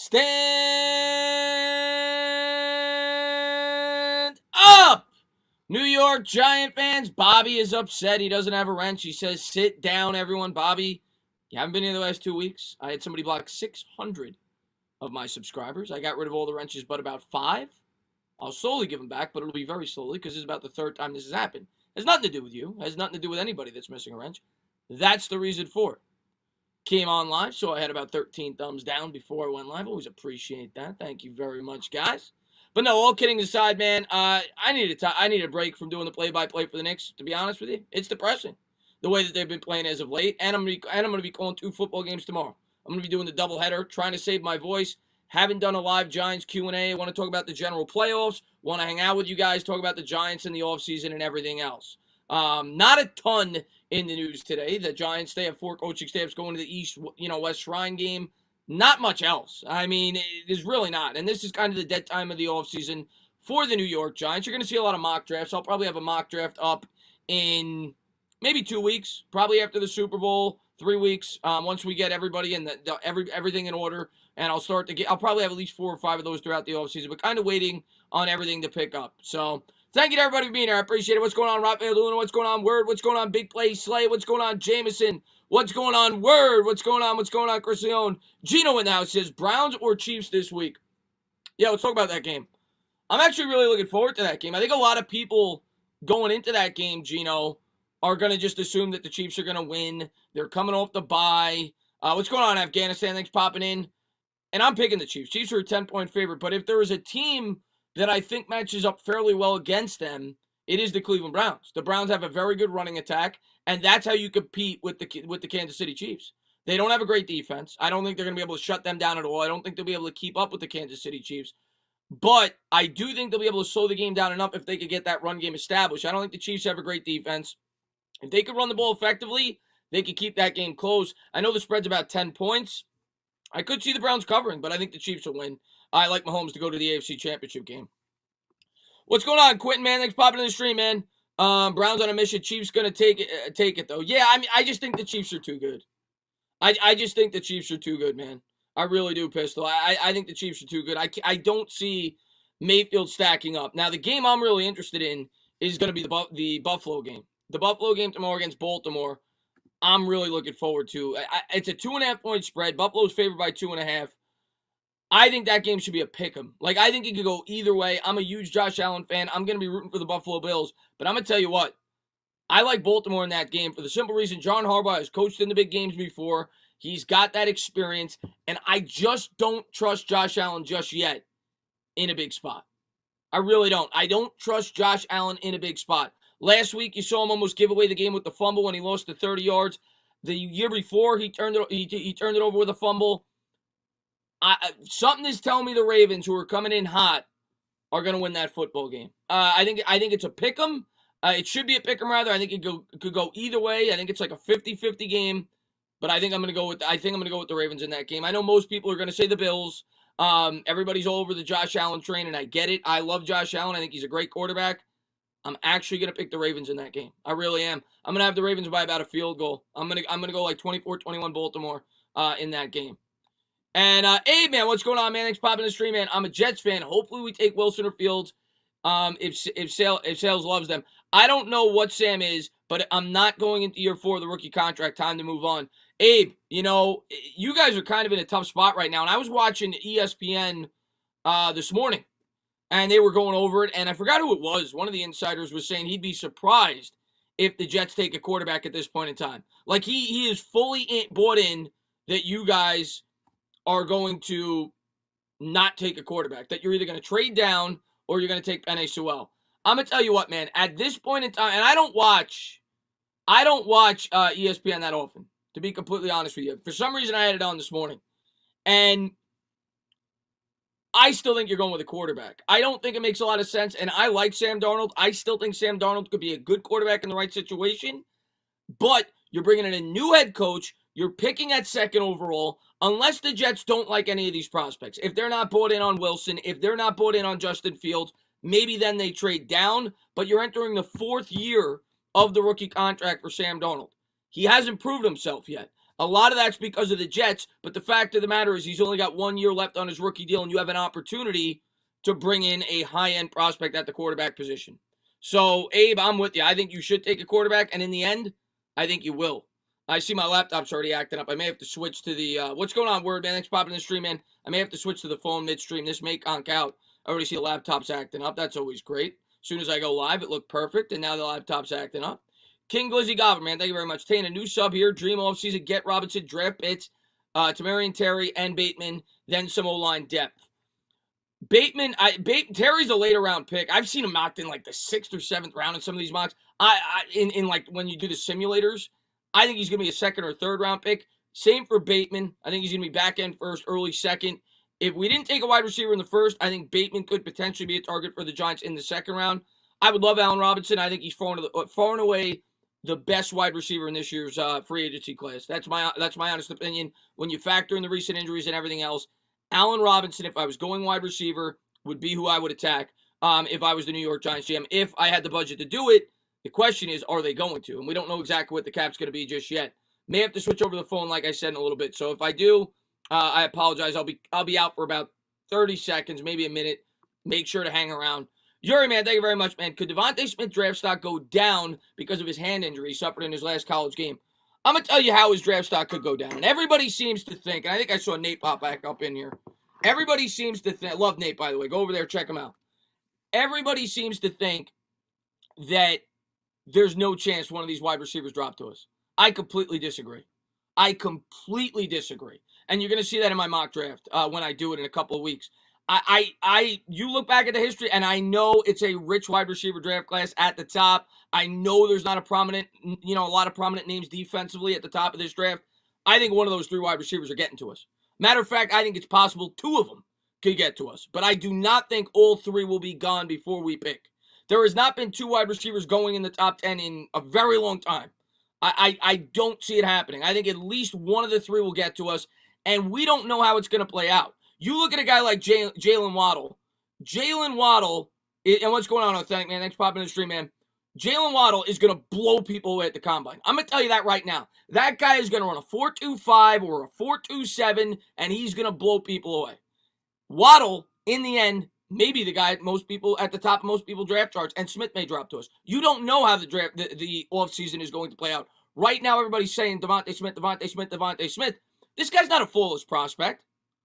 Stand up! New York Giant fans, Bobby is upset. He doesn't have a wrench. He says, sit down, everyone. Bobby, you haven't been here the last 2 weeks. I had somebody block 600 of my subscribers. I got rid of all the wrenches but about 5. I'll slowly give them back, but it'll be very slowly because this is about the 3rd time this has happened. It has nothing to do with you. It has nothing to do with anybody that's missing a wrench. That's the reason for it. Came on live, so I had about 13 thumbs down before I went live. Always appreciate that. Thank you very much, guys. But no, all kidding aside, man, I need a break from doing the play-by-play for the Knicks, to be honest with you. It's depressing, the way that they've been playing as of late. And I'm going to be calling 2 football games tomorrow. I'm going to be doing the doubleheader, trying to save my voice. Haven't done a live Giants Q&A. I want to talk about the general playoffs. Want to hang out with you guys, talk about the Giants in the offseason and everything else. Not a ton in the news today. The Giants, they have 4 coaching staffs going to the East, West Shrine game. Not much else. I mean, there's really not. And this is kind of the dead time of the offseason for the New York Giants. You're going to see a lot of mock drafts. I'll probably have a mock draft up in maybe 2 weeks, probably after the Super Bowl, 3 weeks, once we get everybody in everything in order. And I'll probably have at least 4 or 5 of those throughout the offseason, but kind of waiting on everything to pick up. So thank you to everybody for being here. I appreciate it. What's going on, Rafael Luna? What's going on, Word? What's going on, Big Play Slay? What's going on, Jameson? What's going on, Word? What's going on? What's going on, Chris Leone? Gino in the house says, Browns or Chiefs this week? Yeah, let's talk about that game. I'm actually really looking forward to that game. I think a lot of people going into that game, Gino, are going to just assume that the Chiefs are going to win. They're coming off the bye. What's going on, Afghanistan? Thanks for popping in. And I'm picking the Chiefs. Chiefs are a 10-point favorite. But if there is a team that I think matches up fairly well against them, it is the Cleveland Browns. The Browns have a very good running attack, and that's how you compete with the Kansas City Chiefs. They don't have a great defense. I don't think they're going to be able to shut them down at all. I don't think they'll be able to keep up with the Kansas City Chiefs. But I do think they'll be able to slow the game down enough if they could get that run game established. I don't think the Chiefs have a great defense. If they could run the ball effectively, they could keep that game close. I know the spread's about 10 points. I could see the Browns covering, but I think the Chiefs will win. I like Mahomes to go to the AFC Championship game. What's going on, Quentin, man? Thanks for popping in the stream, man. Browns on a mission. Chiefs going to take it, though. Yeah, I mean, I just think the Chiefs are too good. I just think the Chiefs are too good, man. I really do, Pistol. I think the Chiefs are too good. I don't see Mayfield stacking up. Now, the game I'm really interested in is going to be the Buffalo game. The Buffalo game tomorrow against Baltimore, I'm really looking forward to. It's a 2.5-point spread. Buffalo's favored by 2.5. I think that game should be a pick'em. Like, I think it could go either way. I'm a huge Josh Allen fan. I'm going to be rooting for the Buffalo Bills. But I'm going to tell you what. I like Baltimore in that game for the simple reason John Harbaugh has coached in the big games before. He's got that experience. And I just don't trust Josh Allen just yet in a big spot. I really don't. I don't trust Josh Allen in a big spot. Last week, you saw him almost give away the game with the fumble when he lost to 30 yards. The year before, he turned it over with a fumble. Something is telling me the Ravens, who are coming in hot, are going to win that football game. I think it's a pick'em. It should be a pick'em, rather. I think it could go either way. I think it's like a 50-50 game. But I think I'm going to go with the Ravens in that game. I know most people are going to say the Bills. Everybody's all over the Josh Allen train, and I get it. I love Josh Allen. I think he's a great quarterback. I'm actually going to pick the Ravens in that game. I really am. I'm going to have the Ravens by about a field goal. I'm going to go like 24-21 Baltimore in that game. And, hey, man, what's going on, man? Thanks for popping in the stream, man. I'm a Jets fan. Hopefully we take Wilson or Fields if Sales loves them. I don't know what Sam is, but I'm not going into year 4 of the rookie contract. Time to move on. Abe, you guys are kind of in a tough spot right now. And I was watching ESPN this morning, and they were going over it. And I forgot who it was. One of the insiders was saying he'd be surprised if the Jets take a quarterback at this point in time. Like, he is fully bought in that you guys are going to not take a quarterback, that you're either going to trade down or you're going to take Penei Sewell. I'm going to tell you what, man, at this point in time, and I don't watch ESPN that often, to be completely honest with you. For some reason, I had it on this morning. And I still think you're going with a quarterback. I don't think it makes a lot of sense, and I like Sam Darnold. I still think Sam Darnold could be a good quarterback in the right situation, but you're bringing in a new head coach. You're picking at 2nd overall, unless the Jets don't like any of these prospects. If they're not bought in on Wilson, if they're not bought in on Justin Fields, maybe then they trade down, but you're entering the 4th year of the rookie contract for Sam Darnold. He hasn't proved himself yet. A lot of that's because of the Jets, but the fact of the matter is he's only got 1 year left on his rookie deal, and you have an opportunity to bring in a high-end prospect at the quarterback position. So, Abe, I'm with you. I think you should take a quarterback, and in the end, I think you will. I see my laptop's already acting up. I may have to switch to the what's going on, Word, man? Thanks for popping in the stream, man. I may have to switch to the phone midstream. This may conk out. I already see the laptop's acting up. That's always great. As soon as I go live, it looked perfect, and now the laptop's acting up. King Glizzy Goblin, man, thank you very much. Taking a new sub here. Dream offseason, get Robinson, draft Pitts, Tamarian Terry, and Bateman, then some O-line depth. Bateman, Terry's a later round pick. I've seen him mocked in like the 6th or 7th round in some of these mocks. In like when you do the simulators, I think he's going to be a 2nd or 3rd round pick. Same for Bateman. I think he's going to be back end first, early 2nd. If we didn't take a wide receiver in the 1st, I think Bateman could potentially be a target for the Giants in the 2nd round. I would love Allen Robinson. I think he's far and away the best wide receiver in this year's free agency class. That's my honest opinion. When you factor in the recent injuries and everything else, Allen Robinson, if I was going wide receiver, would be who I would attack if I was the New York Giants GM. If I had the budget to do it, the question is, are they going to? And we don't know exactly what the cap's going to be just yet. May have to switch over the phone, like I said, in a little bit. So if I do, I apologize. I'll be out for about 30 seconds, maybe a minute. Make sure to hang around. Yuri, man, thank you very much, man. Could Devontae Smith draft stock go down because of his hand injury he suffered in his last college game? I'm going to tell you how his draft stock could go down. And everybody seems to think, and I think I saw Nate pop back up in here. Everybody seems to think, I love Nate, by the way. Go over there, check him out. Everybody seems to think that there's no chance one of these wide receivers drop to us. I completely disagree. And you're going to see that in my mock draft when I do it in a couple of weeks. You look back at the history, and I know it's a rich wide receiver draft class at the top. I know there's not a lot of prominent names defensively at the top of this draft. I think one of those 3 wide receivers are getting to us. Matter of fact, I think it's possible 2 of them could get to us. But I do not think all 3 will be gone before we pick. There has not been 2 wide receivers going in the top 10 in a very long time. I don't see it happening. I think at least one of the 3 will get to us, and we don't know how it's going to play out. You look at a guy like Jalen Waddle. Jalen Waddle, and what's going on, Authentic, man? Thanks for popping in the stream, man. Jalen Waddle is going to blow people away at the combine. I'm going to tell you that right now. That guy is going to run a 4.25 or a 4.27, and he's going to blow people away. Waddle, in the end, may be the guy most people at the top of most people draft charts, and Smith may drop to us. You don't know how the offseason is going to play out. Right now, everybody's saying Devontae Smith. This guy's not a flawless prospect.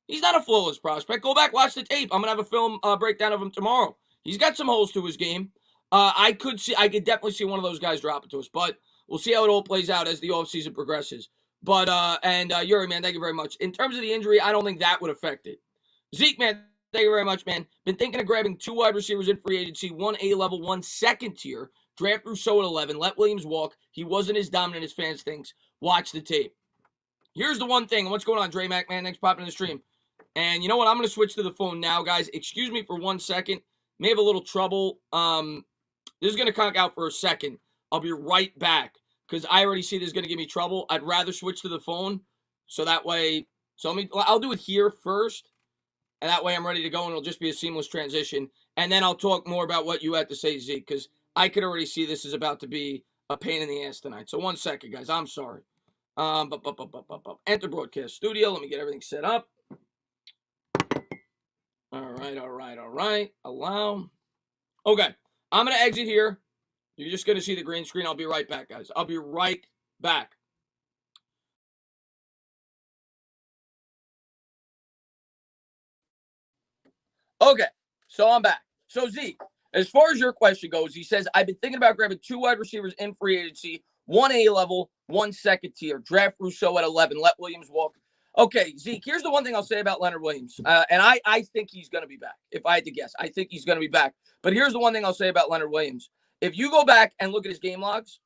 He's not a flawless prospect. Go back, watch the tape. I'm going to have a film breakdown of him tomorrow. He's got some holes to his game. I could definitely see one of those guys drop it to us, but we'll see how it all plays out as the offseason progresses. But, Yuri, man, thank you very much. In terms of the injury, I don't think that would affect it. Zeke, man, thank you very much, man. Been thinking of grabbing 2 wide receivers in free agency, 1 A-level, 1 second tier. Draft Rousseau at 11. Let Williams walk. He wasn't as dominant as fans think. Watch the tape. Here's the one thing. What's going on, Dre Mac, man? Thanks for popping in the stream. And you know what? I'm going to switch to the phone now, guys. Excuse me for 1 second. May have a little trouble. This is going to conk out for a second. I'll be right back because I already see this is going to give me trouble. I'd rather switch to the phone so that way. I'll do it here first, and that way I'm ready to go, and it'll just be a seamless transition. And then I'll talk more about what you had to say, Zeke, because I could already see this is about to be a pain in the ass tonight. So 1 second, guys. I'm sorry. Enter broadcast studio. Let me get everything set up. All right. Allow. Okay. I'm going to exit here. You're just going to see the green screen. I'll be right back, guys. I'll be right back. Okay. So I'm back. So Zeke, as far as your question goes, he says, I've been thinking about grabbing 2 wide receivers in free agency, 1 A-level, 1 second tier. Draft Rousseau at 11. Let Williams walk. Okay, Zeke, here's the one thing I'll say about Leonard Williams. And I think he's going to be back. If I had to guess, I think he's going to be back. But here's the one thing I'll say about Leonard Williams. If you go back and look at his game logs,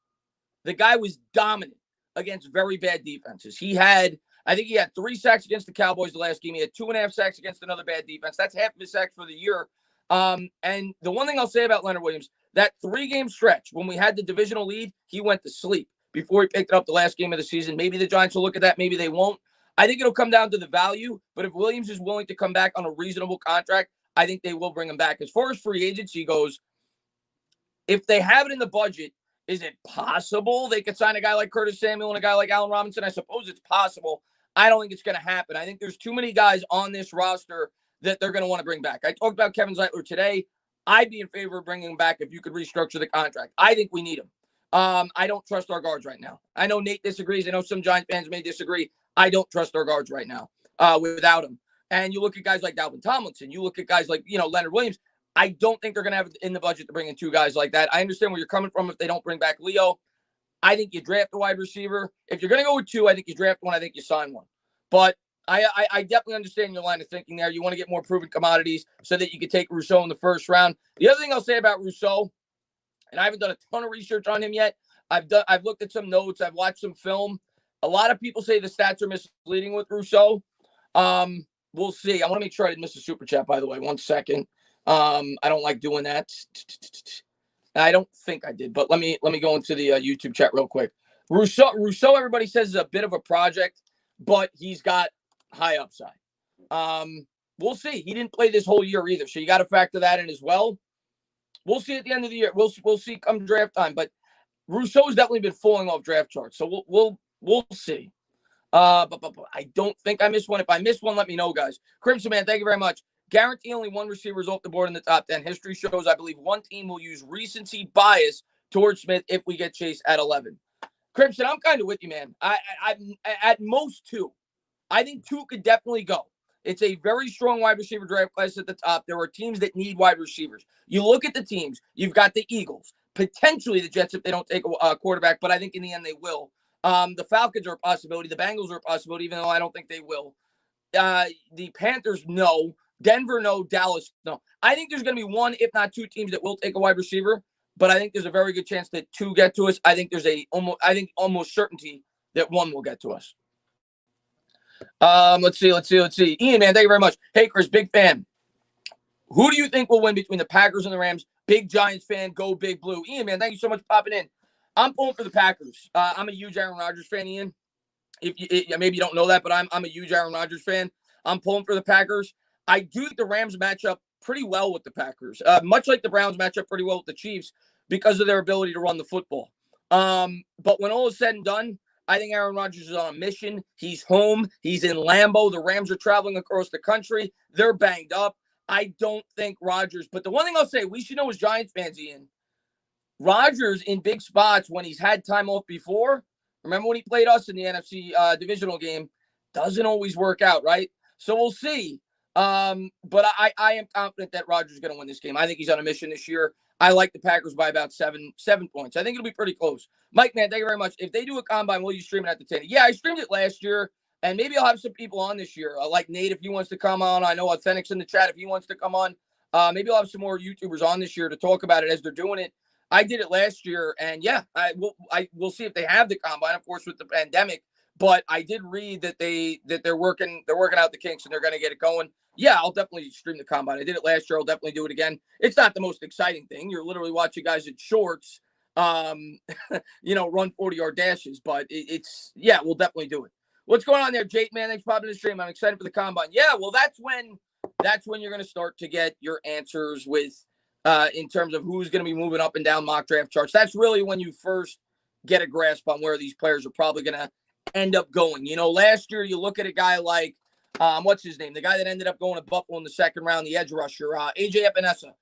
the guy was dominant against very bad defenses. I think he had 3 sacks against the Cowboys the last game. He had 2.5 sacks against another bad defense. That's half of his sacks for the year. And the one thing I'll say about Leonard Williams, that 3-game stretch, when we had the divisional lead, he went to sleep before he picked it up the last game of the season. Maybe the Giants will look at that. Maybe they won't. I think it'll come down to the value, but if Williams is willing to come back on a reasonable contract, I think they will bring him back. As far as free agency goes, if they have it in the budget Is it possible they could sign a guy like Curtis Samuel and a guy like Allen Robinson? I suppose it's possible. I don't think it's going to happen. I think there's too many guys on this roster that they're going to want to bring back. I talked about Kevin Zeitler today. I'd be in favor of bringing him back if you could restructure the contract. I think we need him. I don't trust our guards right now. I know Nate disagrees. I know some Giant fans may disagree. I don't trust our guards right now without him. And you look at guys like Dalvin Tomlinson. You look at guys like, Leonard Williams. I don't think they're going to have in the budget to bring in two guys like that. I understand where you're coming from if they don't bring back Leo. I think you draft a wide receiver. If you're going to go with two, I think you draft one. I think you sign one. But I definitely understand your line of thinking there. You want to get more proven commodities so that you can take Rousseau in the first round. The other thing I'll say about Rousseau, and I haven't done a ton of research on him yet. I've looked at some notes. I've watched some film. A lot of people say the stats are misleading with Rousseau. We'll see. I want to make sure I didn't miss a super chat, by the way. 1 second. I don't like doing that. I don't think I did, but let me go into the YouTube chat real quick. Rousseau, everybody says is a bit of a project, but he's got high upside. We'll see. He didn't play this whole year either, so you got to factor that in as well. We'll see at the end of the year. We'll see come draft time, but Rousseau's definitely been falling off draft charts, so we'll see. But I don't think I missed one. If I missed one, let me know, guys. Crimson Man, thank you very much. Guarantee only one receiver is off the board in the top 10. History shows, I believe, one team will use recency bias towards Smith if we get Chase at 11. Crimson, I'm kind of with you, man. I at most two. I think two could definitely go. It's a very strong wide receiver draft class at the top. There are teams that need wide receivers. You look at the teams. You've got the Eagles, potentially the Jets if they don't take a quarterback, but I think in the end they will. The Falcons are a possibility. The Bengals are a possibility, even though I don't think they will. The Panthers, no. Denver, no. Dallas, no. I think there's going to be one, if not two teams that will take a wide receiver, but I think there's a very good chance that two get to us. I think there's almost certainty that one will get to us. Let's see. Ian, man, thank you very much. Hey, Chris, big fan. Who do you think will win between the Packers and the Rams? Big Giants fan, go Big Blue. Ian, man, thank you so much for popping in. I'm pulling for the Packers. I'm a huge Aaron Rodgers fan, Ian. Maybe you don't know that, but I'm a huge Aaron Rodgers fan. I'm pulling for the Packers. I do think the Rams match up pretty well with the Packers, much like the Browns match up pretty well with the Chiefs because of their ability to run the football. But when all is said and done, I think Aaron Rodgers is on a mission. He's home. He's in Lambeau. The Rams are traveling across the country. They're banged up. I don't think Rodgers. But the one thing I'll say, we should know as Giants fans, Ian, Rodgers in big spots when he's had time off before, remember when he played us in the NFC divisional game, doesn't always work out, right? So we'll see. But I am confident that Rodgers is going to win this game. I think he's on a mission this year. I like the Packers by about seven points. I think it'll be pretty close. Mike, man, thank you very much. If they do a combine, will you stream it at the 10? Yeah, I streamed it last year, and maybe I'll have some people on this year. Like Nate, if he wants to come on. I know Authentic's in the chat if he wants to come on. Maybe I'll have some more YouTubers on this year to talk about it as they're doing it. I did it last year, and yeah, we'll see if they have the combine, of course, with the pandemic. But I did read that they're working out the kinks and they're going to get it going. Yeah, I'll definitely stream the combine. I did it last year. I'll definitely do it again. It's not the most exciting thing. You're literally watching guys in shorts, run 40-yard dashes. But we'll definitely do it. What's going on there, Jake? Man, thanks for popping in the stream. I'm excited for the combine. Yeah, well, that's when you're going to start to get your answers with in terms of who's going to be moving up and down mock draft charts. That's really when you first get a grasp on where these players are probably going to end up going. Last year you look at a guy like what's his name? The guy that ended up going to Buffalo in the second round, the edge rusher, AJ Epinesa.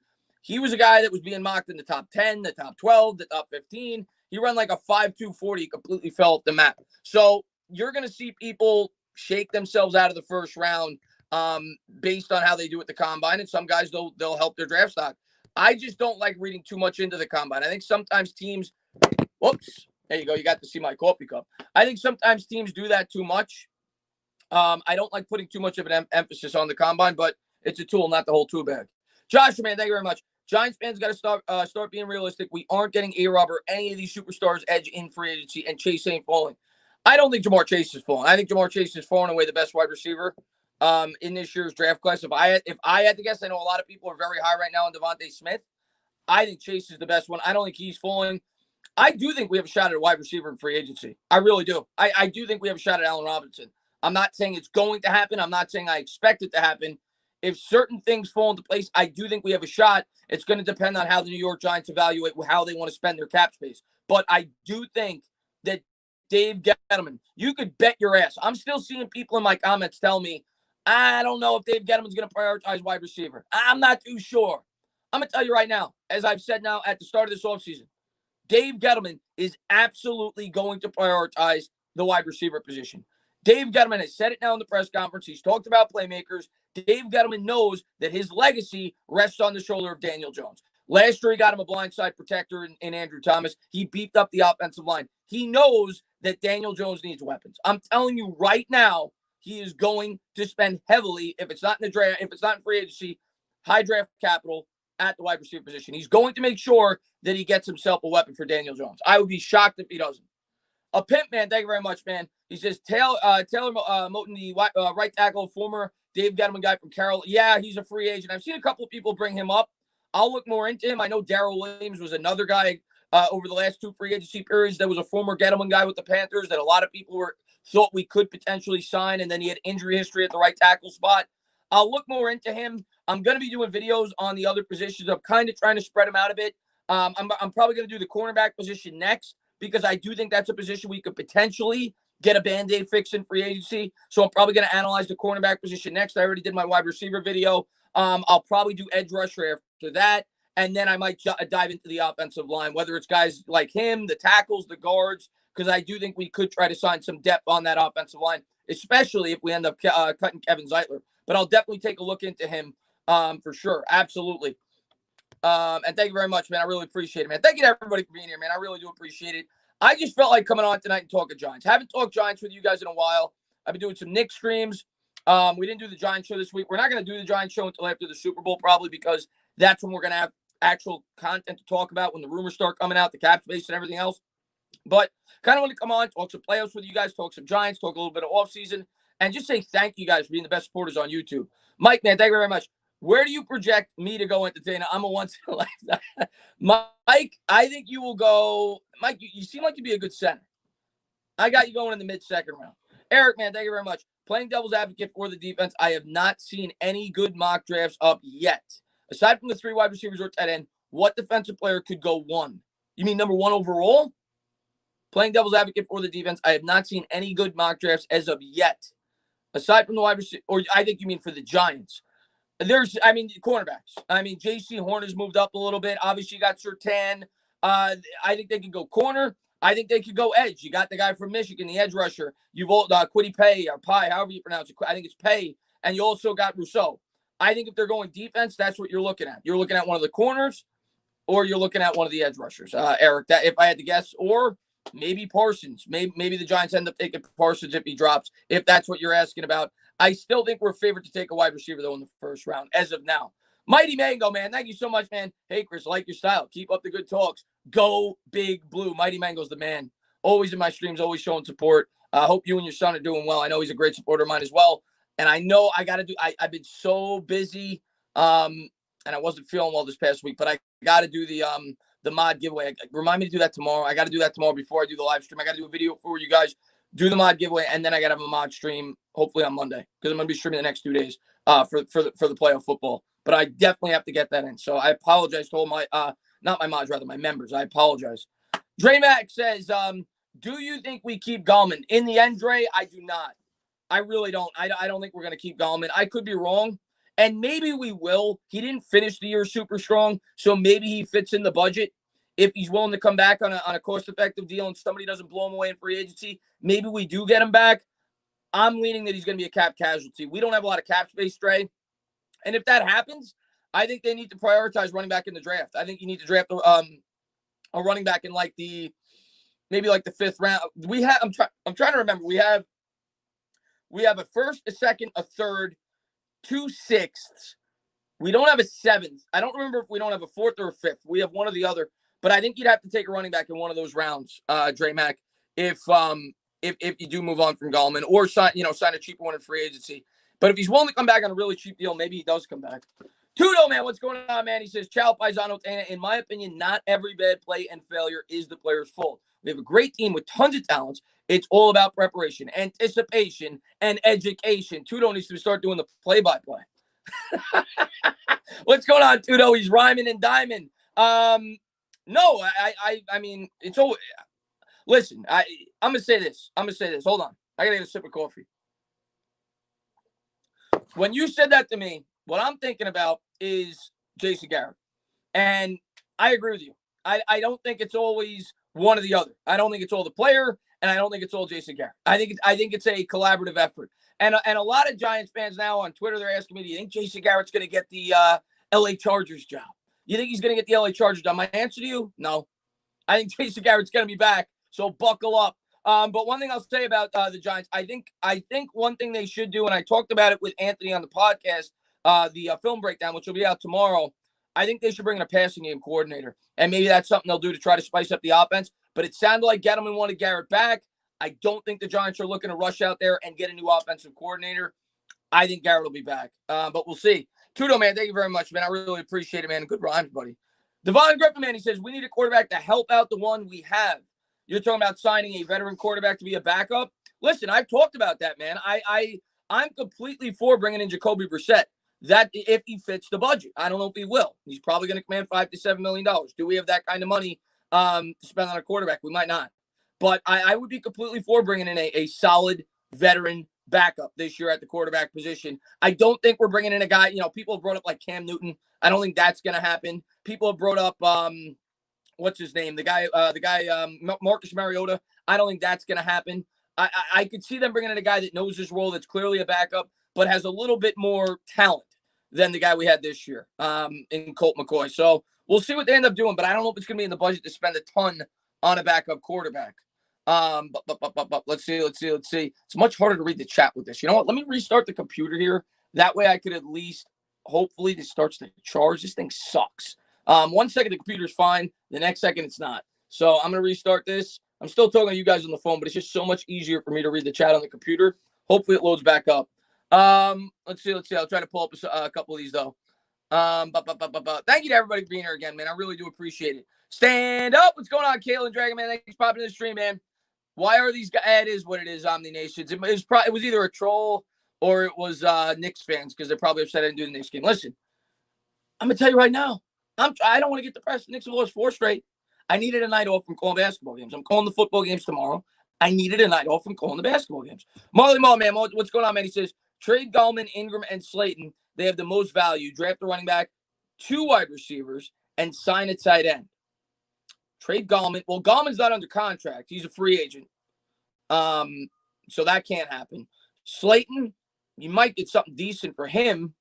He was a guy that was being mocked in the top 10, the top 12, the top 15. He ran like a 5.2 40, completely fell off the map. So you're going to see people shake themselves out of the first round based on how they do at the combine. And some guys, they'll help their draft stock. I just don't like reading too much into the combine. I think sometimes teams, whoops, there you go. You got to see my coffee cup. I think sometimes teams do that too much. I don't like putting too much of an emphasis on the combine, but it's a tool, not the whole tool bag. Joshua, man, thank you very much. Giants fans got to start being realistic. We aren't getting A-Rob or any of these superstars edge in free agency, and Chase ain't falling. I don't think Jamar Chase is falling. I think Jamar Chase is falling away the best wide receiver in this year's draft class. If I had to guess, I know a lot of people are very high right now on Devontae Smith. I think Chase is the best one. I don't think he's falling. I do think we have a shot at a wide receiver in free agency. I really do. I do think we have a shot at Allen Robinson. I'm not saying it's going to happen. I'm not saying I expect it to happen. If certain things fall into place, I do think we have a shot. It's going to depend on how the New York Giants evaluate how they want to spend their cap space. But I do think that Dave Gettleman, you could bet your ass. I'm still seeing people in my comments tell me, I don't know if Dave Gettleman's going to prioritize wide receiver. I'm not too sure. I'm going to tell you right now, as I've said now at the start of this offseason, Dave Gettleman is absolutely going to prioritize the wide receiver position. Dave Gettleman has said it now in the press conference. He's talked about playmakers. Dave Gettleman knows that his legacy rests on the shoulder of Daniel Jones. Last year, he got him a blindside protector in Andrew Thomas. He beefed up the offensive line. He knows that Daniel Jones needs weapons. I'm telling you right now, he is going to spend heavily, if it's not in the draft, if it's not in free agency, high draft capital at the wide receiver position. He's going to make sure that he gets himself a weapon for Daniel Jones. I would be shocked if he doesn't. A pimp, man. Thank you very much, man. He says, Taylor Moton, the right tackle, former Dave Gettleman guy from Carroll. Yeah, he's a free agent. I've seen a couple of people bring him up. I'll look more into him. I know Darrell Williams was another guy over the last two free agency periods that was a former Gettleman guy with the Panthers that a lot of people thought we could potentially sign, and then he had injury history at the right tackle spot. I'll look more into him. I'm going to be doing videos on the other positions. I'm kind of trying to spread them out a bit. I'm probably going to do the cornerback position next because I do think that's a position we could potentially get a Band-Aid fix in free agency. So I'm probably going to analyze the cornerback position next. I already did my wide receiver video. I'll probably do edge rusher after that. And then I might dive into the offensive line, whether it's guys like him, the tackles, the guards, because I do think we could try to sign some depth on that offensive line, especially if we end up cutting Kevin Zeitler. But I'll definitely take a look into him for sure. Absolutely. And thank you very much, man. I really appreciate it, man. Thank you to everybody for being here, man. I really do appreciate it. I just felt like coming on tonight and talking Giants. Haven't talked Giants with you guys in a while. I've been doing some Knicks streams. We didn't do the Giants show this week. We're not going to do the Giants show until after the Super Bowl, probably because that's when we're going to have actual content to talk about when the rumors start coming out, the cap space and everything else. But kind of want to come on, talk some playoffs with you guys, talk some Giants, talk a little bit of offseason, and just say thank you guys for being the best supporters on YouTube. Mike, man, thank you very much. Where do you project me to go entertainer? I'm a once in a lifetime. Mike, I think you will go. Mike, you seem like you'd be a good center. I got you going in the mid-second round. Eric, man, thank you very much. Playing devil's advocate for the defense, I have not seen any good mock drafts up yet. Aside from the 3 wide receivers or tight end, what defensive player could go 1? You mean number 1 overall? Playing devil's advocate for the defense, I have not seen any good mock drafts as of yet. Aside from the wide receiver, or I think you mean for the Giants. Cornerbacks. J.C. Horn has moved up a little bit. Obviously, you got Surtain. I think they could go corner. I think they could go edge. You got the guy from Michigan, the edge rusher. You've Kwity Paye or Pye, however you pronounce it. I think it's Paye. And you also got Rousseau. I think if they're going defense, that's what you're looking at. You're looking at one of the corners, or you're looking at one of the edge rushers, Eric. That if I had to guess, or maybe Parsons. Maybe the Giants end up taking Parsons if he drops. If that's what you're asking about. I still think we're favored to take a wide receiver, though, in the first round, as of now. Mighty Mango, man. Thank you so much, man. Hey, Chris, like your style. Keep up the good talks. Go Big Blue. Mighty Mango's the man. Always in my streams, always showing support. I hope you and your son are doing well. I know he's a great supporter of mine as well. And I know I got to do – I've been so busy, and I wasn't feeling well this past week, but I got to do the mod giveaway. Remind me to do that tomorrow. I got to do that tomorrow before I do the live stream. I got to do a video for you guys. Do the mod giveaway, and then I got to have a mod stream hopefully on Monday because I'm going to be streaming the next 2 days for the playoff football. But I definitely have to get that in. So I apologize to all my not my mods, rather my members. I apologize. Dre Mac says, do you think we keep Gallman? In the end, Dre, I do not. I really don't. I don't think we're going to keep Gallman. I could be wrong, and maybe we will. He didn't finish the year super strong, so maybe he fits in the budget. If he's willing to come back on a cost-effective deal and somebody doesn't blow him away in free agency, maybe we do get him back. I'm leaning that he's going to be a cap casualty. We don't have a lot of cap space, Dre. And if that happens, I think they need to prioritize running back in the draft. I think you need to draft a running back in maybe the 5th round. I'm trying to remember. We have a 1st, a 2nd, a 3rd, 2 6ths. We don't have a 7th. I don't remember if we don't have a 4th or a 5th. We have one or the other. But I think you'd have to take a running back in one of those rounds, Dre Mac, if you do move on from Gallman or sign a cheaper one in free agency. But if he's willing to come back on a really cheap deal, maybe he does come back. Tudo, man, what's going on, man? He says, Ciao, Paisano Tana. In my opinion, not every bad play and failure is the player's fault. We have a great team with tons of talents. It's all about preparation, anticipation, and education. Tudo needs to start doing the play-by-play. What's going on, Tudo? He's rhyming and diming. No, I mean, it's always. Listen, I'm gonna say this. Hold on, I gotta get a sip of coffee. When you said that to me, what I'm thinking about is Jason Garrett, and I agree with you. I don't think it's always one or the other. I don't think it's all the player, and I don't think it's all Jason Garrett. I think it's a collaborative effort. And a lot of Giants fans now on Twitter, they're asking me, do you think Jason Garrett's going to get the LA Chargers job? You think he's going to get the LA Chargers job? My answer to you, no. I think Jason Garrett's going to be back, so buckle up. But one thing I'll say about the Giants, I think one thing they should do, and I talked about it with Anthony on the podcast, the film breakdown, which will be out tomorrow. I think they should bring in a passing game coordinator, and maybe that's something they'll do to try to spice up the offense. But it sounded like Gettleman wanted Garrett back. I don't think the Giants are looking to rush out there and get a new offensive coordinator. I think Garrett will be back, but we'll see. Tudo, man, thank you very much, man. I really appreciate it, man. Good rhymes, buddy. Devon Griffin, man, he says, we need a quarterback to help out the one we have. You're talking about signing a veteran quarterback to be a backup? Listen, I've talked about that, man. I'm completely for bringing in Jacoby Brissett. That if he fits the budget. I don't know if he will. He's probably going to command $5 to $7 million. Do we have that kind of money to spend on a quarterback? We might not. But I would be completely for bringing in a solid veteran backup this year at the quarterback position. I don't think we're bringing in a guy, people have brought up like Cam Newton. I don't think that's going to happen. People have brought up, what's his name? The guy, Marcus Mariota. I don't think that's going to happen. I could see them bringing in a guy that knows his role, that's clearly a backup, but has a little bit more talent than the guy we had this year in Colt McCoy. So we'll see what they end up doing, but I don't know if it's going to be in the budget to spend a ton on a backup quarterback. But let's see. It's much harder to read the chat with this. You know what? Let me restart the computer here. That way I could at least, hopefully this starts to charge. This thing sucks. 1 second, the computer's fine. The next second, it's not. So I'm going to restart this. I'm still talking to you guys on the phone, but it's just so much easier for me to read the chat on the computer. Hopefully it loads back up. Let's see. I'll try to pull up a couple of these, though. Thank you to everybody for being here again, man. I really do appreciate it. Stand up. What's going on, Kalen Dragon, man? Thanks for popping in the stream, man. Why are these guys? It is what it is, Omni Nations. It was either a troll or it was Knicks fans because they're probably upset I didn't do the Knicks game. Listen, I'm going to tell you right now. I don't want to get depressed. The Knicks have lost 4 straight. I needed a night off from calling basketball games. I'm calling the football games tomorrow. I needed a night off from calling the basketball games. Marley Mall, man, what's going on, man? He says, trade Gallman, Ingram, and Slayton. They have the most value. Draft a running back, 2 wide receivers, and sign a tight end. Trade Gallman. Well, Gallman's not under contract. He's a free agent. So that can't happen. Slayton, you might get something decent for him.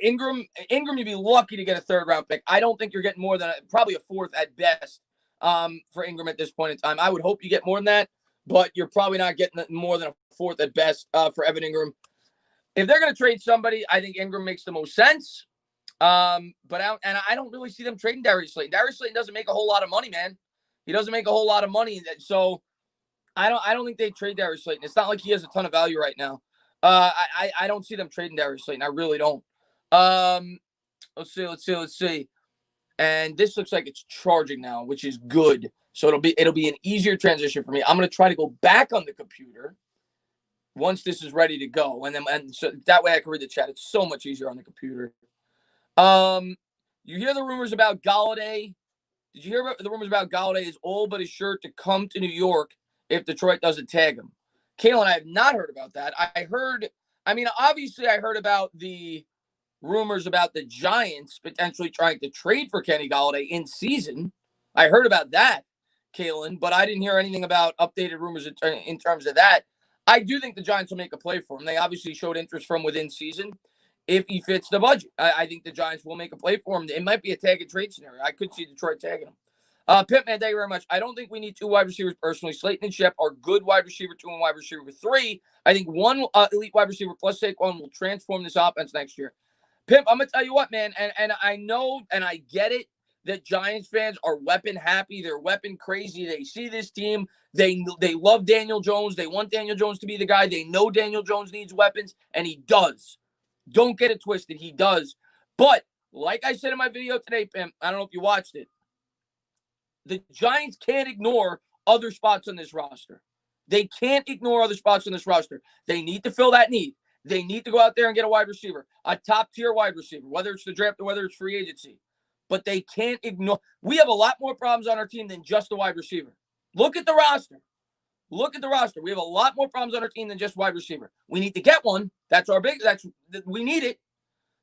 Ingram, you'd be lucky to get a 3rd-round pick. I don't think you're getting more than probably a 4th at best for Ingram at this point in time. I would hope you get more than that, but you're probably not getting more than a 4th at best for Evan Ingram. If they're going to trade somebody, I think Ingram makes the most sense. But I don't really see them trading Darius Slayton. Darius Slayton doesn't make a whole lot of money, man. He doesn't make a whole lot of money. So I don't think they trade Darius Slayton. It's not like he has a ton of value right now. I don't see them trading Darius Slayton. I really don't. Let's see. And this looks like it's charging now, which is good. So it'll be an easier transition for me. I'm going to try to go back on the computer once this is ready to go. And so that way I can read the chat. It's so much easier on the computer. You hear the rumors about Galladay. Did you hear about the rumors about Galladay is all but assured to come to New York if Detroit doesn't tag him? Kalen, I have not heard about that. Obviously I heard about the rumors about the Giants potentially trying to trade for Kenny Galladay in season. I heard about that, Kalen, but I didn't hear anything about updated rumors in terms of that. I do think the Giants will make a play for him. They obviously showed interest from within season. If he fits the budget, I think the Giants will make a play for him. It might be a tag and trade scenario. I could see Detroit tagging him. Pittman, thank you very much. I don't think we need 2 wide receivers personally. Slayton and Shep are good wide receiver 2 and wide receiver 3. I think 1 elite wide receiver plus Saquon will transform this offense next year. Pimp, I'm going to tell you what, man, and I know and I get it that Giants fans are weapon happy. They're weapon crazy. They see this team. They love Daniel Jones. They want Daniel Jones to be the guy. They know Daniel Jones needs weapons, and he does. Don't get it twisted. He does. But like I said in my video today, Pimp, I don't know if you watched it, the Giants can't ignore other spots on this roster. They can't ignore other spots on this roster. They need to fill that need. They need to go out there and get a wide receiver, a top-tier wide receiver, whether it's the draft or whether it's free agency. but they can't ignore. We have a lot more problems on our team than just the wide receiver. Look at the roster. Look at the roster. We have a lot more problems on our team than just wide receiver. We need to get one. We need it.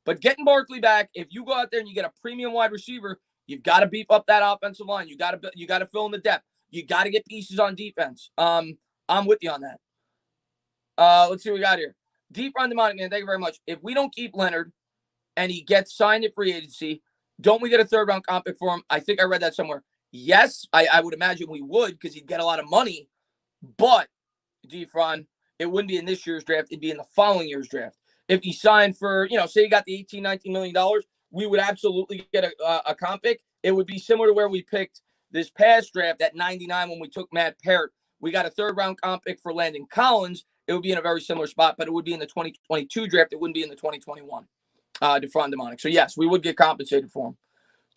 But getting Barkley back, if you go out there and you get a premium wide receiver, you've got to beef up that offensive line. You got to fill in the depth. You got to get pieces on defense. I'm with you on that. Let's see what we got here. Deep run demonic, man. Thank you very much. If we don't keep Leonard and he gets signed at free agency, don't we get a third-round comp pick for him? I think I read that somewhere. Yes, I would imagine we would because he'd get a lot of money. But, Defron, it wouldn't be in this year's draft. It'd be in the following year's draft. If he signed for, say he got the $18, $19 million, we would absolutely get a comp pick. It would be similar to where we picked this past draft at 99 when we took Matt Parrott. We got a third-round comp pick for Landon Collins. It would be in a very similar spot, but it would be in the 2022 draft. It wouldn't be in the 2021 Defron Demonic. So, yes, we would get compensated for him.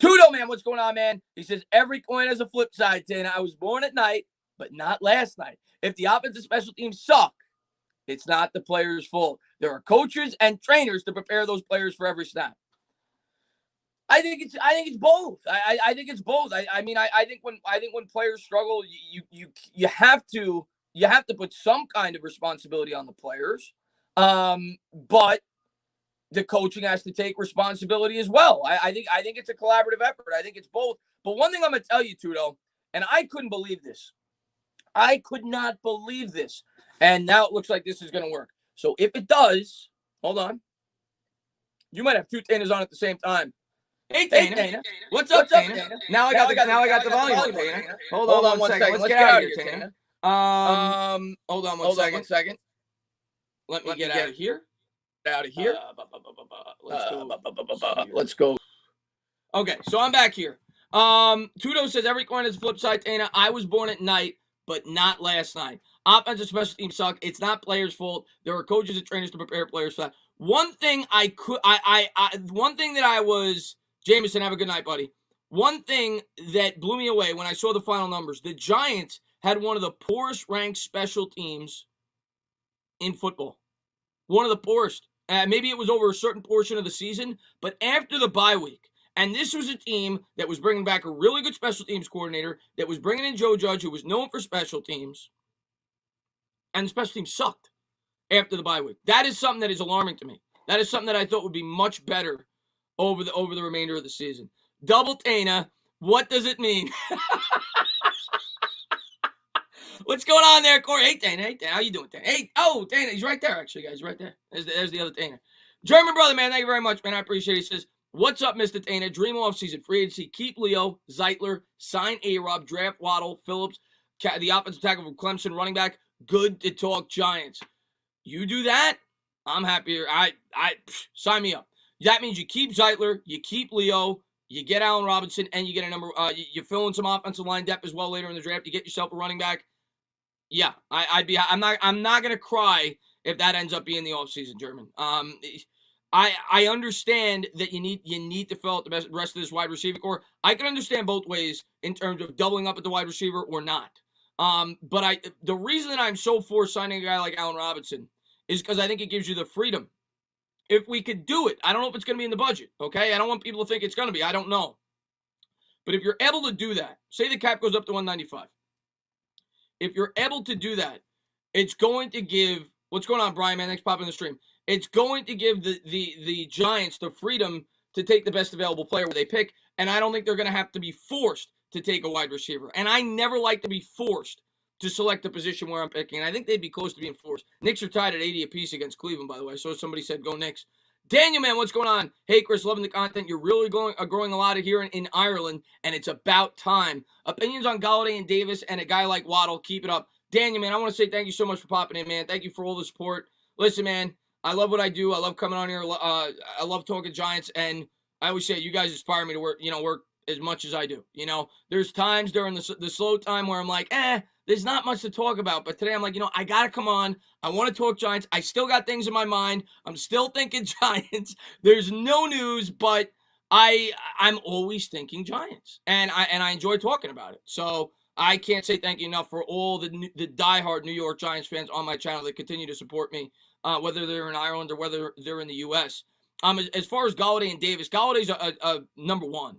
Tudo, man, what's going on, man? He says, every coin has a flip side, Tana. I was born at night, but not last night. If the offensive special teams suck, it's not the players' fault. There are coaches and trainers to prepare those players for every snap. I think it's both. I think it's both. I think when players struggle, you have to put some kind of responsibility on the players. But the coaching has to take responsibility as well. I think it's a collaborative effort. I think it's both. But one thing I'm gonna tell you, Tudo, and I couldn't believe this. I could not believe this. And now it looks like this is going to work. So if it does, hold on. You might have two Tanas on at the same time. Hey, Tana. What's up, Tana? Now I got the volume up, Tana. Hold on one second. Let's get out of here, Tana. Hold on one second. Let me get out of here. Let's go. Okay, so I'm back here. Tudo says every coin is a flip side, Tana. I was born at night, but not last night. Offensive special teams suck. It's not players' fault. There are coaches and trainers to prepare players for that. One thing Jameson, have a good night, buddy. One thing that blew me away when I saw the final numbers, the Giants had one of the poorest ranked special teams in football. One of the poorest. Maybe it was over a certain portion of the season, but after the bye week, and this was a team that was bringing back a really good special teams coordinator, that was bringing in Joe Judge, who was known for special teams, and the special teams sucked after the bye week. That is something that is alarming to me. That is something that I thought would be much better over the remainder of the season. Double Tana, what does it mean? What's going on there, Corey? Hey, Tana. How you doing, Tana? Hey, Tana, he's right there, actually, guys. Right there. There's the other Tana. German brother, man, thank you very much, man. I appreciate it. He says, what's up, Mr. Tana? Dream offseason, free agency. Keep Leo, Zeitler, sign A-Rob, draft Waddle, Phillips, the offensive tackle from Clemson, running back. Good to talk Giants. You do that, I'm happier. Sign me up. That means you keep Zeitler, you keep Leo, you get Allen Robinson, and you get a number. You fill in some offensive line depth as well later in the draft. You get yourself a running back. Yeah, I'm not gonna cry if that ends up being the offseason, German. I understand that you need to fill out the rest of this wide receiver core. I can understand both ways in terms of doubling up at the wide receiver or not. But the reason that I'm so for signing a guy like Allen Robinson is because I think it gives you the freedom. If we could do it, I don't know if it's going to be in the budget, okay? I don't want people to think it's going to be. I don't know. But if you're able to do that, say the cap goes up to 195. If you're able to do that, it's going to give – what's going on, Brian, man? Thanks for popping in the stream. It's going to give the Giants the freedom to take the best available player where they pick, and I don't think they're going to have to be forced to take a wide receiver. And I never like to be forced to select the position where I'm picking. And I think they'd be close to being forced. Knicks are tied at 80 apiece against Cleveland, by the way. So somebody said, go Knicks. Daniel, man, what's going on? Hey, Chris, loving the content. You're really growing a lot here in Ireland, and it's about time. Opinions on Golladay and Davis and a guy like Waddle. Keep it up. Daniel, man, I want to say thank you so much for popping in, man. Thank you for all the support. Listen, man, I love what I do. I love coming on here. I love talking Giants, and I always say you guys inspire me to work as much as I do. There's times during the slow time where I'm like, there's not much to talk about. But today I'm like, I got to come on. I want to talk Giants. I still got things in my mind. I'm still thinking Giants. There's no news, but I'm always thinking Giants. And I enjoy talking about it. So I can't say thank you enough for all the diehard New York Giants fans on my channel that continue to support me, whether they're in Ireland or whether they're in the U.S. As far as Golladay and Davis, Galladay's a number one.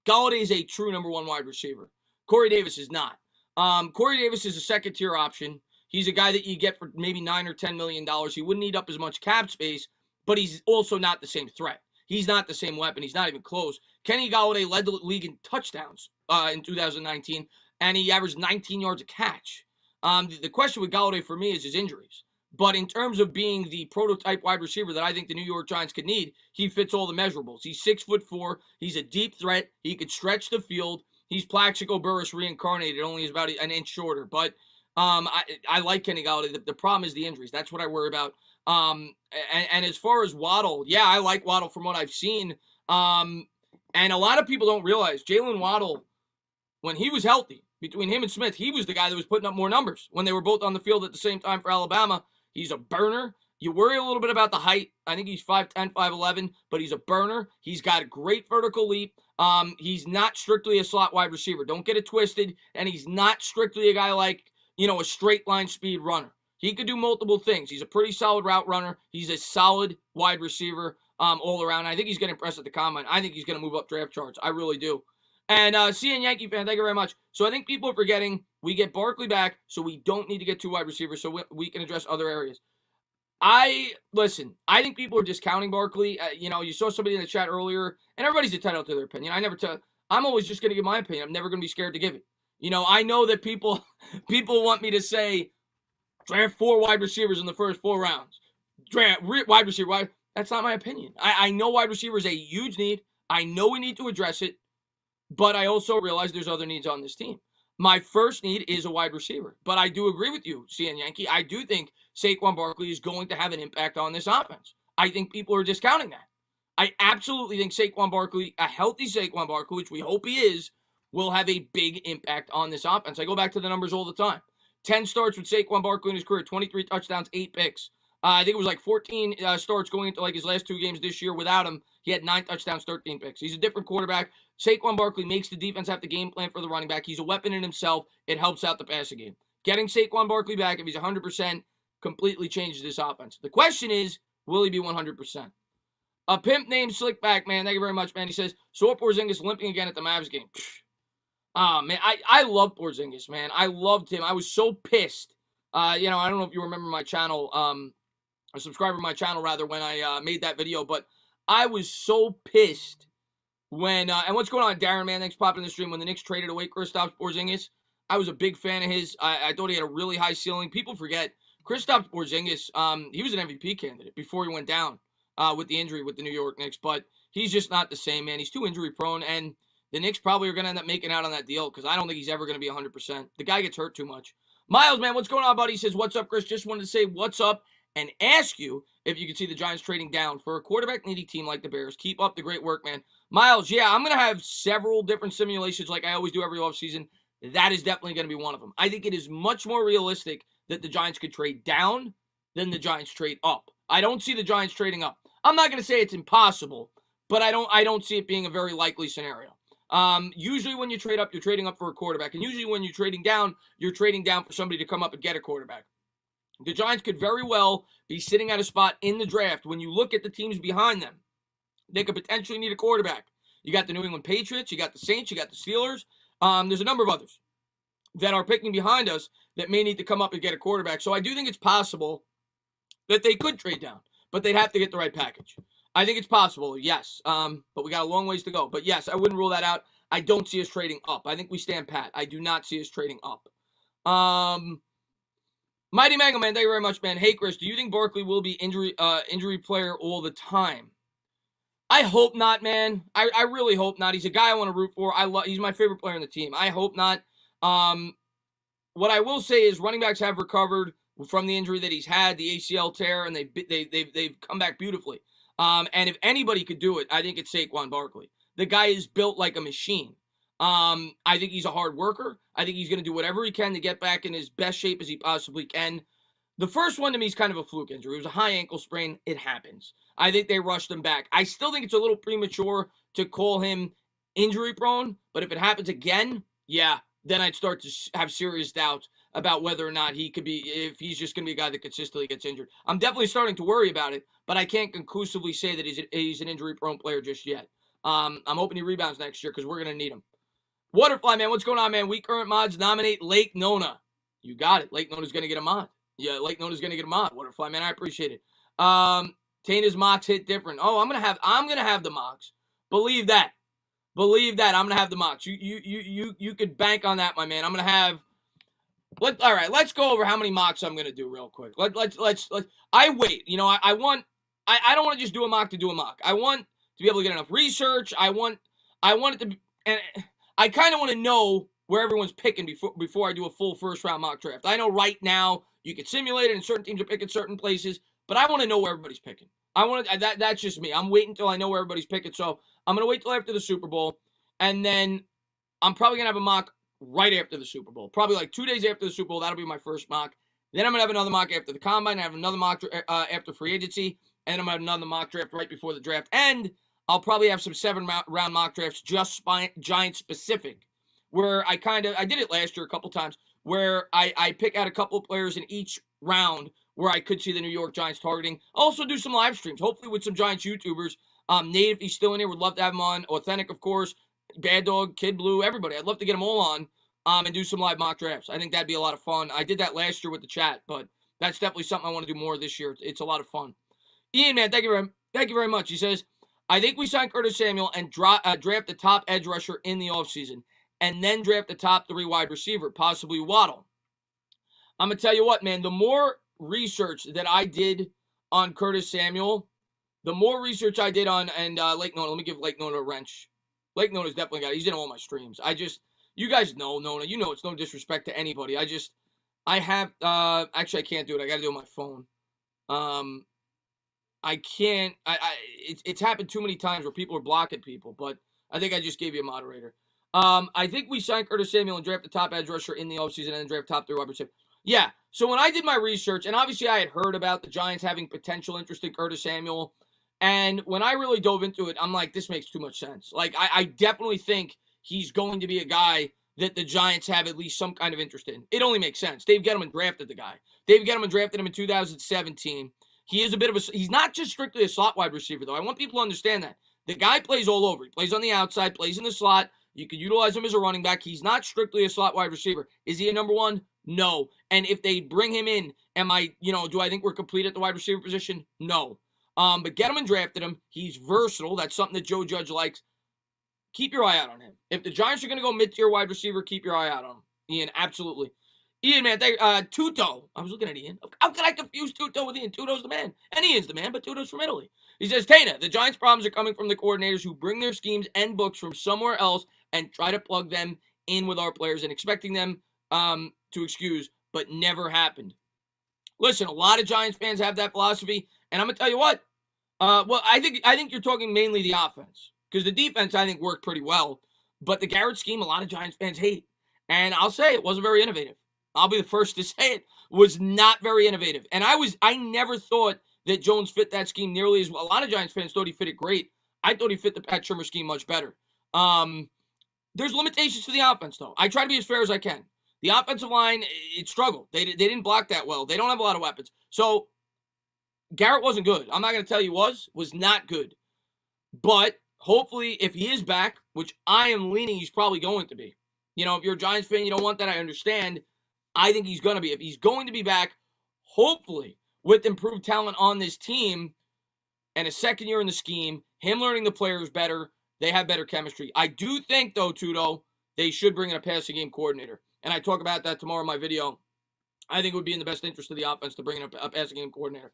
Galladay is a true number one wide receiver. Corey Davis is not. Corey Davis is a second-tier option. He's a guy that you get for maybe $9 or $10 million. He wouldn't eat up as much cap space, but he's also not the same threat. He's not the same weapon. He's not even close. Kenny Galladay led the league in touchdowns in 2019, and he averaged 19 yards a catch. The question with Galladay for me is his injuries. But in terms of being the prototype wide receiver that I think the New York Giants could need, he fits all the measurables. He's 6'4". He's a deep threat. He could stretch the field. He's Plaxico Burress reincarnated. Only is about an inch shorter. But I like Kenny Galladay. The problem is the injuries. That's what I worry about. And as far as Waddle, yeah, I like Waddle from what I've seen. And a lot of people don't realize Jalen Waddle, when he was healthy, between him and Smith, he was the guy that was putting up more numbers when they were both on the field at the same time for Alabama. He's a burner. You worry a little bit about the height. I think he's 5'10", 5'11", but he's a burner. He's got a great vertical leap. He's not strictly a slot wide receiver. Don't get it twisted. And he's not strictly a guy like, a straight line speed runner. He could do multiple things. He's a pretty solid route runner. He's a solid wide receiver all around. I think he's going to impress at the combine. I think he's going to move up draft charts. I really do. And CN Yankee fan, thank you very much. So I think people are forgetting we get Barkley back, so we don't need to get two wide receivers, so we can address other areas. I think people are discounting Barkley. You saw somebody in the chat earlier, and everybody's entitled to their opinion. I'm always just going to give my opinion. I'm never going to be scared to give it. I know that people want me to say, draft 4 wide receivers in the first 4 rounds. Draft wide receiver. That's not my opinion. I know wide receiver is a huge need. I know we need to address it. But I also realize there's other needs on this team. My first need is a wide receiver. But I do agree with you, CN Yankee. I do think Saquon Barkley is going to have an impact on this offense. I think people are discounting that. I absolutely think Saquon Barkley, a healthy Saquon Barkley, which we hope he is, will have a big impact on this offense. I go back to the numbers all the time. 10 starts with Saquon Barkley in his career, 23 touchdowns, 8 picks. I think it was like 14 starts going into like his last 2 games this year without him. He had 9 touchdowns, 13 picks. He's a different quarterback. Saquon Barkley makes the defense have the game plan for the running back. He's a weapon in himself. It helps out the passing game. Getting Saquon Barkley back, if he's 100%, completely changes this offense. The question is, will he be 100%? A pimp named Slickback, man. Thank you very much, man. He says, so Porzingis limping again at the Mavs game. Man, I love Porzingis, man. I loved him. I was so pissed. I don't know if you remember my channel, a subscriber to my channel, rather, when I made that video, but I was so pissed when, and what's going on, Darren, man, thanks for popping in the stream. When the Knicks traded away Kristaps Porzingis, I was a big fan of his. I thought he had a really high ceiling. People forget, Kristaps Porzingis, he was an MVP candidate before he went down with the injury with the New York Knicks, but he's just not the same, man. He's too injury prone, and the Knicks probably are going to end up making out on that deal because I don't think he's ever going to be 100%. The guy gets hurt too much. Miles, man, what's going on, buddy? He says, what's up, Chris? Just wanted to say what's up and ask you if you can see the Giants trading down for a quarterback-needy team like the Bears. Keep up the great work, man. Miles, yeah, I'm going to have several different simulations like I always do every offseason. That is definitely going to be one of them. I think it is much more realistic that the Giants could trade down than the Giants trade up. I don't see the Giants trading up. I'm not going to say it's impossible, but I don't see it being a very likely scenario. Usually when you trade up, you're trading up for a quarterback. And usually when you're trading down for somebody to come up and get a quarterback. The Giants could very well be sitting at a spot in the draft. When you look at the teams behind them, they could potentially need a quarterback. You got the New England Patriots, you got the Saints, you got the Steelers. There's a number of others that are picking behind us that may need to come up and get a quarterback. So I do think it's possible that they could trade down, but they'd have to get the right package. I think it's possible, yes, but we got a long ways to go. But yes, I wouldn't rule that out. I don't see us trading up. I think we stand pat. I do not see us trading up. Mighty Mango, man, thank you very much, man. Hey, Chris, do you think Barkley will be injury player all the time? I hope not, man. I really hope not. He's a guy I want to root for. He's my favorite player on the team. I hope not. What I will say is running backs have recovered from the injury that he's had, the ACL tear, and they've come back beautifully. And if anybody could do it, I think it's Saquon Barkley. The guy is built like a machine. I think he's a hard worker. I think he's going to do whatever he can to get back in his best shape as he possibly can. The first one to me is kind of a fluke injury. It was a high ankle sprain. It happens. I think they rushed him back. I still think it's a little premature to call him injury prone, but if it happens again, yeah, then I'd start to have serious doubts about whether or not he could be, if he's just going to be a guy that consistently gets injured. I'm definitely starting to worry about it, but I can't conclusively say that he's an injury prone player just yet. I'm hoping he rebounds next year because we're going to need him. Waterfly, man, what's going on, man? We current mods nominate Lake Nona. You got it. Lake Nona's going to get a mod. Yeah, Lake Nona's going to get a mod. Waterfly, man, I appreciate it. Tana's mocks hit different. Oh, I'm gonna have the mocks. Believe that. I'm gonna have the mocks. You could bank on that, my man. I'm gonna have. All right, let's go over how many mocks I'm gonna do real quick. Let's. I wait. You know, I don't want to just do a mock to do a mock. I want to be able to get enough research. I want it to be, and I kind of want to know where everyone's picking before I do a full first round mock draft. I know right now you can simulate it, and certain teams are picking certain places, but I want to know where everybody's picking. That's just me. I'm waiting until I know where everybody's picking. So I'm gonna wait till after the Super Bowl, and then I'm probably gonna have a mock right after the Super Bowl. Probably like 2 days after the Super Bowl. That'll be my first mock. Then I'm gonna have another mock after the Combine. I have another mock after free agency, and I'm gonna have another mock draft right before the draft. And I'll probably have some 7-round mock drafts just Giant specific, where I did it last year a couple times, where I pick out a couple of players in each round where I could see the New York Giants targeting. Also do some live streams, hopefully with some Giants YouTubers. Nate, if he's still in here, would love to have him on. Authentic, of course. Bad Dog, Kid Blue, everybody. I'd love to get them all on and do some live mock drafts. I think that'd be a lot of fun. I did that last year with the chat, but that's definitely something I want to do more this year. It's a lot of fun. Ian, man, thank you very much. He says, I think we sign Curtis Samuel and draft the top edge rusher in the offseason, and then draft the top 3 wide receiver, possibly Waddle. I'm going to tell you what, man, the more research that I did on Curtis Samuel, the more research I did on Lake Nona. Let me give Lake Nona a wrench. Lake Nona's definitely got it. He's in all my streams. You guys know Nona. You know it's no disrespect to anybody. actually I can't do it. I got to do it on my phone. I can't. It's happened too many times where people are blocking people, but I think I just gave you a moderator. I think we signed Curtis Samuel and draft the top edge rusher in the offseason and then draft top 3 wide receiver. Yeah. So when I did my research, and obviously I had heard about the Giants having potential interest in Curtis Samuel, and when I really dove into it, I'm like, this makes too much sense. Like, I definitely think he's going to be a guy that the Giants have at least some kind of interest in. It only makes sense. Dave Gettleman drafted the guy. Dave Gettleman drafted him in 2017. He is he's not just strictly a slot wide receiver, though. I want people to understand that. The guy plays all over. He plays on the outside, plays in the slot. You can utilize him as a running back. He's not strictly a slot wide receiver. Is he a number 1? No. And if they bring him in, do I think we're complete at the wide receiver position? No. But Gettleman drafted him. He's versatile. That's something that Joe Judge likes. Keep your eye out on him. If the Giants are going to go mid-tier wide receiver, keep your eye out on him. Ian, absolutely. Ian, man, Tuto. I was looking at Ian. How can I confuse Tuto with Ian? Tuto's the man. And Ian's the man, but Tuto's from Italy. He says, Tana, the Giants' problems are coming from the coordinators who bring their schemes and books from somewhere else and try to plug them in with our players and expecting them to excuse, but never happened. Listen, a lot of Giants fans have that philosophy, and I'm going to tell you what. I think you're talking mainly the offense, because the defense, I think, worked pretty well. But the Garrett scheme, a lot of Giants fans hate. And I'll say it wasn't very innovative. I'll be the first to say it was not very innovative. And I never thought that Jones fit that scheme nearly as well. A lot of Giants fans thought he fit it great. I thought he fit the Pat Shurmur scheme much better. There's limitations to the offense, though. I try to be as fair as I can. The offensive line, it struggled. They didn't block that well. They don't have a lot of weapons. So Garrett wasn't good. I'm not going to tell you was not good. But hopefully, if he is back, which I am leaning he's probably going to be. If you're a Giants fan, you don't want that, I understand. I think he's going to be. If he's going to be back, hopefully, with improved talent on this team and a second year in the scheme, him learning the players better, they have better chemistry. I do think, though, Tudo, they should bring in a passing game coordinator. And I talk about that tomorrow in my video. I think it would be in the best interest of the offense to bring in a passing game coordinator.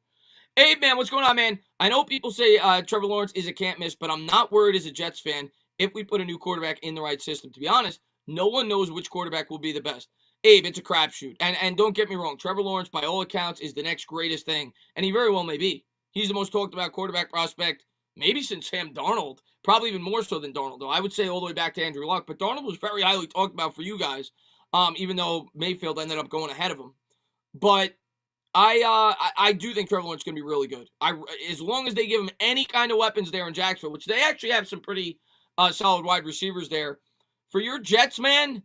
Abe, man, what's going on, man? I know people say Trevor Lawrence is a can't miss, but I'm not worried as a Jets fan if we put a new quarterback in the right system. To be honest, no one knows which quarterback will be the best. Abe, it's a crapshoot. And don't get me wrong, Trevor Lawrence, by all accounts, is the next greatest thing. And he very well may be. He's the most talked about quarterback prospect, maybe since Sam Darnold. Probably even more so than Darnold, though. I would say all the way back to Andrew Luck. But Darnold was very highly talked about for you guys, even though Mayfield ended up going ahead of him. But I do think Trevor Lawrence is going to be really good. As long as they give him any kind of weapons there in Jacksonville, which they actually have some pretty solid wide receivers there. For your Jets, man,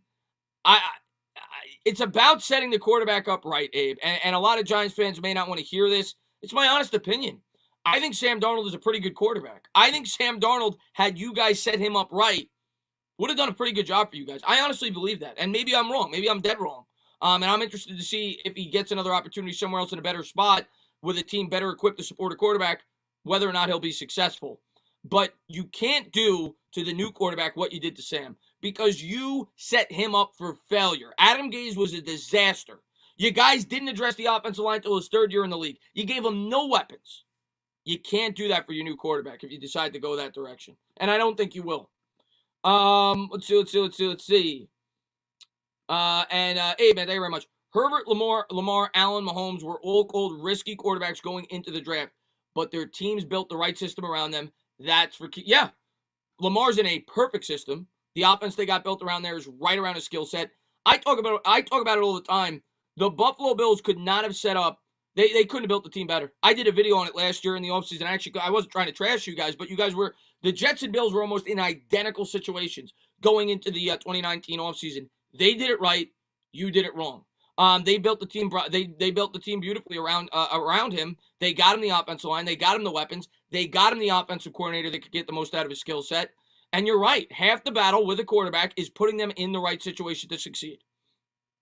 it's about setting the quarterback up right, Abe. And a lot of Giants fans may not want to hear this. It's my honest opinion. I think Sam Darnold is a pretty good quarterback. I think Sam Darnold, had you guys set him up right, would have done a pretty good job for you guys. I honestly believe that. And maybe I'm wrong. Maybe I'm dead wrong. And I'm interested to see if he gets another opportunity somewhere else in a better spot with a team better equipped to support a quarterback, whether or not he'll be successful. But you can't do to the new quarterback what you did to Sam because you set him up for failure. Adam Gase was a disaster. You guys didn't address the offensive line until his third year in the league. You gave him no weapons. You can't do that for your new quarterback if you decide to go that direction. And I don't think you will. Let's see. Hey, man, thank you very much. Herbert, Lamar, Allen, Mahomes were all called risky quarterbacks going into the draft, but their teams built the right system around them. That's for key. Yeah, Lamar's in a perfect system. The offense they got built around there is right around his skill set. I talk about it all the time. The Buffalo Bills could not have set up. They couldn't have built the team better. I did a video on it last year in the offseason. Actually, I wasn't trying to trash you guys, but you guys were. The Jets and Bills were almost in identical situations going into the 2019 offseason. They did it right. You did it wrong. They built the team. They built the team beautifully around him. They got him the offensive line. They got him the weapons. They got him the offensive coordinator that could get the most out of his skill set. And you're right. Half the battle with a quarterback is putting them in the right situation to succeed.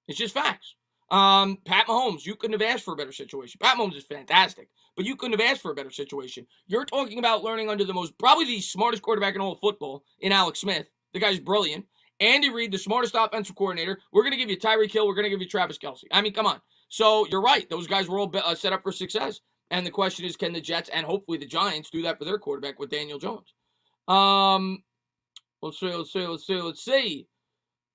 It's just facts. Pat Mahomes, you couldn't have asked for a better situation. Pat Mahomes is fantastic, but you couldn't have asked for a better situation. You're talking about learning under probably the smartest quarterback in all of football in Alex Smith. The guy's brilliant. Andy Reid, the smartest offensive coordinator. We're going to give you Tyreek Hill. We're going to give you Travis Kelce. I mean, come on. So you're right. Those guys were all set up for success. And the question is, can the Jets and hopefully the Giants do that for their quarterback with Daniel Jones? Let's see.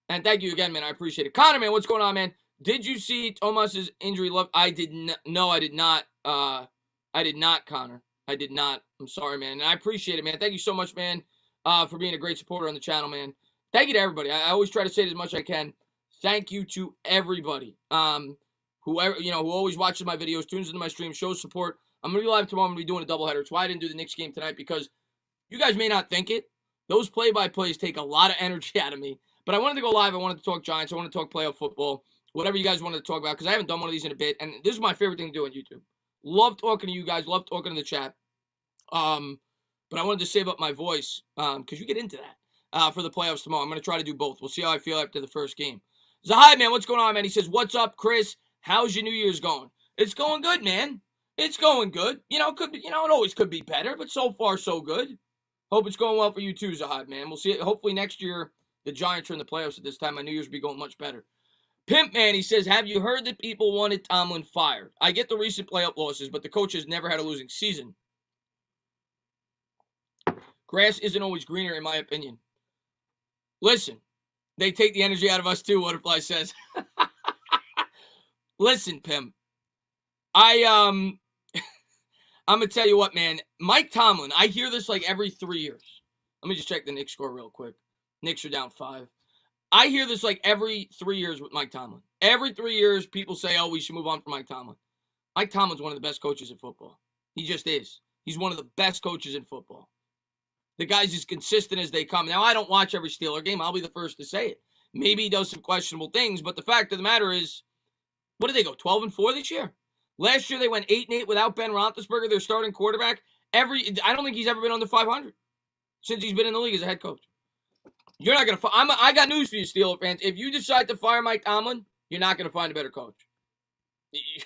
And thank you again, man. I appreciate it. Connor, man, what's going on, man? Did you see Thomas's injury? I did not. No, I did not. I did not, Connor. I did not. I'm sorry, man. And I appreciate it, man. Thank you so much, man, for being a great supporter on the channel, man. Thank you to everybody. I always try to say it as much as I can. Thank you to everybody. Whoever, who always watches my videos, tunes into my stream, shows support. I'm going to be live tomorrow. I'm going to be doing a doubleheader. It's why I didn't do the Knicks game tonight, because you guys may not think it. Those play-by-plays take a lot of energy out of me. But I wanted to go live. I wanted to talk Giants. I wanted to talk playoff football. Whatever you guys wanted to talk about, because I haven't done one of these in a bit. And this is my favorite thing to do on YouTube. Love talking to you guys. Love talking in the chat. But I wanted to save up my voice, because you get into that for the playoffs tomorrow. I'm going to try to do both. We'll see how I feel after the first game. Zahai, man, what's going on, man? He says, what's up, Chris? How's your New Year's going? It's going good, man. It's going good. Could be, it always could be better, but so far, so good. Hope it's going well for you too, Zahai, man. We'll see it. Hopefully next year, the Giants are in the playoffs at this time. My New Year's will be going much better. Pimp Man, he says, have you heard that people wanted Tomlin fired? I get the recent playoff losses, but the coach has never had a losing season. Grass isn't always greener, in my opinion. Listen, they take the energy out of us too, Butterfly says. Listen, Pimp. I'm going to tell you what, man. Mike Tomlin, I hear this like every 3 years. Let me just check the Knicks score real quick. Knicks are down 5. I hear this like every 3 years with Mike Tomlin. Every 3 years, people say, we should move on from Mike Tomlin. Mike Tomlin's one of the best coaches in football. He just is. He's one of the best coaches in football. The guy's as consistent as they come. Now, I don't watch every Steeler game. I'll be the first to say it. Maybe he does some questionable things, but the fact of the matter is, what did they go, 12-4 this year? Last year, they went 8-8 without Ben Roethlisberger, their starting quarterback. I don't think he's ever been under 500 since he's been in the league as a head coach. You're not going to I got news for you, Steeler fans. If you decide to fire Mike Tomlin, you're not going to find a better coach.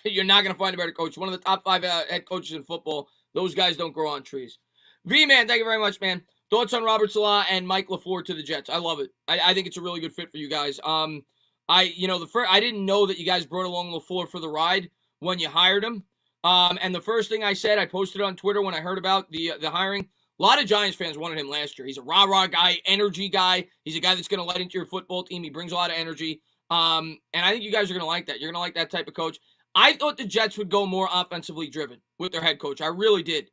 You're not going to find a better coach. One of the top 5 head coaches in football. Those guys don't grow on trees. V-Man, thank you very much, man. Thoughts on Robert Saleh and Mike LaFleur to the Jets? I love it. I think it's a really good fit for you guys. I didn't know that you guys brought along LaFleur for the ride when you hired him. And the first thing I said, I posted on Twitter when I heard about the hiring. A lot of Giants fans wanted him last year. He's a rah-rah guy, energy guy. He's a guy that's going to let into your football team. He brings a lot of energy. And I think you guys are going to like that. You're going to like that type of coach. I thought the Jets would go more offensively driven with their head coach. I really did.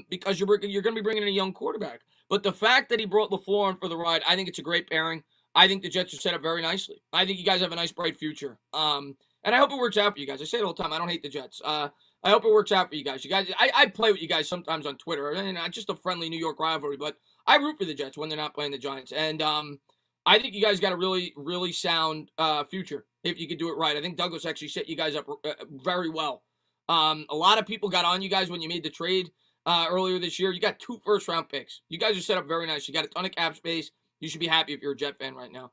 Because you're going to be bringing in a young quarterback. But the fact that he brought LaFleur on for the ride, I think it's a great pairing. I think the Jets are set up very nicely. I think you guys have a nice, bright future. And I hope it works out for you guys. I say it all the time. I don't hate the Jets. I hope it works out for you guys. I play with you guys sometimes on Twitter. And just a friendly New York rivalry. But I root for the Jets when they're not playing the Giants. And I think you guys got a really, really sound future if you could do it right. I think Douglas actually set you guys up very well. A lot of people got on you guys when you made the trade earlier this year. You got 2 first-round picks. You guys are set up very nice. You got a ton of cap space. You should be happy if you're a Jet fan right now.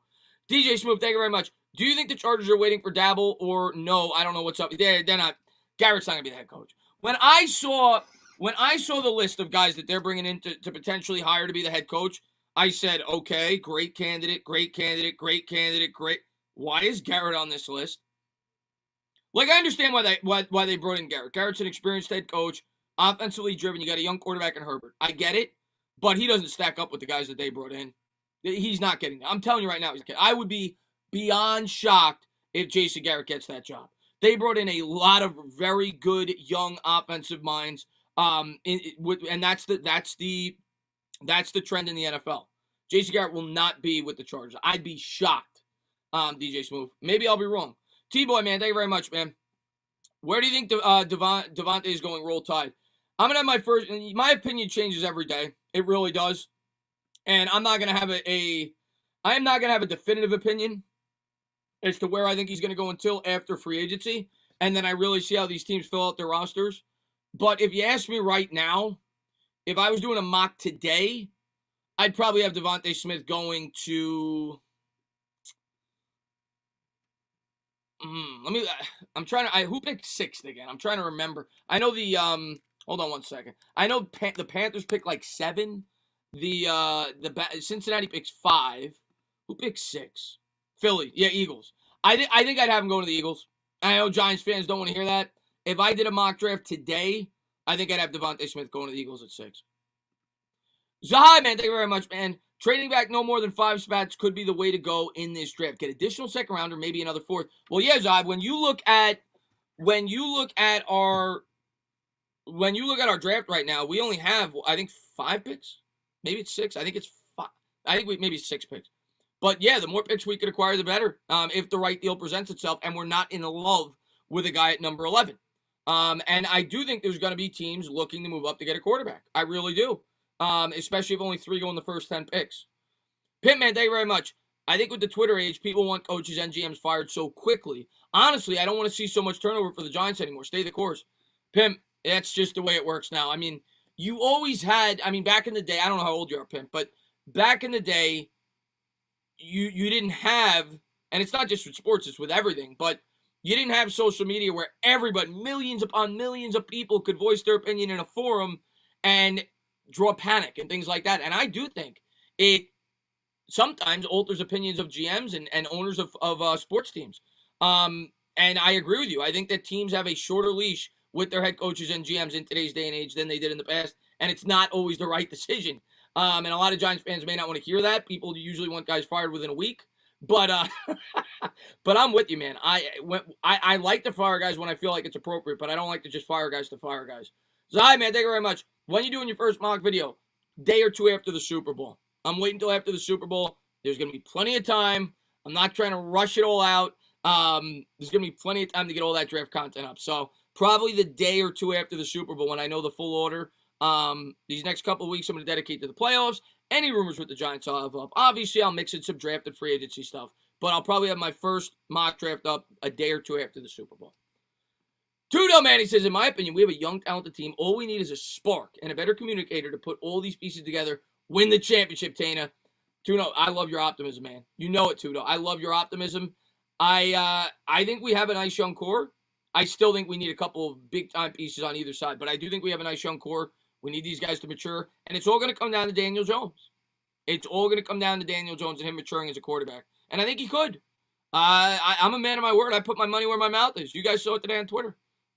DJ Smooth, thank you very much. Do you think the Chargers are waiting for Dabble or no? I don't know what's up. They're not. Garrett's not going to be the head coach. When I saw the list of guys that they're bringing in to potentially hire to be the head coach, I said, okay, great candidate, great candidate, great candidate, great. Why is Garrett on this list? Like, I understand why they brought in Garrett. Garrett's an experienced head coach, offensively driven. You got a young quarterback in Herbert. I get it, but he doesn't stack up with the guys that they brought in. He's not getting that. I'm telling you right now, I would be beyond shocked if Jason Garrett gets that job. They brought in a lot of very good young offensive minds, and that's the trend in the NFL. Jason Garrett will not be with the Chargers. I'd be shocked, DJ Smooth. Maybe I'll be wrong. T-Boy, man, thank you very much, man. Where do you think Devontae is going Roll Tide? I'm going to have my opinion changes every day. It really does. And I'm not going to have I am not going to have a definitive opinion as to where I think he's going to go until after free agency. And then I really see how these teams fill out their rosters. But if you ask me right now, if I was doing a mock today, I'd probably have Devontae Smith going to... who picked 6th again? I'm trying to remember. I know hold on one second. I know the Panthers picked like 7. The Cincinnati picks 5. Who picked 6? Philly. Yeah, Eagles. I think I'd have him going to the Eagles. I know Giants fans don't want to hear that. If I did a mock draft today, I think I'd have Devontae Smith going to the Eagles at 6. Zahai, man, thank you very much, man. Trading back no more than 5 spots could be the way to go in this draft. Get additional second rounder, maybe another 4th. Well, yeah, Zahai, when you look at our draft right now, we only have, I think, 5 picks. Maybe it's 6. I think it's 5. I think maybe 6 picks. But yeah, the more picks we could acquire, the better. If the right deal presents itself, and we're not in love with a guy at number 11. And I do think there's going to be teams looking to move up to get a quarterback. I really do. Especially if only 3 go in the first 10 picks. Pimpman, thank you very much. I think with the Twitter age, people want coaches and GMs fired so quickly. Honestly, I don't want to see so much turnover for the Giants anymore. Stay the course. Pimp, that's just the way it works now. I mean, you always had, back in the day, I don't know how old you are, Pimp, but back in the day, you didn't have, and it's not just with sports, it's with everything, but you didn't have social media where everybody, millions upon millions of people could voice their opinion in a forum and draw panic and things like that. And I do think it sometimes alters opinions of GMs and owners of sports teams. And I agree with you. I think that teams have a shorter leash with their head coaches and GMs in today's day and age than they did in the past. And it's not always the right decision. And a lot of Giants fans may not want to hear that. People usually want guys fired within a week. But but I'm with you, man. I like to fire guys when I feel like it's appropriate, but I don't like to just fire guys to fire guys. Zai, man, thank you very much. When you doing your first mock video? Day or 2 after the Super Bowl. I'm waiting until after the Super Bowl. There's going to be plenty of time. I'm not trying to rush it all out. There's going to be plenty of time to get all that draft content up. So probably the day or 2 after the Super Bowl when I know the full order. These next couple of weeks I'm going to dedicate to the playoffs. Any rumors with the Giants I'll have up. Obviously, I'll mix in some drafted free agency stuff. But I'll probably have my first mock draft up a day or 2 after the Super Bowl. Tudo, man, he says, in my opinion, we have a young, talented team. All we need is a spark and a better communicator to put all these pieces together, win the championship, Tana. Tudo, I love your optimism, man. You know it, Tudo. I love your optimism. I think we have a nice young core. I still think we need a couple of big-time pieces on either side, but I do think we have a nice young core. We need these guys to mature, and it's all going to come down to Daniel Jones. It's all going to come down to Daniel Jones and him maturing as a quarterback, and I think he could. I'm a man of my word. I put my money where my mouth is. You guys saw it today on Twitter.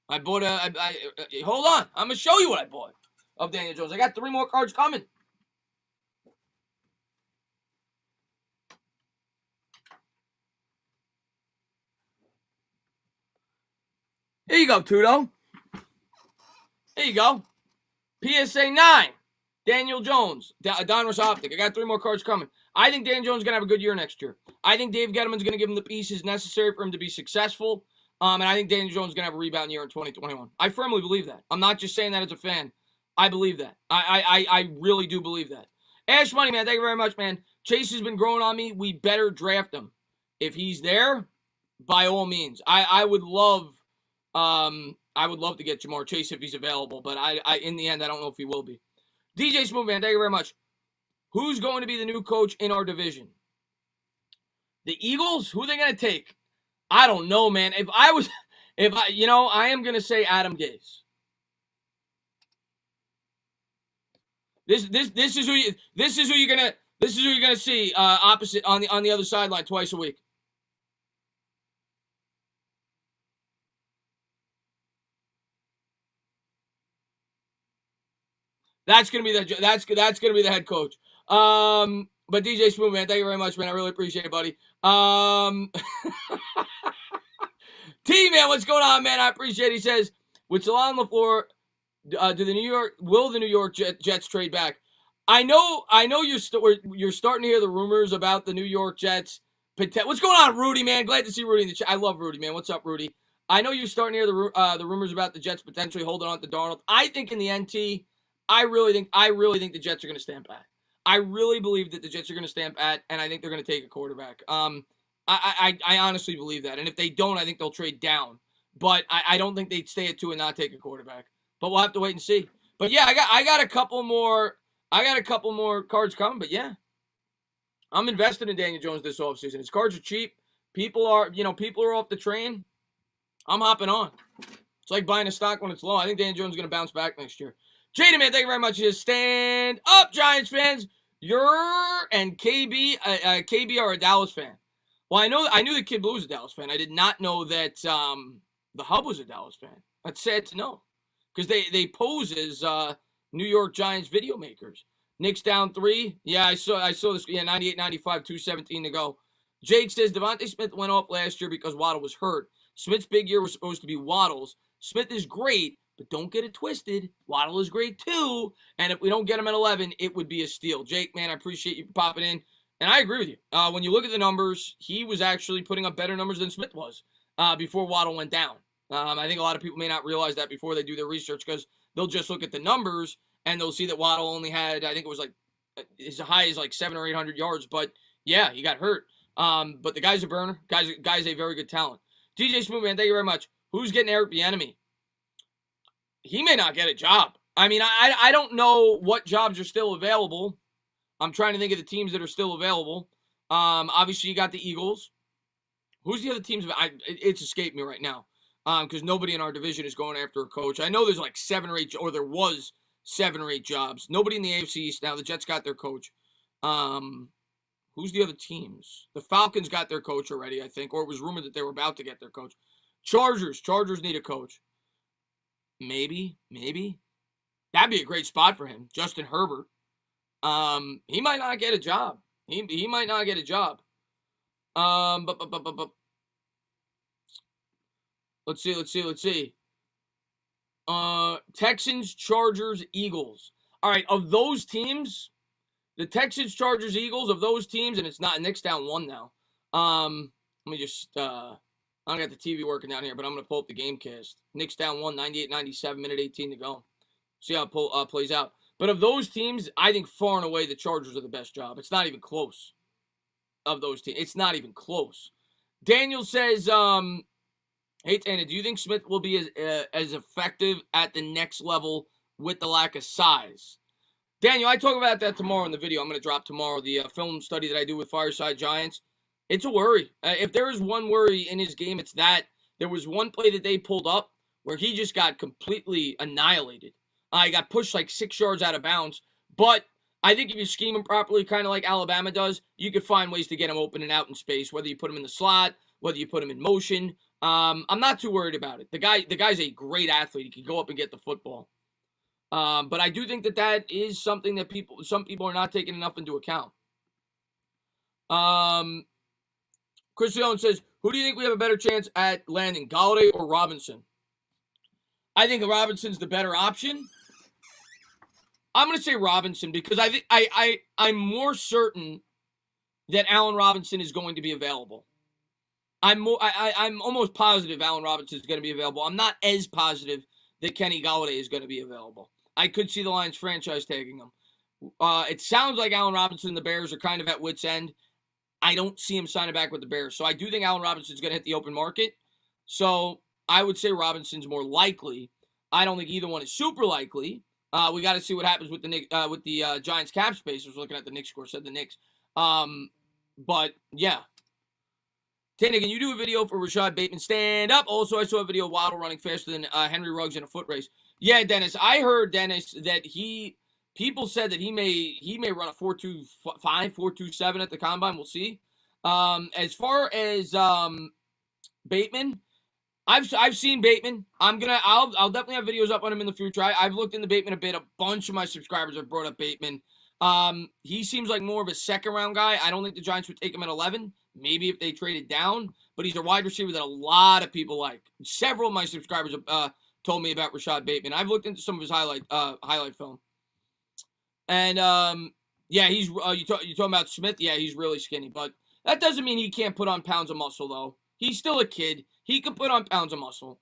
I bought hold on. I'm going to show you what I bought of Daniel Jones. I got 3 more cards coming. Here you go, Tudo. Here you go. PSA 9. Daniel Jones. Donruss Optic. I got 3 more cards coming. I think Daniel Jones is going to have a good year next year. I think Dave Gettleman's going to give him the pieces necessary for him to be successful. And I think Daniel Jones is going to have a rebound year in 2021. I firmly believe that. I'm not just saying that as a fan. I believe that. I really do believe that. Ash Money, man, thank you very much, man. Chase has been growing on me. We better draft him. If he's there, by all means. I would love I would love to get Jamar Chase if he's available, but I in the end, I don't know if he will be. DJ Smoothman, thank you very much. Who's going to be the new coach in our division? The Eagles? Who are they going to take? I don't know, man. I am going to say Adam Gase. This is who you're gonna see opposite on the other sideline twice a week. That's gonna be the head coach. But DJ Smooth, man, thank you very much, man. I really appreciate it, buddy. T, man, what's going on, man? I appreciate it. He says, with Salon LaFleur, will the New York Jets trade back? I know you're starting to hear the rumors about the New York Jets. What's going on, Rudy, man? Glad to see Rudy in the chat. I love Rudy, man. What's up, Rudy? I know you're starting to hear the rumors about the Jets potentially holding on to Darnold. I think in the NT, I really think the Jets are going to stand pat. I really believe that the Jets are going to stand pat, and I think they're going to take a quarterback. I honestly believe that, and if they don't, I think they'll trade down. But I don't think they'd stay at 2 and not take a quarterback. But we'll have to wait and see. But yeah, I got a couple more cards coming. But yeah, I'm invested in Daniel Jones this offseason. His cards are cheap. People are off the train. I'm hopping on. It's like buying a stock when it's low. I think Daniel Jones is going to bounce back next year. Jaden, man, thank you very much. Just stand up, Giants fans. And KB are a Dallas fan. Well, I knew the Kid Blue was a Dallas fan. I did not know that the Hub was a Dallas fan. That's sad to know, because they pose as New York Giants video makers. Knicks down 3. Yeah, I saw this. Yeah, 98-95, 2:17 to go. Jake says Devontae Smith went off last year because Waddle was hurt. Smith's big year was supposed to be Waddle's. Smith is great, but don't get it twisted. Waddle is great too, and if we don't get him at 11, it would be a steal. Jake, man, I appreciate you popping in, and I agree with you. When you look at the numbers, he was actually putting up better numbers than Smith was before Waddle went down. I think a lot of people may not realize that before they do their research, because they'll just look at the numbers and they'll see that Waddle only had, I think it was like as high as like 700 or 800 yards. But yeah, he got hurt. But the guy's a burner. Guy's a very good talent. DJ Smoothman, thank you very much. Who's getting Eric Bieniemy? He may not get a job. I mean, I don't know what jobs are still available. I'm trying to think of the teams that are still available. Obviously, you got the Eagles. Who's the other teams? It's escaped me right now. Because nobody in our division is going after a coach. I know there's like 7 or 8, or there was 7 or 8 jobs. Nobody in the AFC East now. The Jets got their coach. Who's the other teams? The Falcons got their coach already, I think, or it was rumored that they were about to get their coach. Chargers need a coach. Maybe. That'd be a great spot for him. Justin Herbert. He might not get a job. He might not get a job. But let's see. Texans, Chargers, Eagles. All right, of those teams, the Texans, Chargers, Eagles, of those teams, and it's not, Knicks down 1 now. Let me just, I don't got the TV working down here, but I'm going to pull up the game cast. Knicks down 1, 98-97, minute 18 to go. See how it plays out. But of those teams, I think far and away the Chargers are the best job. It's not even close. Of those teams, it's not even close. Daniel says, hey, Tana, do you think Smith will be as effective at the next level with the lack of size? Daniel, I talk about that tomorrow in the video I'm going to drop tomorrow, the film study that I do with Fireside Giants. It's a worry. If there is one worry in his game, it's that there was one play that they pulled up where he just got completely annihilated. He got pushed like 6 yards out of bounds. But I think if you scheme him properly, kind of like Alabama does, you could find ways to get him open and out in space, whether you put him in the slot, whether you put him in motion. I'm not too worried about it. The guy's a great athlete. He can go up and get the football. But I do think that is something that some people are not taking enough into account. Chris Jones says, who do you think we have a better chance at landing, Golladay or Robinson? I think Robinson's the better option. I'm going to say Robinson because I think I'm more certain that Allen Robinson is going to be available. I'm almost positive Allen Robinson is going to be available. I'm not as positive that Kenny Golladay is going to be available. I could see the Lions franchise tagging him. It sounds like Allen Robinson and the Bears are kind of at wit's end. I don't see him signing back with the Bears. So I do think Allen Robinson is going to hit the open market. So I would say Robinson's more likely. I don't think either one is super likely. We got to see what happens with the Giants cap space. I was looking at the Knicks score, said the Knicks. But yeah. Tana, can you do a video for Rashad Bateman stand up? Also, I saw a video of Waddle running faster than Henry Ruggs in a foot race. Yeah, Dennis, I heard, Dennis, that people said that he may run a 4.25, 4.27 at the combine. We'll see. As far as Bateman, I've seen Bateman. I'll definitely have videos up on him in the future. I've looked into Bateman a bit. A bunch of my subscribers have brought up Bateman. He seems like more of a second-round guy. I don't think the Giants would take him at 11. Maybe if they traded down. But he's a wide receiver that a lot of people like. Several of my subscribers told me about Rashad Bateman. I've looked into some of his highlight film. And, yeah, he's you talking about Smith? Yeah, he's really skinny. But that doesn't mean he can't put on pounds of muscle, though. He's still a kid. He can put on pounds of muscle.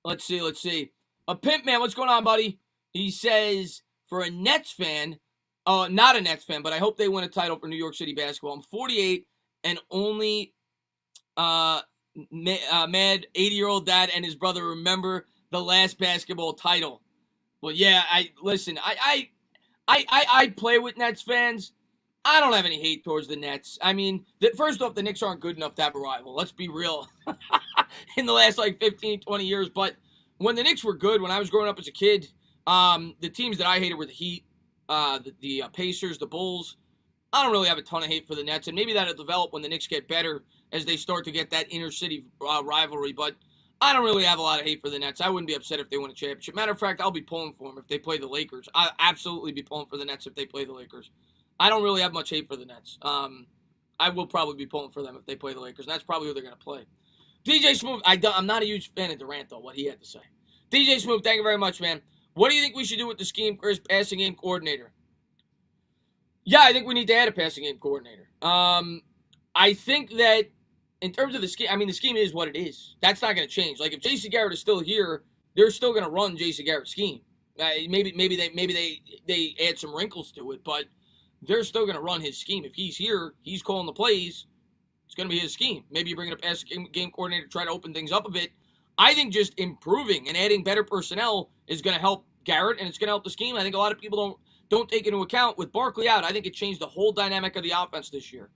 Let's see. A Pimp Man, what's going on, buddy? He says, for a Nets fan, not a Nets fan, but I hope they win a title for New York City basketball. I'm 48 and only mad 80-year-old dad and his brother remember the last basketball title. Well, yeah, I play with Nets fans. I don't have any hate towards the Nets. I mean, first off, the Knicks aren't good enough to have a rival. Let's be real. In the last, 15, 20 years. But when the Knicks were good, when I was growing up as a kid, the teams that I hated were the Heat, the Pacers, the Bulls. I don't really have a ton of hate for the Nets, and maybe that'll develop when the Knicks get better as they start to get that inner-city rivalry. But I don't really have a lot of hate for the Nets. I wouldn't be upset if they win a championship. Matter of fact, I'll be pulling for them if they play the Lakers. I'll absolutely be pulling for the Nets if they play the Lakers. I don't really have much hate for the Nets. I will probably be pulling for them if they play the Lakers, and that's probably who they're going to play. DJ Smooth, I'm not a huge fan of Durant, though, what he had to say. DJ Smooth, thank you very much, man. What do you think we should do with the scheme for his passing game coordinator? Yeah, I think we need to add a passing game coordinator. I think that in terms of the scheme, the scheme is what it is. That's not going to change. Like, if J.C. Garrett is still here, they're still going to run J.C. Garrett's scheme. Maybe they add some wrinkles to it, but they're still going to run his scheme. If he's here, he's calling the plays. It's going to be his scheme. Maybe you bring in a passing game coordinator to try to open things up a bit. I think just improving and adding better personnel is going to help Garrett, and it's going to help the scheme. I think a lot of people don't take into account with Barkley out. I think it changed the whole dynamic of the offense this year.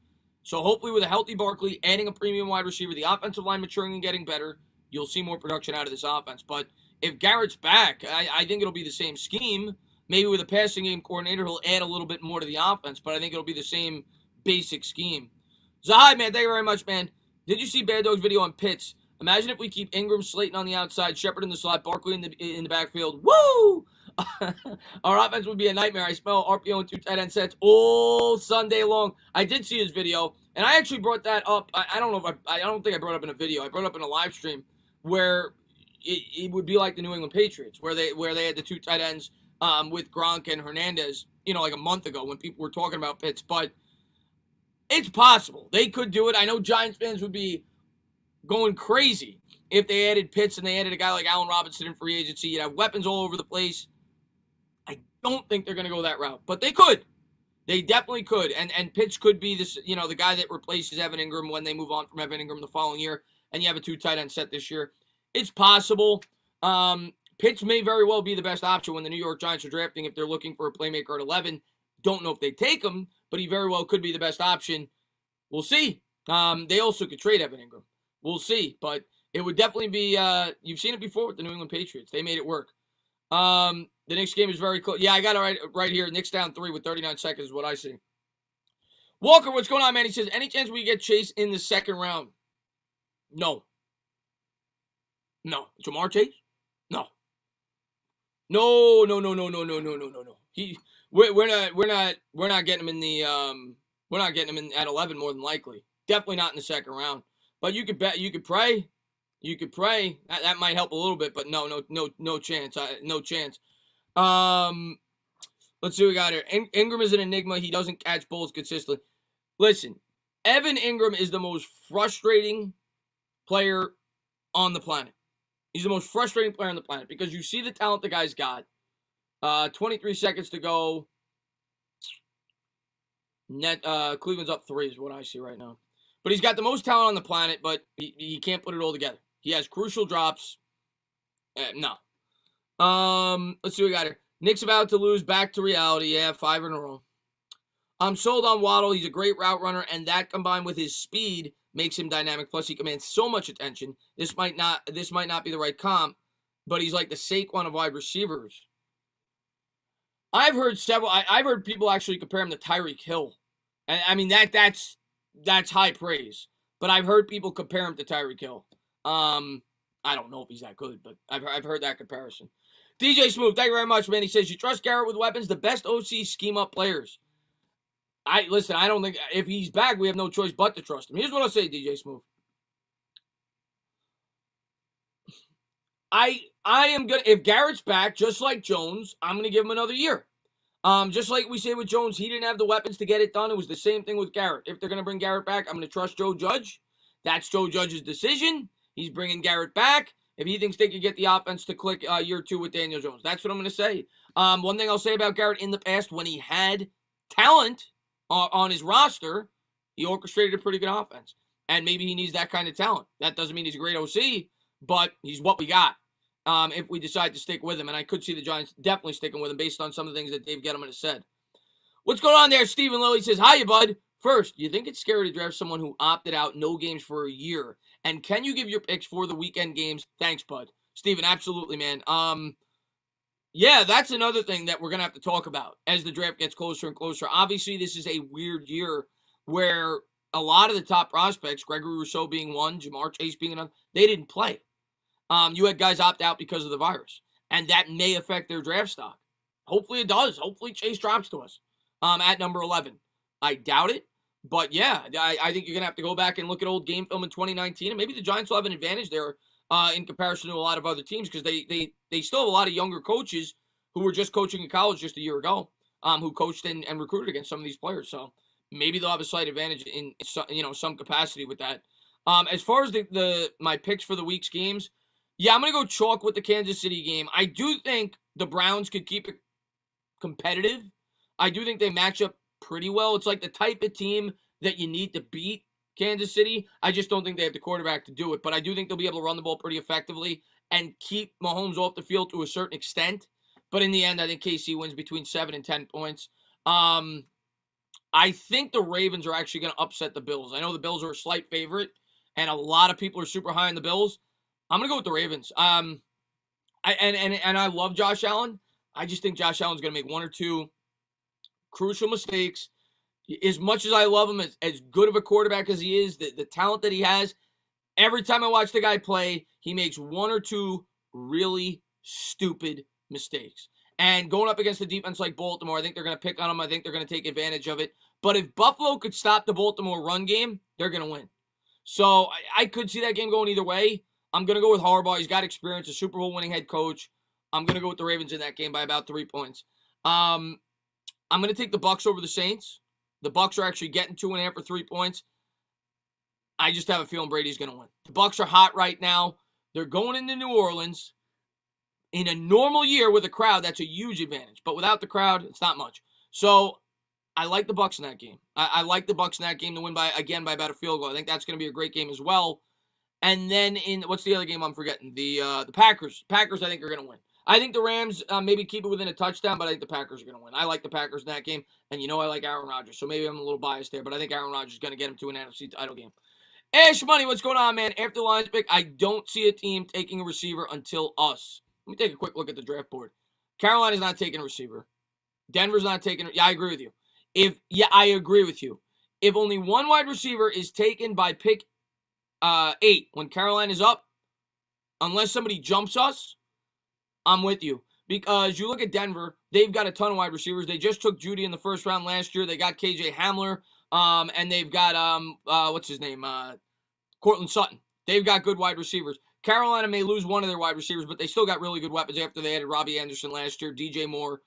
So hopefully with a healthy Barkley, adding a premium wide receiver, the offensive line maturing and getting better, you'll see more production out of this offense. But if Garrett's back, I think it'll be the same scheme. Maybe with a passing game coordinator, he'll add a little bit more to the offense, but I think it'll be the same basic scheme. Zahai, man, thank you very much, man. Did you see Bad Dog's video on Pitts? Imagine if we keep Ingram, Slayton on the outside, Shepard in the slot, Barkley in the backfield. Woo! Our offense would be a nightmare. I smell RPO and 2 tight end sets all Sunday long. I did see his video, and I actually brought that up. I don't think I brought it up in a video. I brought it up in a live stream where it would be like the New England Patriots, where they had the 2 tight ends with Gronk and Hernandez, like a month ago when people were talking about Pitts. But it's possible. They could do it. I know Giants fans would be going crazy if they added Pitts and they added a guy like Allen Robinson in free agency. You'd have weapons all over the place. I don't think they're going to go that route, but they could. They definitely could. And Pitts could be this, the guy that replaces Evan Ingram when they move on from Evan Ingram the following year, and you have a 2 tight end set this year. It's possible. Pitts may very well be the best option when the New York Giants are drafting if they're looking for a playmaker at 11. Don't know if they take him, but he very well could be the best option. We'll see. They also could trade Evan Ingram. We'll see, but it would definitely be, you've seen it before with the New England Patriots. They made it work. The Knicks game is very close. Yeah, I got it right here. Knicks down 3 with 39 seconds is what I see. Walker, what's going on, man? He says, any chance we get Chase in the second round? No. Jamar Chase? No. No. We're not getting him in the, we're not getting him in at 11 more than likely. Definitely not in the second round. But you could pray. That might help a little bit, but no chance. No chance. Let's see what we got here. Ingram is an enigma. He doesn't catch balls consistently. Listen, Evan Ingram is the most frustrating player on the planet. He's the most frustrating player on the planet because you see the talent the guy's got. 23 seconds to go. Cleveland's up 3 is what I see right now. But he's got the most talent on the planet, but he can't put it all together. He has crucial drops. No. Let's see what we got here. Nick's about to lose back to reality. Yeah, 5 in a row. I'm sold on Waddle. He's a great route runner, and that combined with his speed makes him dynamic. Plus, he commands so much attention. This might not be the right comp, but he's like the Saquon of wide receivers. I've heard people actually compare him to Tyreek Hill, and I mean that's high praise. But I've heard people compare him to Tyreek Hill. I don't know if he's that good, but I've heard that comparison. DJ Smooth, thank you very much, man. He says, you trust Garrett with weapons, the best OC scheme up players. I don't think, if he's back, we have no choice but to trust him. Here's what I'll say, DJ Smooth. I am going to, if Garrett's back, just like Jones, I'm going to give him another year. Just like we say with Jones, he didn't have the weapons to get it done. It was the same thing with Garrett. If they're going to bring Garrett back, I'm going to trust Joe Judge. That's Joe Judge's decision. He's bringing Garrett back. If he thinks they could get the offense to click year 2 with Daniel Jones. That's what I'm going to say. One thing I'll say about Garrett in the past, when he had talent on his roster, he orchestrated a pretty good offense. And maybe he needs that kind of talent. That doesn't mean he's a great OC, but he's what we got if we decide to stick with him. And I could see the Giants definitely sticking with him based on some of the things that Dave Gettleman has said. What's going on there? Stephen Lilly says, hiya, bud. First, do you think it's scary to draft someone who opted out no games for a year? And can you give your picks for the weekend games? Thanks, bud. Steven, absolutely, man. Yeah, that's another thing that we're going to have to talk about as the draft gets closer and closer. Obviously, this is a weird year where a lot of the top prospects, Gregory Rousseau being one, Jamar Chase being another, they didn't play. You had guys opt out because of the virus, and that may affect their draft stock. Hopefully it does. Hopefully Chase drops to us at number 11. I doubt it. But, yeah, I think you're going to have to go back and look at old game film in 2019, and maybe the Giants will have an advantage there in comparison to a lot of other teams because they still have a lot of younger coaches who were just coaching in college just a year ago who coached and recruited against some of these players. So maybe they'll have a slight advantage in some capacity with that. As far as my picks for the week's games, yeah, I'm going to go chalk with the Kansas City game. I do think the Browns could keep it competitive. I do think they match up pretty well. It's like the type of team that you need to beat Kansas City. I just don't think they have the quarterback to do it, but I do think they'll be able to run the ball pretty effectively and keep Mahomes off the field to a certain extent. But in the end, I think KC wins between 7 and 10 points. I think the Ravens are actually going to upset the Bills. I know the Bills are a slight favorite, and a lot of people are super high on the Bills. I'm going to go with the Ravens. And I love Josh Allen. I just think Josh Allen's going to make 1 or 2 crucial mistakes. As much as I love him, as good of a quarterback as he is, the talent that he has, every time I watch the guy play, he makes 1 or 2 really stupid mistakes. And going up against a defense like Baltimore, I think they're going to pick on him. I think they're going to take advantage of it. But if Buffalo could stop the Baltimore run game, they're going to win. So I could see that game going either way. I'm going to go with Harbaugh. He's got experience, a Super Bowl winning head coach. I'm going to go with the Ravens in that game by about 3 points. I'm going to take the Bucs over the Saints. The Bucs are actually getting 2.5 or 3 points. I just have a feeling Brady's going to win. The Bucs are hot right now. They're going into New Orleans. In a normal year with a crowd, that's a huge advantage. But without the crowd, it's not much. So I like the Bucs in that game. I like the Bucs in that game to win by about a field goal. I think that's going to be a great game as well. And then what's the other game I'm forgetting? The Packers. Packers, I think, are going to win. I think the Rams maybe keep it within a touchdown, but I think the Packers are going to win. I like the Packers in that game, and I like Aaron Rodgers, so maybe I'm a little biased there, but I think Aaron Rodgers is going to get him to an NFC title game. Ash Money, what's going on, man? After the Lions pick, I don't see a team taking a receiver until us. Let me take a quick look at the draft board. Carolina's not taking a receiver. Denver's not taking – yeah, I agree with you. I agree with you. If only one wide receiver is taken by pick 8 when Carolina's up, unless somebody jumps us, I'm with you. Because you look at Denver, they've got a ton of wide receivers. They just took Judy in the first round last year. They got KJ Hamler, and they've got, what's his name, Cortland Sutton. They've got good wide receivers. Carolina may lose one of their wide receivers, but they still got really good weapons after they added Robbie Anderson last year, DJ Moore.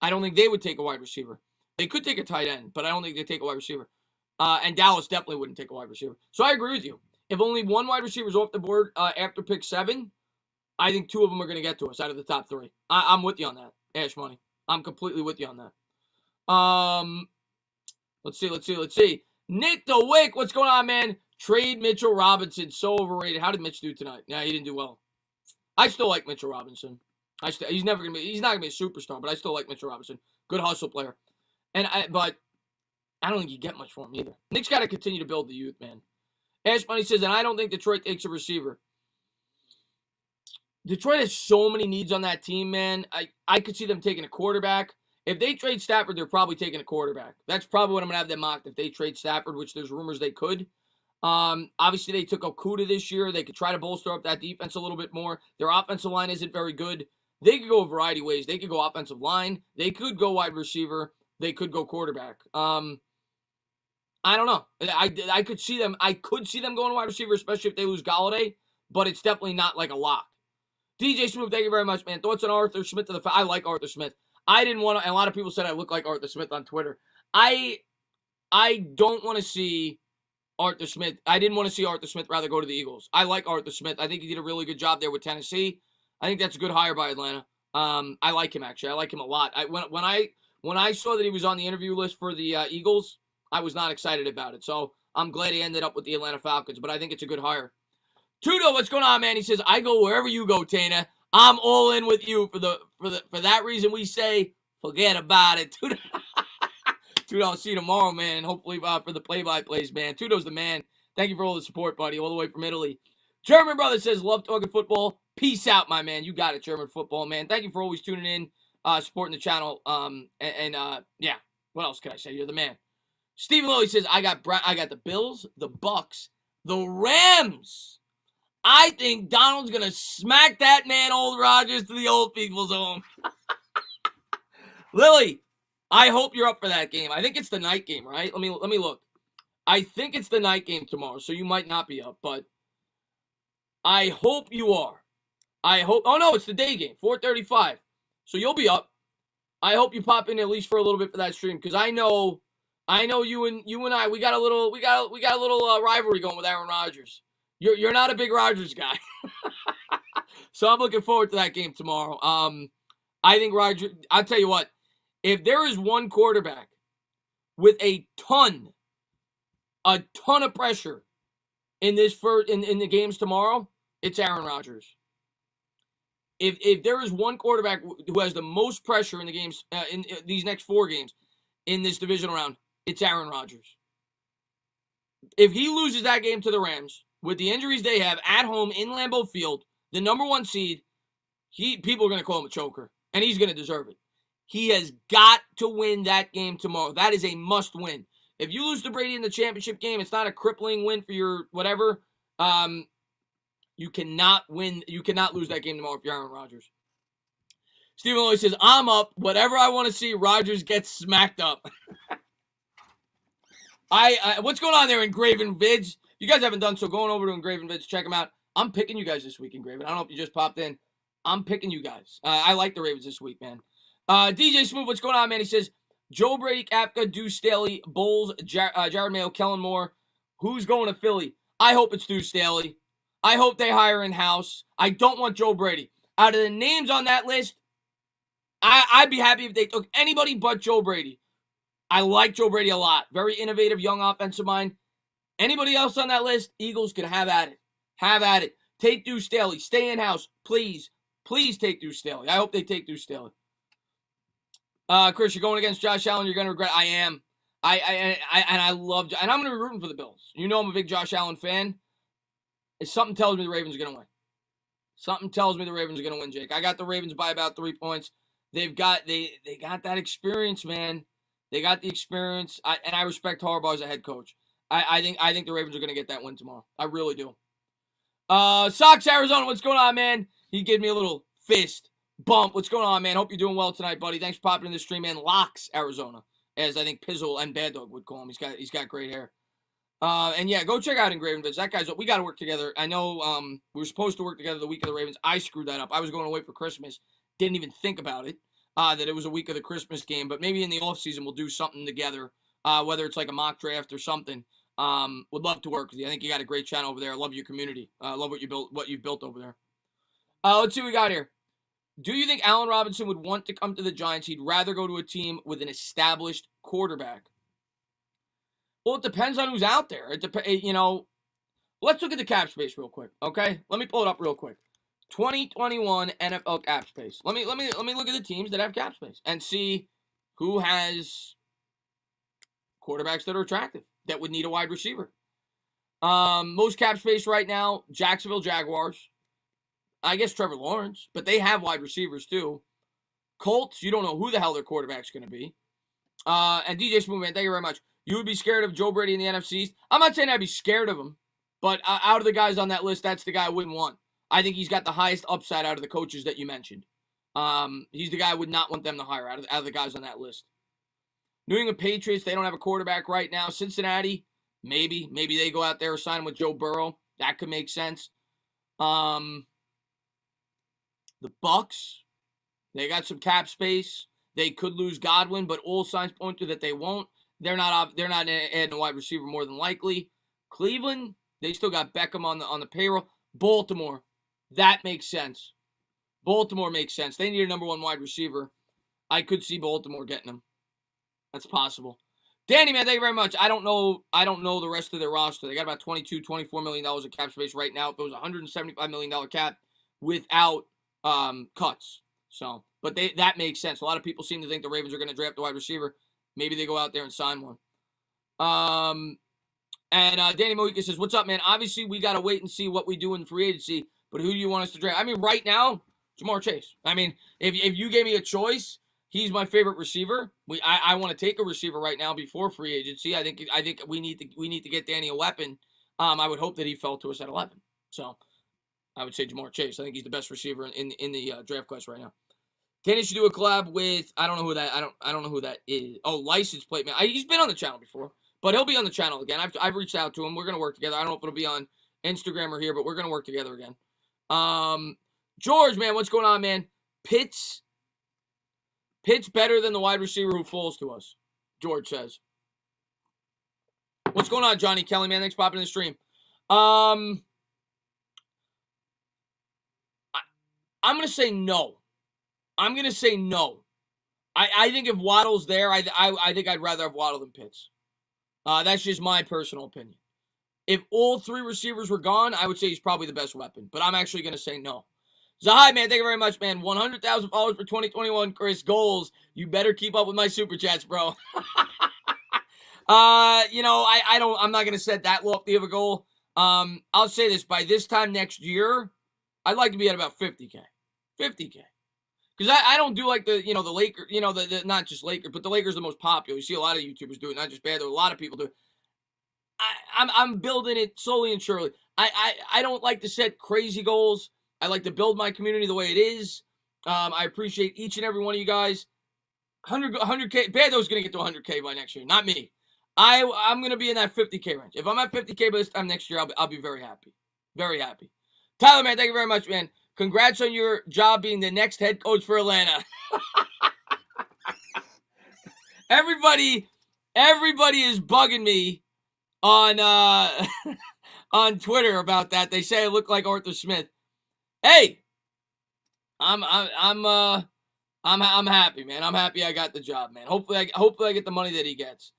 I don't think they would take a wide receiver. They could take a tight end, but I don't think they'd take a wide receiver. And Dallas definitely wouldn't take a wide receiver. So I agree with you. If only one wide receiver is off the board after pick 7, I think 2 of them are going to get to us out of the top 3. I'm with you on that, Ash Money. I'm completely with you on that. Let's see. Nick DeWick, what's going on, man? Trade Mitchell Robinson. So overrated. How did Mitch do tonight? Yeah, he didn't do well. I still like Mitchell Robinson. He's not gonna be a superstar, but I still like Mitchell Robinson. Good hustle player. But I don't think you get much for him either. Nick's got to continue to build the youth, man. Ash Money says, and I don't think Detroit takes a receiver. Detroit has so many needs on that team, man. I could see them taking a quarterback. If they trade Stafford, they're probably taking a quarterback. That's probably what I'm going to have them mocked if they trade Stafford, which there's rumors they could. Obviously, they took Okuda this year. They could try to bolster up that defense a little bit more. Their offensive line isn't very good. They could go a variety of ways. They could go offensive line. They could go wide receiver. They could go quarterback. I don't know. I could see them. I could see them going wide receiver, especially if they lose Golladay. But it's definitely not like a lock. DJ Smooth, thank you very much, man. Thoughts on Arthur Smith? I like Arthur Smith. I didn't want to. And a lot of people said I look like Arthur Smith on Twitter. I don't want to see Arthur Smith. I didn't want to see Arthur Smith rather go to the Eagles. I like Arthur Smith. I think he did a really good job there with Tennessee. I think that's a good hire by Atlanta. I like him actually. I like him a lot. When I saw that he was on the interview list for the Eagles, I was not excited about it. So I'm glad he ended up with the Atlanta Falcons. But I think it's a good hire. Tudo, what's going on, man? He says, I go wherever you go, Tana. I'm all in with you. For that reason, we say, forget about it. Tudo, I'll see you tomorrow, man. Hopefully for the play-by-plays, man. Tudo's the man. Thank you for all the support, buddy, all the way from Italy. German brother says, love talking football. Peace out, my man. You got it, German football, man. Thank you for always tuning in, supporting the channel. Yeah, what else can I say? You're the man. Stephen Lowe says, I got the Bills, the Bucks, the Rams. I think Donald's going to smack that man, Old Rodgers, to the old people's home. Lily, I hope you're up for that game. I think it's the night game, right? Let me look. I think it's the night game tomorrow, so you might not be up, but I hope you are. Oh, no, it's the day game, 4:35. So you'll be up. I hope you pop in at least for a little bit for that stream, because I know you and I, we got a little rivalry going with Aaron Rodgers. You're not a big Rodgers guy. So I'm looking forward to that game tomorrow. I think Rodgers, I'll tell you what, if there is one quarterback with a ton of pressure in the games tomorrow, it's Aaron Rodgers. If there is one quarterback who has the most pressure in the games in these next 4 games in this divisional round, it's Aaron Rodgers. If he loses that game to the Rams, with the injuries they have at home in Lambeau Field, the number 1 seed, people are going to call him a choker, and he's going to deserve it. He has got to win that game tomorrow. That is a must win. If you lose to Brady in the championship game, it's not a crippling win for your whatever. You cannot win. You cannot lose that game tomorrow if you're Aaron Rodgers. Stephen Lloyd says, I'm up. Whatever I want to see, Rodgers gets smacked up. What's going on there, Engraven Vids? You guys haven't done so, going over to Engraven Vids, check them out. I'm picking you guys this week, Engraven. I don't know if you just popped in. I'm picking you guys. I like the Ravens this week, man. DJ Smooth, what's going on, man? He says, Joe Brady, Kapka, Deuce Staley, Bowles, Jared Mayo, Kellen Moore. Who's going to Philly? I hope it's Deuce Staley. I hope they hire in-house. I don't want Joe Brady. Out of the names on that list, I'd be happy if they took anybody but Joe Brady. I like Joe Brady a lot. Very innovative, young offensive mind. Anybody else on that list, Eagles can have at it. Have at it. Take Deuce Staley. Stay in-house. Please. Please take Deuce Staley. I hope they take Deuce Staley. Chris, you're going against Josh Allen. You're going to regret. I am. I love, and I'm going to be rooting for the Bills. You know I'm a big Josh Allen fan. Something tells me the Ravens are going to win. Something tells me the Ravens are going to win, Jake. I got the Ravens by about 3 points. They got that experience, man. They got the experience, and I respect Harbaugh as a head coach. I think the Ravens are going to get that win tomorrow. I really do. Sox Arizona, what's going on, man? He gave me a little fist bump. What's going on, man? Hope you're doing well tonight, buddy. Thanks for popping in the stream, man. Locks Arizona, as I think Pizzle and Bad Dog would call him. He's got great hair. And yeah, go check out Engraven Vids. That guy's, we got to work together. I know we were supposed to work together the week of the Ravens. I screwed that up. I was going away for Christmas. Didn't even think about it, that it was a week of the Christmas game. But maybe in the offseason we'll do something together, whether it's like a mock draft or something. Would love to work with you. I think you got a great channel over there. I love your community. I love what you've built over there. Let's see what we got here. Do you think Allen Robinson would want to come to the Giants? He'd rather go to a team with an established quarterback. Well, it depends on who's out there. Let's look at the cap space real quick, okay? Let me pull it up real quick. 2021 NFL cap space. Let me look at the teams that have cap space and see who has quarterbacks that are attractive that would need a wide receiver. Most cap space right now, Jacksonville Jaguars. I guess Trevor Lawrence, but they have wide receivers too. Colts, you don't know who the hell their quarterback's going to be. And DJ Smooth, man, thank you very much. You would be scared of Joe Brady in the NFC East? I'm not saying I'd be scared of him, but out of the guys on that list, that's the guy I wouldn't want. I think he's got the highest upside out of the coaches that you mentioned. He's the guy I would not want them to hire out of the guys on that list. New England Patriots, they don't have a quarterback right now. Cincinnati, maybe they go out there and sign with Joe Burrow. That could make sense. The Bucks, they got some cap space. They could lose Godwin, but all signs point to that they won't. They're not adding a wide receiver more than likely. Cleveland, they still got Beckham on the payroll. Baltimore, that makes sense. Baltimore makes sense. They need a number one wide receiver. I could see Baltimore getting him. That's possible. Danny, man, thank you very much. I don't know the rest of their roster. They got about $22, $24 million of cap space right now. If it was $175 million cap without cuts. So, but that makes sense. A lot of people seem to think the Ravens are going to draft a wide receiver. Maybe they go out there and sign one. Danny Mojica says, what's up, man? Obviously, we got to wait and see what we do in free agency, but who do you want us to draft? I mean, right now, Jamar Chase. I mean, if you gave me a choice, he's my favorite receiver. I want to take a receiver right now before free agency. I think we need to get Danny a weapon. I would hope that he fell to us at 11. So I would say Jamar Chase. I think he's the best receiver in the draft class right now. Danny should do a collab with I don't know who that is. Oh, License Plate Man. He's been on the channel before, but he'll be on the channel again. I've reached out to him. We're gonna work together. I don't know if it'll be on Instagram or here, but we're gonna work together again. George, man, what's going on, man? Pitt's better than the wide receiver who falls to us, George says. What's going on, Johnny Kelly, man? Thanks for popping in the stream. I'm going to say no. I think if Waddle's there, I think I'd rather have Waddle than Pitts. That's just my personal opinion. If all three receivers were gone, I would say he's probably the best weapon. But I'm actually going to say no. Zahai, man, thank you very much, man. 100,000 followers for 2021, Chris. Goals. You better keep up with my super chats, bro. I'm not going to set that lofty of a goal. I'll say this. By this time next year, I'd like to be at about 50K. 50K. Because I don't do like the Lakers, the not just Lakers, but the Lakers are the most popular. You see a lot of YouTubers do it, not just bad. There are a lot of people do it. I'm building it slowly and surely. I don't like to set crazy goals. I like to build my community the way it is. I appreciate each and every one of you guys. 100K. Beardo's going to get to 100K by next year, not me. I'm going to be in that 50K range. If I'm at 50K by this time next year, I'll be very happy. Very happy. Tyler, man, thank you very much, man. Congrats on your job being the next head coach for Atlanta. Everybody is bugging me on on Twitter about that. They say I look like Arthur Smith. Hey, I'm happy, man. I'm happy I got the job, man. Hopefully I get the money that he gets.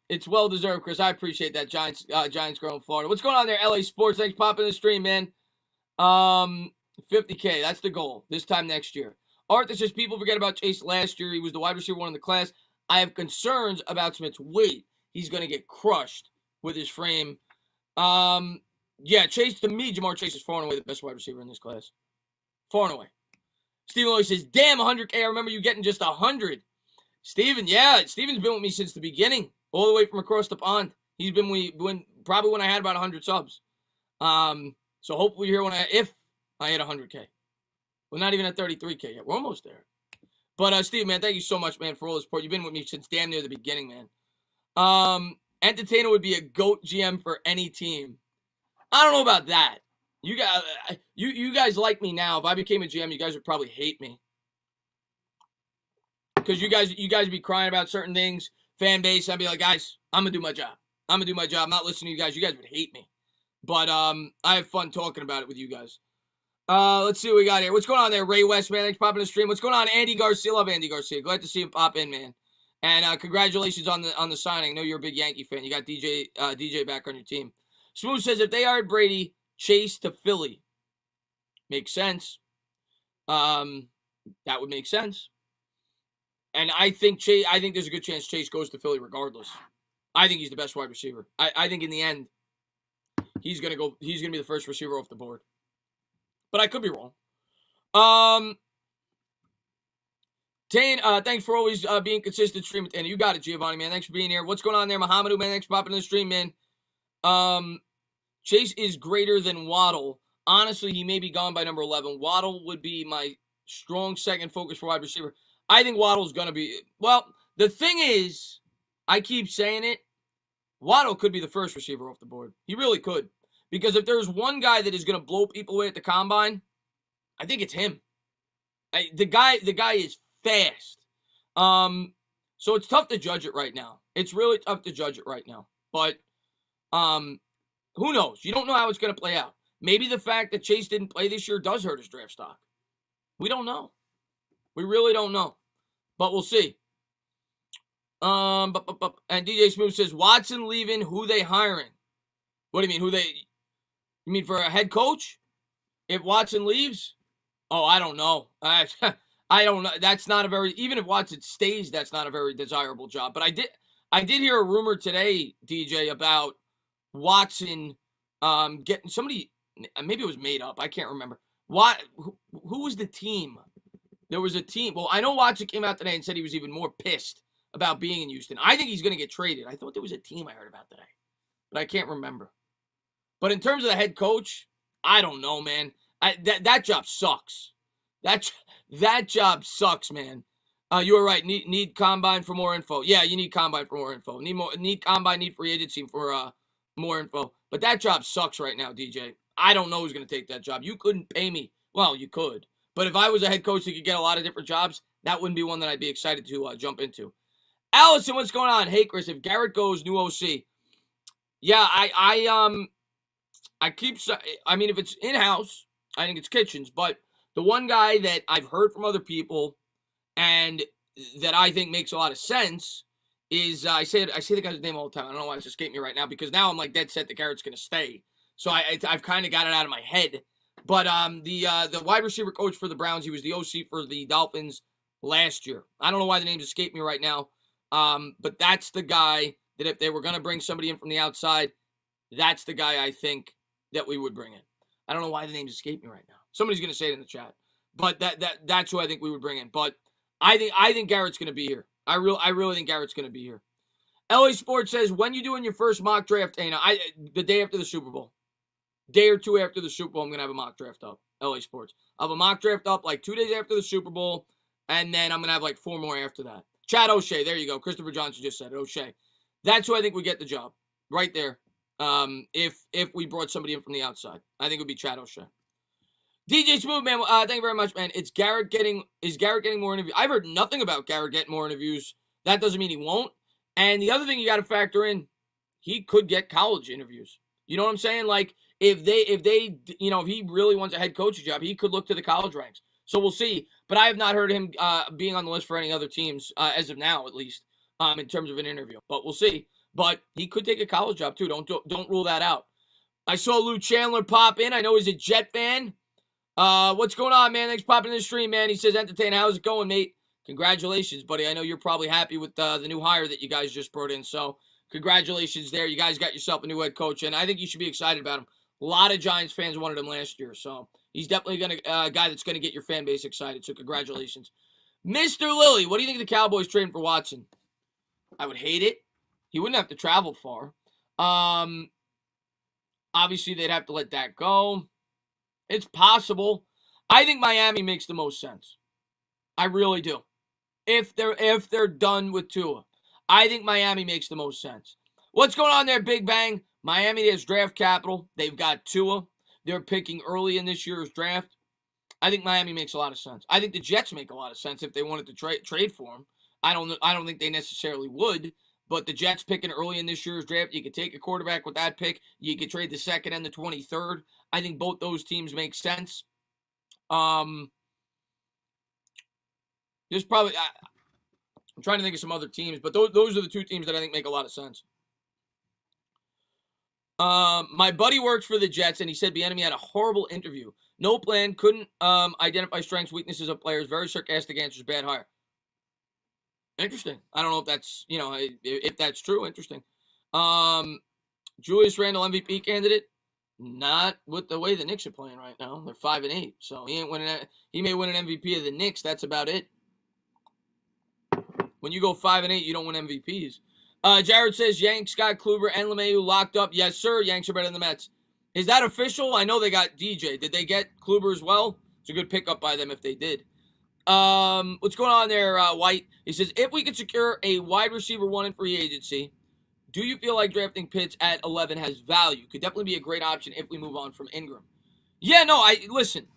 It's well deserved, Chris. I appreciate that. Giants girl in Florida. What's going on there, LA Sports? Thanks for popping the stream, man. 50K. That's the goal this time next year. Arthur says people forget about Chase last year. He was the wide receiver one in the class. I have concerns about Smith's weight. He's going to get crushed with his frame. Yeah, Chase, to me, Jamar Chase is far and away the best wide receiver in this class. Far and away. Stephen always says, damn, 100K. I remember you getting just 100. Steven, yeah. Steven's been with me since the beginning, all the way from across the pond. He's been probably when I had about 100 subs. So hopefully you're here if I hit 100K. We're not even at 33K yet. We're almost there. But, Steve, man, thank you so much, man, for all the support. You've been with me since damn near the beginning, man. Entertainer would be a GOAT GM for any team. I don't know about that. You guys like me now. If I became a GM, you guys would probably hate me. Because you guys be crying about certain things. Fan base, I'd be like, guys, I'm going to do my job. I'm not listening to you guys. You guys would hate me. But I have fun talking about it with you guys. Let's see what we got here. What's going on there, Ray West, man? Thanks for popping the stream. What's going on, Andy Garcia? Love Andy Garcia. Glad to see him pop in, man. And congratulations on the signing. I know you're a big Yankee fan. You got DJ back on your team. Smooth says if they hired Brady, Chase to Philly. Makes sense. That would make sense. And I think there's a good chance Chase goes to Philly regardless. I think he's the best wide receiver. I think in the end, he's gonna be the first receiver off the board. But I could be wrong. Tane, thanks for always being consistent streaming. And you got it, Giovanni, man. Thanks for being here. What's going on there, Muhammadu, man? Thanks for popping in the stream, man. Chase is greater than Waddle. Honestly, he may be gone by number 11. Waddle would be my strong second focus for wide receiver. I think Waddle's going to be... Well, the thing is, I keep saying it, Waddle could be the first receiver off the board. He really could. Because if there's one guy that is going to blow people away at the combine, I think it's him. The guy is fast. So it's tough to judge it right now. It's really tough to judge it right now. But who knows? You don't know how it's going to play out. Maybe the fact that Chase didn't play this year does hurt his draft stock. We don't know. We really don't know. But we'll see. And DJ Smooth says, Watson leaving, who they hiring? What do you mean? You mean for a head coach? If Watson leaves? Oh, I don't know. I don't know. That's not a very, even if Watson stays, that's not a very desirable job. But I did hear a rumor today, DJ, about Watson getting somebody, maybe it was made up. I can't remember. Who was the team? There was a team. Well, I know Watson came out today and said he was even more pissed about being in Houston. I think he's going to get traded. I thought there was a team I heard about today, but I can't remember. But in terms of the head coach, I don't know, man. That job sucks. That job sucks, man. You were right. Need combine for more info. Yeah, you need combine for more info. Need combine. Need free agency for more info. But that job sucks right now, DJ. I don't know who's going to take that job. You couldn't pay me. Well, you could. But if I was a head coach that could get a lot of different jobs, that wouldn't be one that I'd be excited to jump into. Allison, what's going on? Hey, Chris, if Garrett goes, new OC. Yeah, I mean, if it's in-house, I think it's Kitchens. But the one guy that I've heard from other people and that I think makes a lot of sense is, I say the guy's name all the time. I don't know why it's escaping me right now because now I'm like dead set that Garrett's going to stay. So I've kind of got it out of my head. But the wide receiver coach for the Browns, he was the OC for the Dolphins last year. I don't know why the names escape me right now. But that's the guy that if they were going to bring somebody in from the outside, that's the guy I think that we would bring in. I don't know why the names escape me right now. Somebody's going to say it in the chat. But that's who I think we would bring in. But I think Garrett's going to be here. I really think Garrett's going to be here. LA Sports says, when you doing your first mock draft, Dana? The day after the Super Bowl. Day or two after the Super Bowl, I'm going to have a mock draft up. LA Sports. I'll have a mock draft up like 2 days after the Super Bowl, and then I'm going to have like 4 more after that. Chad O'Shea, there you go. Christopher Johnson just said it. O'Shea. That's who I think would get the job. Right there. If we brought somebody in from the outside. I think it would be Chad O'Shea. DJ Smooth, man, thank you very much, man. Is Garrett getting more interviews? I've heard nothing about Garrett getting more interviews. That doesn't mean he won't. And the other thing you got to factor in, he could get college interviews. You know what I'm saying? Like, if he really wants a head coaching job, he could look to the college ranks. So we'll see. But I have not heard him being on the list for any other teams, as of now, at least, in terms of an interview. But we'll see. But he could take a college job, too. Don't rule that out. I saw Lou Chandler pop in. I know he's a Jet fan. What's going on, man? Thanks for popping in the stream, man. He says, entertain. How's it going, mate? Congratulations, buddy. I know you're probably happy with the new hire that you guys just brought in. So congratulations there. You guys got yourself a new head coach, and I think you should be excited about him. A lot of Giants fans wanted him last year, so he's definitely a guy that's going to get your fan base excited, so congratulations. Mr. Lilly, what do you think of the Cowboys trading for Watson? I would hate it. He wouldn't have to travel far. Obviously, they'd have to let that go. It's possible. I think Miami makes the most sense. I really do. If they're done with Tua, I think Miami makes the most sense. What's going on there, Big Bang? Miami has draft capital. They've got Tua. They're picking early in this year's draft. I think Miami makes a lot of sense. I think the Jets make a lot of sense if they wanted to trade for him. I don't think they necessarily would, but the Jets picking early in this year's draft, you could take a quarterback with that pick. You could trade the 2nd and the 23rd. I think both those teams make sense. There's probably I'm trying to think of some other teams, but those are the two teams that I think make a lot of sense. My buddy works for the Jets, and he said Bieniemy had a horrible interview. No plan, couldn't identify strengths, weaknesses of players. Very sarcastic answers, bad hire. Interesting. I don't know if that's, if that's true. Interesting. Julius Randle MVP candidate. Not with the way the Knicks are playing right now. They're 5-8, so he ain't winning. He may win an MVP of the Knicks. That's about it. When you go 5-8, you don't win MVPs. Jared says Yanks got Kluber and LeMahieu locked up. Yes, sir. Yanks are better than the Mets. Is that official? I know they got DJ. Did they get Kluber as well? It's a good pickup by them if they did. What's going on there, White? He says, if we could secure a wide receiver 1 in free agency, do you feel like drafting Pitts at 11 has value? Could definitely be a great option if we move on from Ingram. Yeah, no, listen.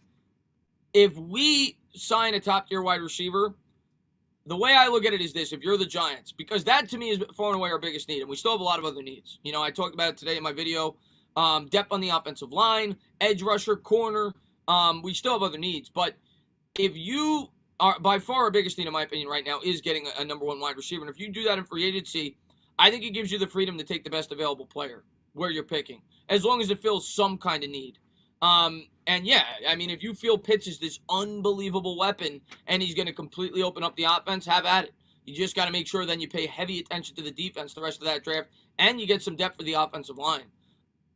If we sign a top-tier wide receiver, the way I look at it is this, if you're the Giants, because that to me is far and away our biggest need, and we still have a lot of other needs. I talked about it today in my video. Depth on the offensive line, edge rusher, corner. We still have other needs, but if you are, by far our biggest need, in my opinion, right now is getting a number 1 wide receiver, and if you do that in free agency, I think it gives you the freedom to take the best available player where you're picking, as long as it fills some kind of need. And yeah, I mean, if you feel Pitts is this unbelievable weapon and he's going to completely open up the offense, have at it. You just got to make sure then you pay heavy attention to the defense the rest of that draft, and you get some depth for the offensive line.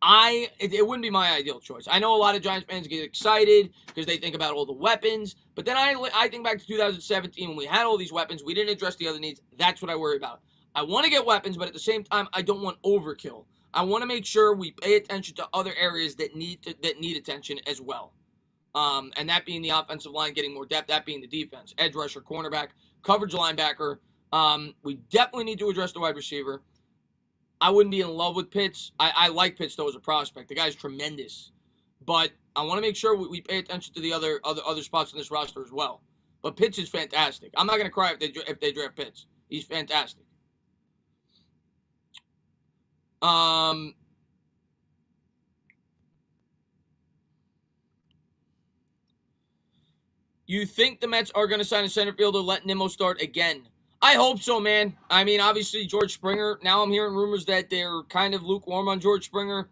It wouldn't be my ideal choice. I know a lot of Giants fans get excited because they think about all the weapons, but then I think back to 2017 when we had all these weapons, we didn't address the other needs. That's what I worry about. I want to get weapons, but at the same time, I don't want overkill. I want to make sure we pay attention to other areas that need attention as well. And that being the offensive line getting more depth, that being the defense, edge rusher, cornerback, coverage linebacker. We definitely need to address the wide receiver. I wouldn't be in love with Pitts. I like Pitts though as a prospect. The guy's tremendous, but I want to make sure we pay attention to the other spots in this roster as well. But Pitts is fantastic. I'm not going to cry if they draft Pitts. He's fantastic. You think the Mets are going to sign a center fielder, let Nimmo start again? I hope so, man. I mean, obviously, George Springer. Now I'm hearing rumors that they're kind of lukewarm on George Springer.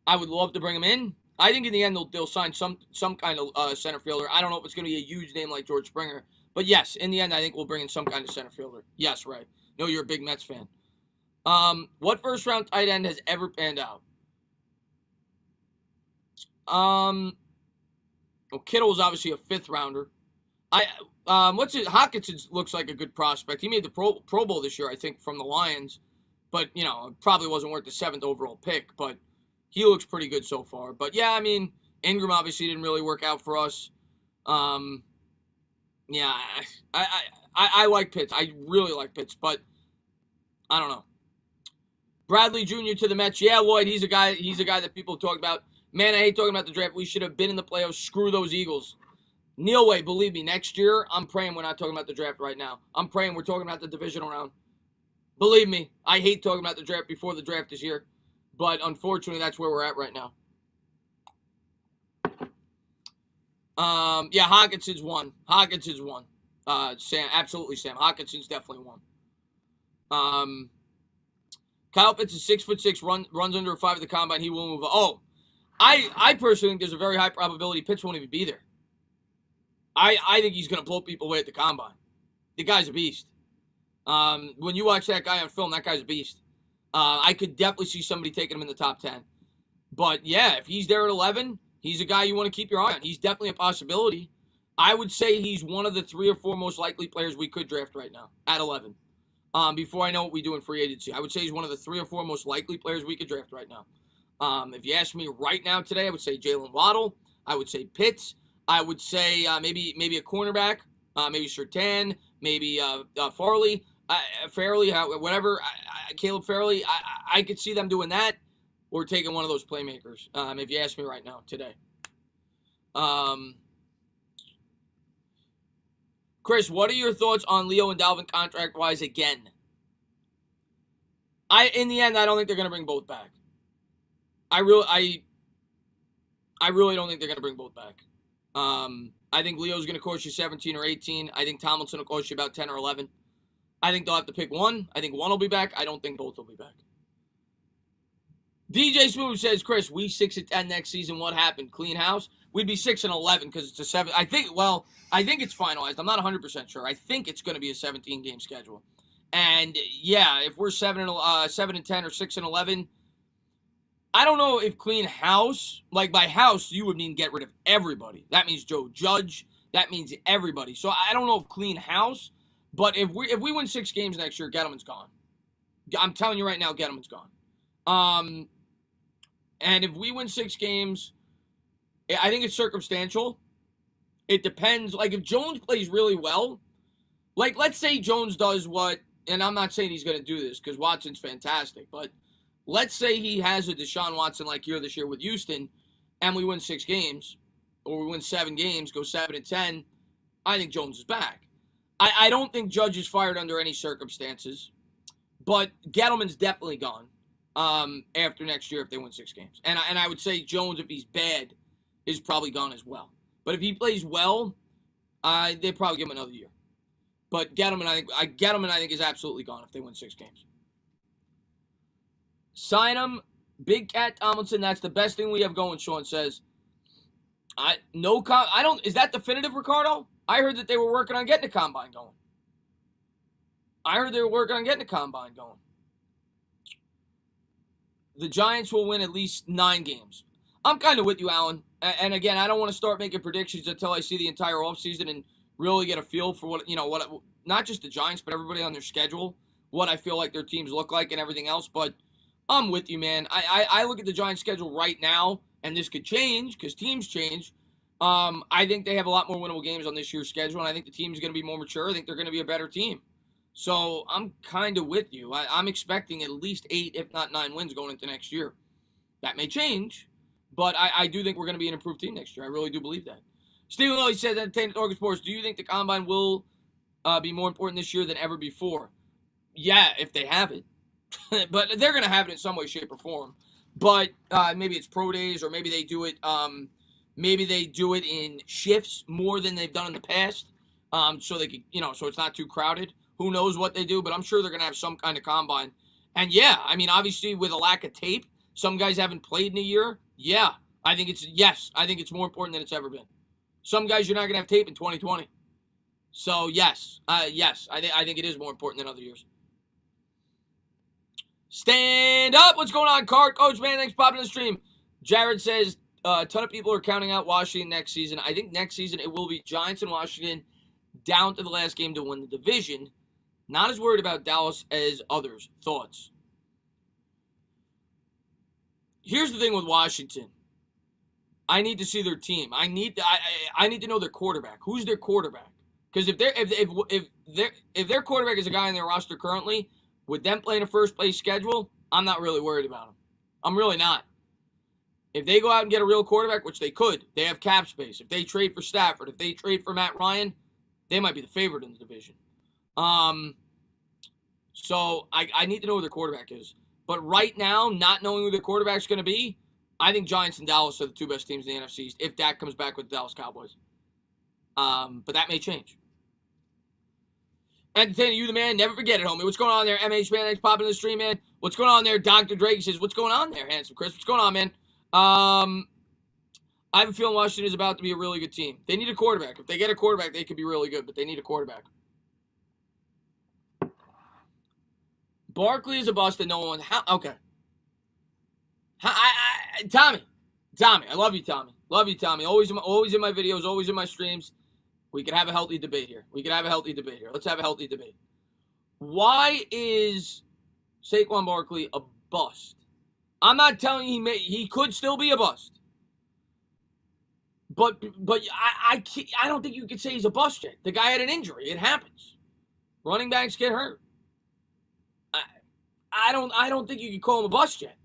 I would love to bring him in. I think in the end they'll sign some kind of center fielder. I don't know if it's going to be a huge name like George Springer. But yes, in the end, I think we'll bring in some kind of center fielder. Yes, Ray. No, you're a big Mets fan. What first-round tight end has ever panned out? Well, Kittle was obviously a 5th rounder. Hockenson looks like a good prospect. He made the Pro Bowl this year, I think, from the Lions. But, probably wasn't worth the 7th overall pick. But he looks pretty good so far. But, yeah, I mean, Ingram obviously didn't really work out for us. Yeah, I like Pitts. I really like Pitts. But, I don't know. Bradley Jr. to the Mets. Yeah, Lloyd, he's a guy that people talk about. Man, I hate talking about the draft. We should have been in the playoffs. Screw those Eagles. Neil Way, believe me, next year, I'm praying we're not talking about the draft right now. I'm praying we're talking about the divisional round. Believe me, I hate talking about the draft before the draft is here. But unfortunately, that's where we're at right now. Yeah, Hawkinson's one. Sam, absolutely, Sam. Hawkinson's definitely one. Kyle Pitts is 6'6", runs under a 5 at the combine. He will move. Oh, I personally think there's a very high probability Pitts won't even be there. I think he's going to blow people away at the combine. The guy's a beast. When you watch that guy on film, that guy's a beast. I could definitely see somebody taking him in the top 10. But, yeah, if he's there at 11, he's a guy you want to keep your eye on. He's definitely a possibility. I would say he's one of the 3 or 4 most likely players we could draft right now at 11. Before I know what we do in free agency. I would say he's one of the 3 or 4 most likely players we could draft right now. If you ask me right now today, I would say Jalen Waddle. I would say Pitts. I would say maybe a cornerback, maybe Surtain, maybe Farley, Fairley, whatever. Caleb Fairley. I could see them doing that or taking one of those playmakers. If you ask me right now today. Chris, what are your thoughts on Leo and Dalvin contract-wise again? In the end, I don't think they're going to bring both back. I really don't think they're going to bring both back. I think Leo's going to cost you 17 or 18. I think Tomlinson will cost you about 10 or 11. I think they'll have to pick one. I think one will be back. I don't think both will be back. DJ Smooth says, Chris, we 6-10 next season. What happened? Clean house? We'd be 6-11 because it's a 7. I think it's finalized. I'm not 100% sure. I think it's going to be a 17-game schedule. And yeah, if we're 7-10 or 6-11, I don't know if clean house, like by house, you would mean get rid of everybody. That means Joe Judge. That means everybody. So I don't know if clean house, but if we win 6 games next year, Gettleman's gone. I'm telling you right now, Gettleman's gone. And if we win 6 games, I think it's circumstantial. It depends. Like, if Jones plays really well, like, let's say Jones does what, and I'm not saying he's going to do this because Watson's fantastic, but let's say he has a Deshaun Watson like here this year with Houston, and we win 6 games, or we win 7 games, go 7-10, I think Jones is back. I don't think Judge is fired under any circumstances, but Gettleman's definitely gone. After next year if they win 6 games. And I would say Jones, if he's bad, is probably gone as well. But if he plays well, they'd probably give him another year. But Gettleman, I think is absolutely gone if they win 6 games. Sign him. Big Cat Tomlinson, that's the best thing we have going, Sean says. Is that definitive, Ricardo? I heard that they were working on getting the combine going. The Giants will win at least 9 games. I'm kind of with you, Alan. And again, I don't want to start making predictions until I see the entire offseason and really get a feel for what not just the Giants, but everybody on their schedule, what I feel like their teams look like and everything else. But I'm with you, man. I look at the Giants' schedule right now, and this could change because teams change. I think they have a lot more winnable games on this year's schedule, and I think the team's going to be more mature. I think they're going to be a better team. So I'm kind of with you. I'm expecting at least 8, if not 9 wins going into next year. That may change, but I do think we're going to be an improved team next year. I really do believe that. Stephen Lilly says, Entertainment Oregon Sports, do you think the Combine will be more important this year than ever before? Yeah, if they have it. But they're going to have it in some way, shape, or form. But maybe it's pro days, or maybe they do it in shifts more than they've done in the past, so they could, so it's not too crowded. Who knows what they do, but I'm sure they're going to have some kind of combine. And yeah, I mean, obviously with a lack of tape, some guys haven't played in a year. Yeah, I think it's more important than it's ever been. Some guys you're not going to have tape in 2020. So yes, I think it is more important than other years. Stand up. What's going on, Card Coach, man? Thanks for popping in the stream. Jared says, a ton of people are counting out Washington next season. I think next season it will be Giants and Washington down to the last game to win the division. Not as worried about Dallas as others. Thoughts? Here's the thing with Washington. I need to see their team. I need to know their quarterback. Who's their quarterback? Because if their quarterback is a guy on their roster currently, with them playing a first place schedule, I'm not really worried about him. I'm really not. If they go out and get a real quarterback, which they could, they have cap space. If they trade for Stafford, if they trade for Matt Ryan, they might be the favorite in the division. So I need to know who their quarterback is. But right now, not knowing who their quarterback's going to be, I think Giants and Dallas are the 2 best teams in the NFC East if Dak comes back with the Dallas Cowboys. But that may change. Entertaining you, the man. Never forget it, homie. What's going on there? MH, man. Thanks for popping in the stream, man. What's going on there? Dr. Drake says, what's going on there, Handsome Chris? What's going on, man? I have a feeling Washington is about to be a really good team. They need a quarterback. If they get a quarterback, they could be really good, but they need a quarterback. Barkley is a bust and no one. Okay. Tommy. I love you, Tommy. Always in my videos, always in my streams. We can have a healthy debate here. Let's have a healthy debate. Why is Saquon Barkley a bust? I'm not telling you he could still be a bust. But I don't think you could say he's a bust yet. The guy had an injury. It happens. Running backs get hurt. I don't think you can call him a bust yet.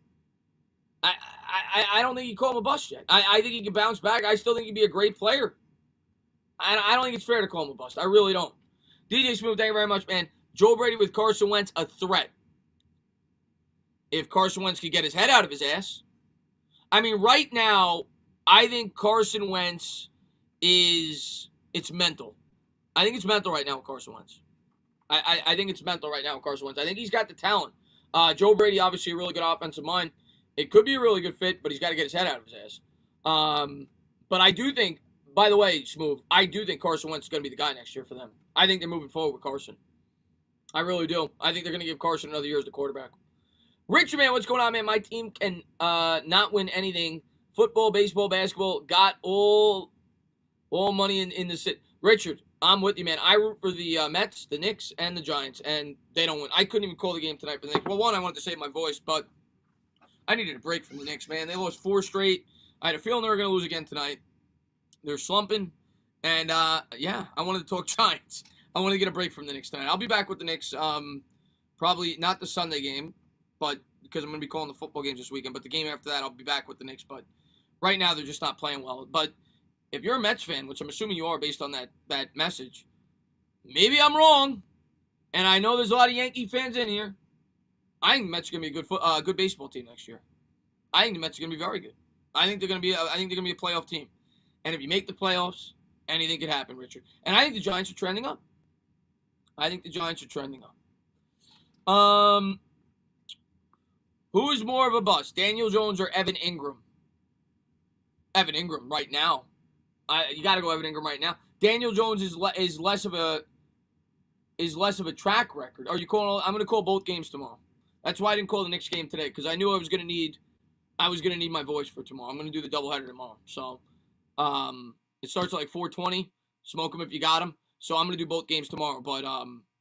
I don't think you call him a bust yet. I think he can bounce back. I still think he'd be a great player. I don't think it's fair to call him a bust. I really don't. DJ Smooth, thank you very much, man. Joe Brady with Carson Wentz, a threat. If Carson Wentz could get his head out of his ass. I mean, right now, I think Carson Wentz it's mental. I think it's mental right now with Carson Wentz. I think it's mental right now with Carson Wentz. I think he's got the talent. Joe Brady, obviously a really good offensive mind. It could be a really good fit, but he's got to get his head out of his ass. But I do think, by the way, Smooth, I do think Carson Wentz is going to be the guy next year for them. I think they're moving forward with Carson. I really do. I think they're going to give Carson another year as the quarterback. Richard, man, what's going on, man? My team can not win anything. Football, baseball, basketball, got all money in the city. Richard, I'm with you, man. I root for the Mets, the Knicks, and the Giants, and they don't win. I couldn't even call the game tonight for the Knicks. Well, one, I wanted to save my voice, but I needed a break from the Knicks, man. They lost 4 straight. I had a feeling they were going to lose again tonight. They're slumping, and yeah, I wanted to talk Giants. I wanted to get a break from the Knicks tonight. I'll be back with the Knicks, probably not the Sunday game, but because I'm going to be calling the football games this weekend. But the game after that, I'll be back with the Knicks. But right now, they're just not playing well. But if you're a Mets fan, which I'm assuming you are based on that message, maybe I'm wrong, and I know there's a lot of Yankee fans in here. I think the Mets are going to be a good baseball team next year. I think the Mets are going to be very good. I think they're going to be a playoff team. And if you make the playoffs, anything could happen, Richard. And I think the Giants are trending up. Who is more of a bust, Daniel Jones or Evan Ingram? Evan Ingram right now. You got to go Evan Ingram right now. Daniel Jones is less of a track record. Are you calling? I'm going to call both games tomorrow. That's why I didn't call the Knicks game today, because I knew I was going to need my voice for tomorrow. I'm going to do the doubleheader tomorrow. So it starts at like 4:20. Smoke them if you got them. So I'm going to do both games tomorrow. But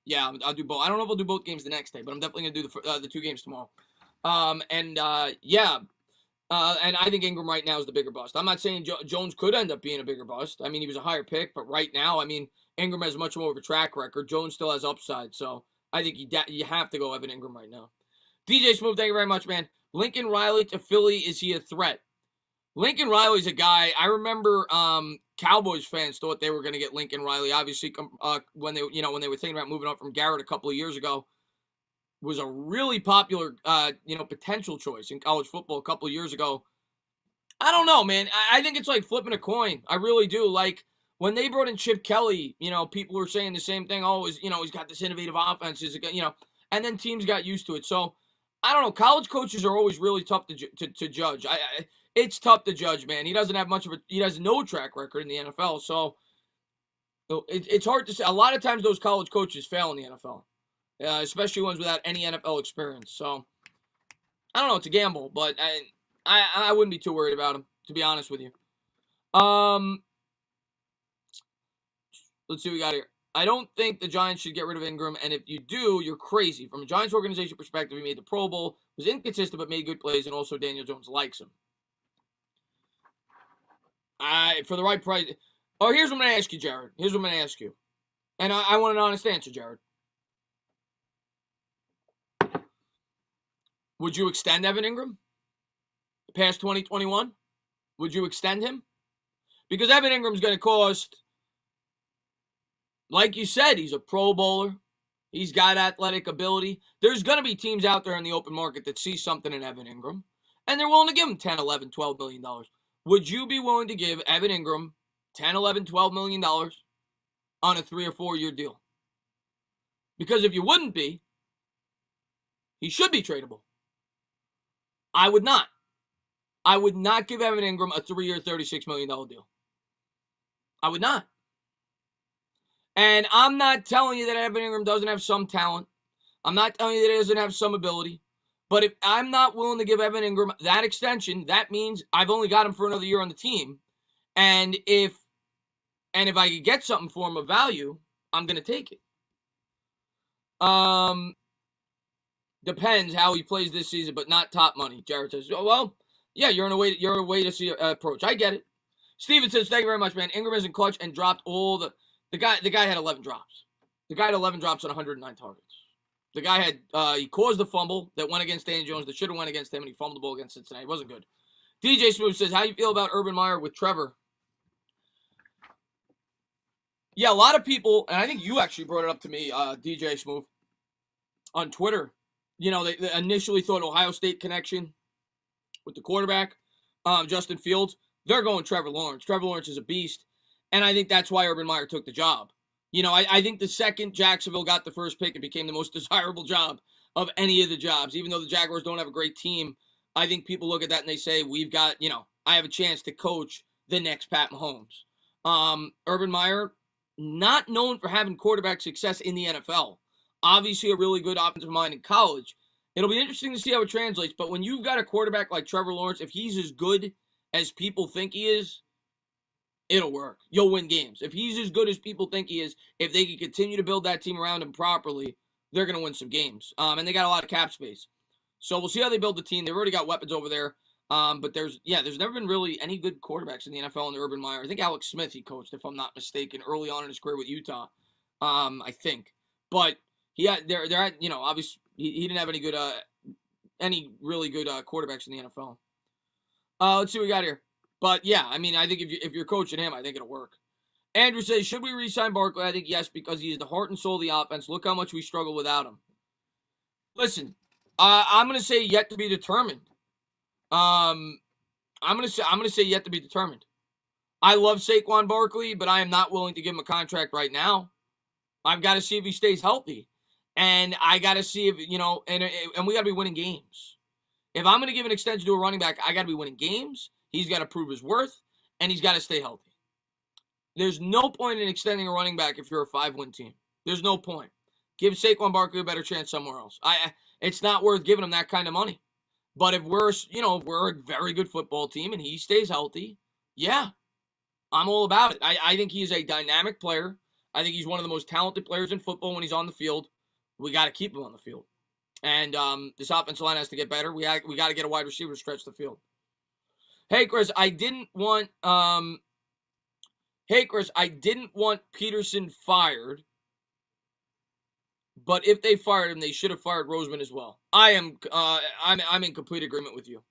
yeah, I'll do both. I don't know if I'll do both games the next day, but I'm definitely going to do the 2 games tomorrow. Yeah. And I think Ingram right now is the bigger bust. I'm not saying Jones could end up being a bigger bust. I mean, he was a higher pick, but right now, I mean, Ingram has much more of a track record. Jones still has upside, so I think you have to go Evan Ingram right now. DJ Smooth, thank you very much, man. Lincoln Riley to Philly, is he a threat? Lincoln Riley's a guy, I remember Cowboys fans thought they were going to get Lincoln Riley. Obviously, when they were thinking about moving up from Garrett a couple of years ago, was a really popular, potential choice in college football a couple of years ago. I don't know, man. I think it's like flipping a coin. I really do. Like, when they brought in Chip Kelly, people were saying the same thing. Oh, he's got this innovative offense, and then teams got used to it. So, I don't know. College coaches are always really tough to judge. It's tough to judge, man. He doesn't have he has no track record in the NFL. So, it's hard to say. A lot of times those college coaches fail in the NFL. Especially ones without any NFL experience. So, I don't know. It's a gamble, but I wouldn't be too worried about him, to be honest with you. Let's see what we got here. I don't think the Giants should get rid of Ingram, and if you do, you're crazy. From a Giants organization perspective, he made the Pro Bowl, was inconsistent but made good plays, and also Daniel Jones likes him. For the right price. Oh, here's what I'm going to ask you, Jared. Here's what I'm going to ask you. And I want an honest answer, Jared. Would you extend Evan Ingram past 2021? Would you extend him? Because Evan Ingram's going to cost, like you said, he's a Pro Bowler. He's got athletic ability. There's going to be teams out there in the open market that see something in Evan Ingram, and they're willing to give him $10, $11, $12 million. Would you be willing to give Evan Ingram $10, $11, $12 million on a 3 or 4 year deal? Because if you wouldn't be, he should be tradable. I would not. I would not give Evan Ingram a 3-year, $36 million deal. I would not. And I'm not telling you that Evan Ingram doesn't have some talent. I'm not telling you that he doesn't have some ability. But if I'm not willing to give Evan Ingram that extension, that means I've only got him for another year on the team. And if I could get something for him of value, I'm going to take it. Depends how he plays this season, but not top money. Jared says, oh, well, yeah, you're a way to see approach. I get it. Steven says, thank you very much, man. Ingram isn't clutch and dropped all the guy had 11 drops. The guy had 11 drops on 109 targets. The guy had he caused the fumble that went against Daniel Jones that should have went against him, and he fumbled the ball against Cincinnati. It wasn't good. DJ Smooth says, how do you feel about Urban Meyer with Trevor? Yeah, a lot of people, and I think you actually brought it up to me, DJ Smooth, on Twitter. They initially thought Ohio State connection with the quarterback, Justin Fields. They're going Trevor Lawrence. Trevor Lawrence is a beast, and I think that's why Urban Meyer took the job. I think the second Jacksonville got the first pick, it became the most desirable job of any of the jobs. Even though the Jaguars don't have a great team, I think people look at that and they say, we've got, I have a chance to coach the next Pat Mahomes. Urban Meyer, not known for having quarterback success in the NFL. Obviously a really good offensive mind in college. It'll be interesting to see how it translates, but when you've got a quarterback like Trevor Lawrence, if he's as good as people think he is, it'll work. You'll win games. If he's as good as people think he is, if they can continue to build that team around him properly, they're going to win some games. And they got a lot of cap space. So we'll see how they build the team. They've already got weapons over there. But there's never been really any good quarterbacks in the NFL under Urban Meyer. I think Alex Smith he coached, if I'm not mistaken, early on in his career with Utah. I think. But obviously he didn't have any really good quarterbacks in the NFL. Let's see what we got here. But yeah, I think if you're coaching him, I think it'll work. Andrew says, should we re-sign Barkley? I think yes, because he is the heart and soul of the offense. Look how much we struggle without him. Listen, I'm gonna say yet to be determined. I'm gonna say yet to be determined. I love Saquon Barkley, but I am not willing to give him a contract right now. I've got to see if he stays healthy, and I got to see if and we got to be winning games. If I'm gonna give an extension to a running back, I got to be winning games. He's got to prove his worth, and he's got to stay healthy. There's no point in extending a running back if you're a 5-win team. There's no point. Give Saquon Barkley a better chance somewhere else. It's not worth giving him that kind of money. But if we're a very good football team and he stays healthy, yeah, I'm all about it. I think he's a dynamic player. I think he's one of the most talented players in football when he's on the field. We got to keep him on the field. And this offensive line has to get better. We got to get a wide receiver to stretch the field. Hey, Chris, I didn't want Peterson fired, but if they fired him, they should have fired Roseman as well. I'm in complete agreement with you.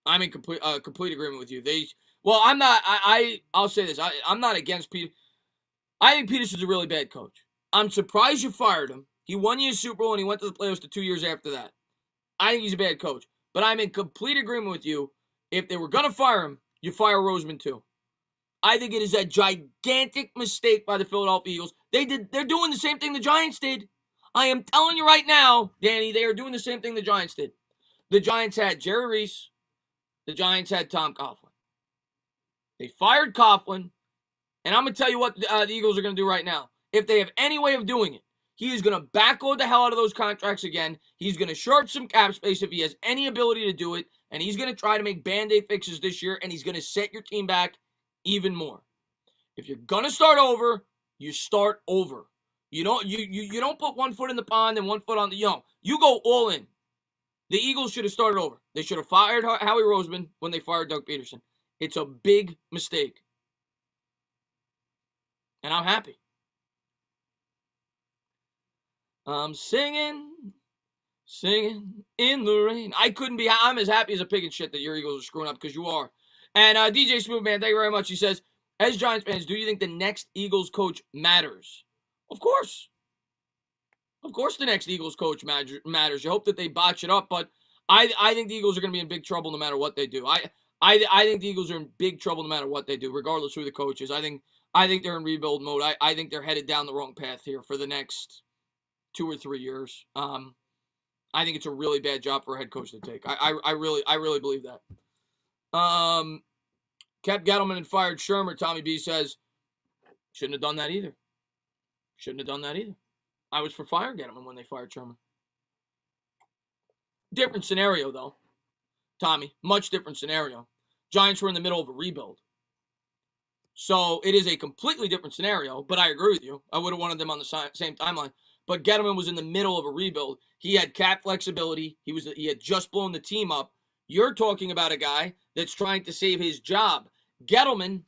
I'm in complete agreement with you. I'm not. I'll say this. I'm not against Peter. I think Peterson's a really bad coach. I'm surprised you fired him. He won you a Super Bowl and he went to the playoffs the 2 years after that. I think he's a bad coach, but I'm in complete agreement with you. If they were going to fire him, you fire Roseman too. I think it is a gigantic mistake by the Philadelphia Eagles. They're doing the same thing the Giants did. I am telling you right now, Danny, they are doing the same thing the Giants did. The Giants had Jerry Reese. The Giants had Tom Coughlin. They fired Coughlin, and I'm going to tell you what the Eagles are going to do right now. If they have any way of doing it, he is going to backload the hell out of those contracts again. He's going to shore up some cap space if he has any ability to do it, and he's going to try to make Band-Aid fixes this year, and he's going to set your team back even more. If you're going to start over, you start over. You don't put 1 foot in the pond and 1 foot on the you go all in. The Eagles should have started over. They should have fired Howie Roseman when they fired Doug Peterson. It's a big mistake. And I'm happy. I'm singing in the rain. I'm as happy as a pig in shit that your Eagles are screwing up, because you are. And DJ Smoothman, thank you very much. He says, as Giants fans, do you think the next Eagles coach matters? Of course. Of course the next Eagles coach matters. You hope that they botch it up, but I think the Eagles are going to be in big trouble no matter what they do. I think the Eagles are in big trouble no matter what they do, regardless who the coach is. I think they're in rebuild mode. I think they're headed down the wrong path here for the next 2 or 3 years. I think it's a really bad job for a head coach to take. I really believe that. Kept Gettleman and fired Shermer. Tommy B says, shouldn't have done that either. I was for firing Gettleman when they fired Shermer. Different scenario, though. Tommy, much different scenario. Giants were in the middle of a rebuild. So it is a completely different scenario, but I agree with you. I would have wanted them on the same timeline. But Gettleman was in the middle of a rebuild. He had cap flexibility. He had just blown the team up. You're talking about a guy that's trying to save his job. Gettleman,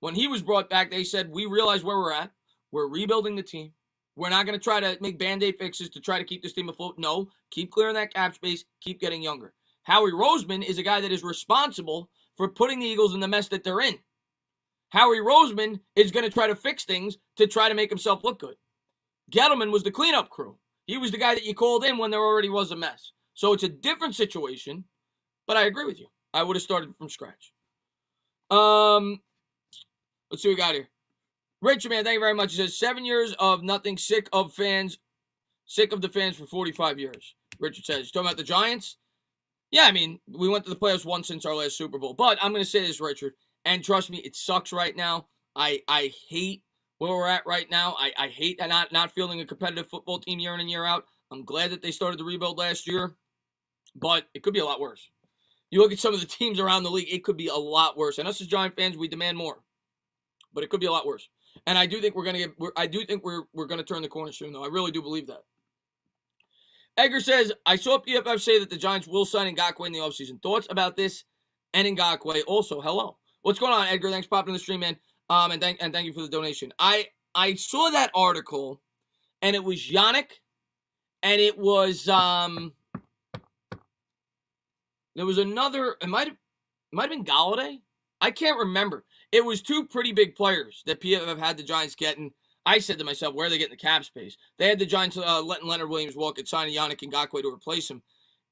when he was brought back, they said, we realize where we're at. We're rebuilding the team. We're not going to try to make Band-Aid fixes to try to keep this team afloat. No, keep clearing that cap space. Keep getting younger. Howie Roseman is a guy that is responsible for putting the Eagles in the mess that they're in. Howie Roseman is going to try to fix things to try to make himself look good. Gettleman was the cleanup crew. He was the guy that you called in when there already was a mess. So it's a different situation, but I agree with you. I would have started from scratch. Let's see what we got here. Richard, man, thank you very much. He says, 7 years of nothing, sick of the fans for 45 years. Richard says, talking about the Giants? Yeah, I mean, we went to the playoffs once since our last Super Bowl. But I'm going to say this, Richard, and trust me, it sucks right now. I hate where we're at right now. I hate not fielding a competitive football team year in and year out. I'm glad that they started the rebuild last year, but it could be a lot worse. You look at some of the teams around the league, it could be a lot worse. And us as Giant fans, we demand more, but it could be a lot worse. And I do think we're gonna turn the corner soon, though. I really do believe that. Edgar says, I saw PFF say that the Giants will sign Ngakoue in the offseason. Thoughts about this and Ngakoue? Also, hello. What's going on, Edgar? Thanks for popping in the stream, man. And thank you for the donation. I saw that article, and it was Yannick, and it was there was another. It might have been Galladay. I can't remember. It was two pretty big players that PFF had the Giants getting. I said to myself, where are they getting the cap space? They had the Giants letting Leonard Williams walk and signing Yannick Ngakoue to replace him.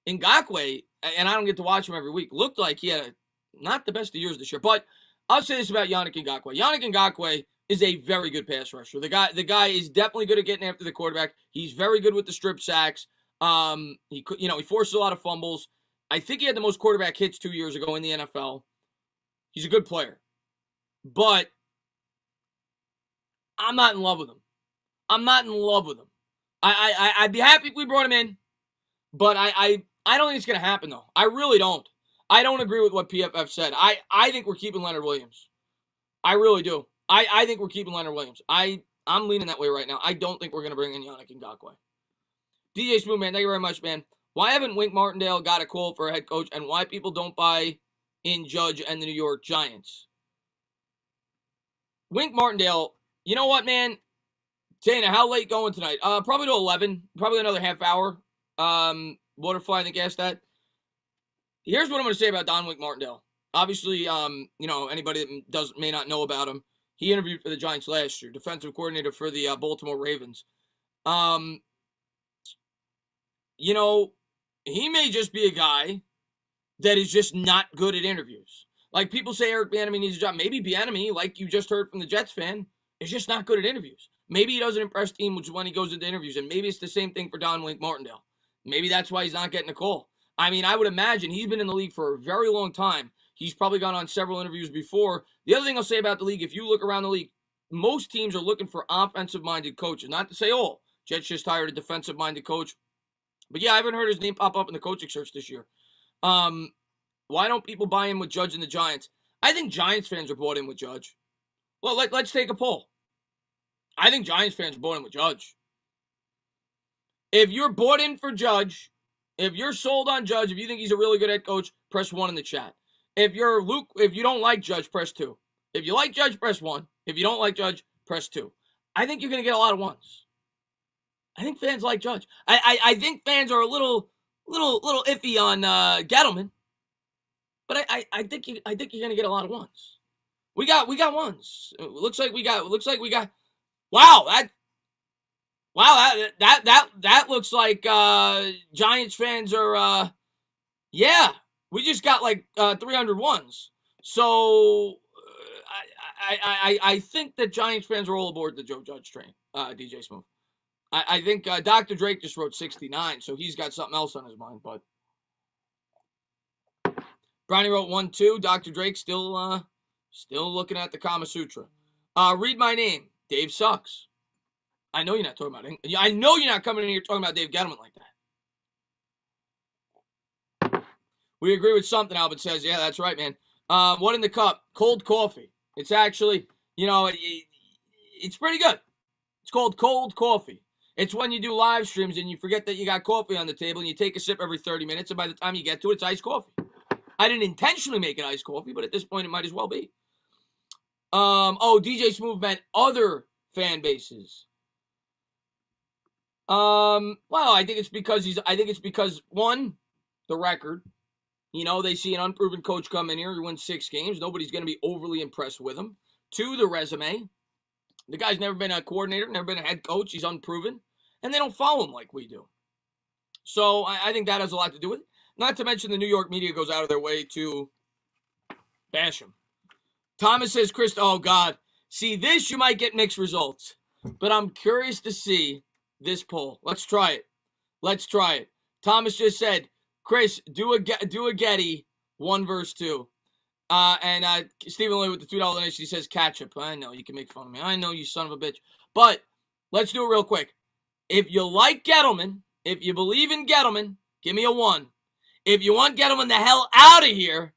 Ngakoue, and I don't get to watch him every week, looked like he had not the best of years this year. But I'll say this about Yannick Ngakoue. Yannick Ngakoue is a very good pass rusher. The guy is definitely good at getting after the quarterback. He's very good with the strip sacks. He forces a lot of fumbles. I think he had the most quarterback hits 2 years ago in the NFL. He's a good player. But I'm not in love with him. I'd be happy if we brought him in, but I don't think it's going to happen, though. I really don't. I don't agree with what PFF said. I think we're keeping Leonard Williams. I really do. I think we're keeping Leonard Williams. I'm leaning that way right now. I don't think we're going to bring in Yannick Ngakoue. DJ Smooth, man, thank you very much, man. Why haven't Wink Martindale got a call for a head coach, and why people don't buy in Judge and the New York Giants? Wink Martindale, you know what, man? Dana, how late going tonight? Probably to 11. Probably another half hour. Waterfly, I think, asked that. Here's what I'm going to say about Don Wink Martindale. Obviously, anybody that may not know about him, he interviewed for the Giants last year, defensive coordinator for the Baltimore Ravens. He may just be a guy that is just not good at interviews. Like people say Eric Bieniemy needs a job. Maybe Bieniemy, like you just heard from the Jets fan, is just not good at interviews. Maybe he doesn't impress teams when he goes into interviews, and maybe it's the same thing for Don Wink Martindale. Maybe that's why he's not getting a call. I mean, I would imagine he's been in the league for a very long time. He's probably gone on several interviews before. The other thing I'll say about the league, if you look around the league, most teams are looking for offensive-minded coaches. Not to say all. Jets just hired a defensive-minded coach. But yeah, I haven't heard his name pop up in the coaching search this year. Why don't people buy in with Judge and the Giants? I think Giants fans are bought in with Judge. Well, let's take a poll. I think Giants fans are bought in with Judge. If you're bought in for Judge, if you're sold on Judge, if you think he's a really good head coach, press 1 in the chat. If you don't like Judge, press 2. If you like Judge, press 1. If you don't like Judge, press 2. I think you're going to get a lot of 1s. I think fans like Judge. I think fans are a little iffy on Gettleman, but I think you're going to get a lot of 1s. We got 1s. It looks like we got. Wow, that looks like Giants fans are. Yeah, we just got like 300 1s. So I think that Giants fans are all aboard the Joe Judge train. DJ Smooth. I think Dr. Drake just wrote 69, so he's got something else on his mind. But Brownie wrote 1-2. Dr. Drake still looking at the Kama Sutra. Read my name. Dave sucks. I know you're not talking about it. I know you're not coming in here talking about Dave Gettleman like that. We agree with something, Albert says. Yeah, that's right, man. What in the cup? Cold coffee. It's actually, it's pretty good. It's called cold coffee. It's when you do live streams and you forget that you got coffee on the table and you take a sip every 30 minutes, and by the time you get to it, it's iced coffee. I didn't intentionally make it iced coffee, but at this point, it might as well be. DJ Smooth meant other fan bases. Well, I think it's because one, the record. They see an unproven coach come in here who wins 6 games. Nobody's going to be overly impressed with him. 2, the resume. The guy's never been a coordinator, never been a head coach. He's unproven. And they don't follow him like we do. So I think that has a lot to do with it. Not to mention the New York media goes out of their way to bash him. Thomas says, oh, God. See, this you might get mixed results. But I'm curious to see this poll. Let's try it. Thomas just said, Chris, do a Getty 1 versus 2. And Stephen Lee with the $2 donation, he says ketchup. I know you can make fun of me. I know, you son of a bitch. But let's do it real quick. If you like Gettleman, if you believe in Gettleman, give me a 1. If you want Gettleman the hell out of here,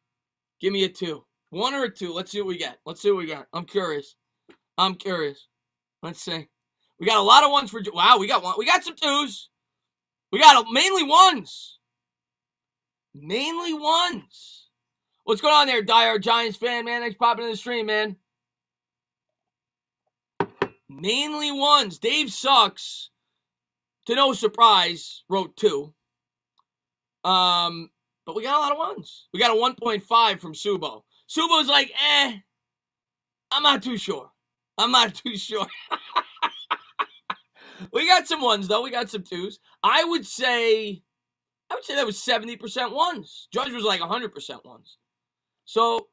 give me a 2. 1 or a 2. Let's see what we get. I'm curious. Let's see. We got a lot of 1s for... Wow, we got 1. We got some 2s. We got mainly 1s. What's going on there, diehard Giants fan, man? Thanks for popping in the stream, man. Mainly 1s. Dave Sucks, to no surprise, wrote 2. But we got a lot of 1s. We got a 1.5 from Subo. Subo's like, I'm not too sure. We got some 1s, though. We got some 2s. I would say that was 70% 1s. Judge was like 100% 1s. So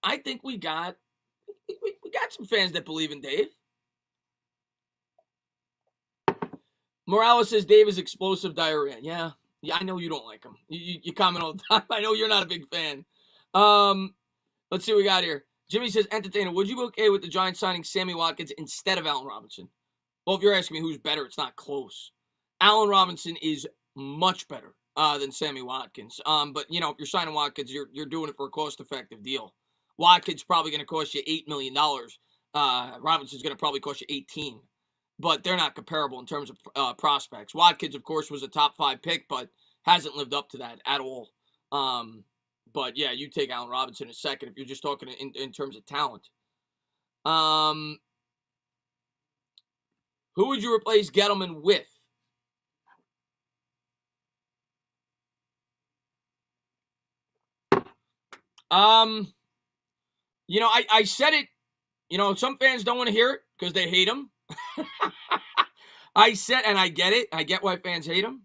I think we got some fans that believe in Dave. Morales says Dave is explosive diarrhea. Yeah, I know you don't like him. You comment all the time. I know you're not a big fan. Let's see what we got here. Jimmy says, entertainer, would you be okay with the Giants signing Sammy Watkins instead of Allen Robinson? Well, if you're asking me who's better, it's not close. Allen Robinson is much better than Sammy Watkins. But, if you're signing Watkins, you're doing it for a cost-effective deal. Watkins probably going to cost you $8 million. Robinson's going to probably cost you 18. But they're not comparable in terms of prospects. Watkins, of course, was a top 5 pick, but hasn't lived up to that at all. But, yeah, you take Allen Robinson in a second if you're just talking in terms of talent. Who would you replace Gettleman with? I said it. Some fans don't want to hear it because they hate him. I said, and I get it. I get why fans hate him.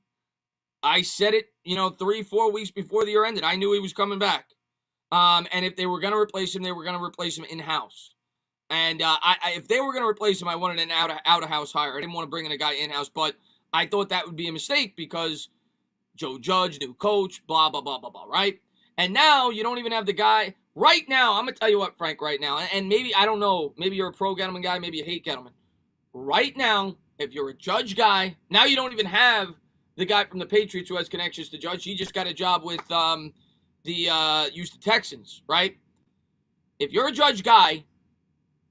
I said it, 3-4 weeks before the year ended. I knew he was coming back. And if they were going to replace him, they were going to replace him in-house. And if they were going to replace him, I wanted an out-of-house hire. I didn't want to bring in a guy in-house, but I thought that would be a mistake because Joe Judge, new coach, blah, blah, blah, blah, blah, right? And now you don't even have the guy. Right now, I'm going to tell you what, Frank, right now, and maybe, I don't know, maybe you're a pro Gettleman guy, maybe you hate Gettleman. Right now, if you're a Judge guy, now you don't even have the guy from the Patriots who has connections to Judge. He just got a job with the Houston Texans, right? If you're a Judge guy,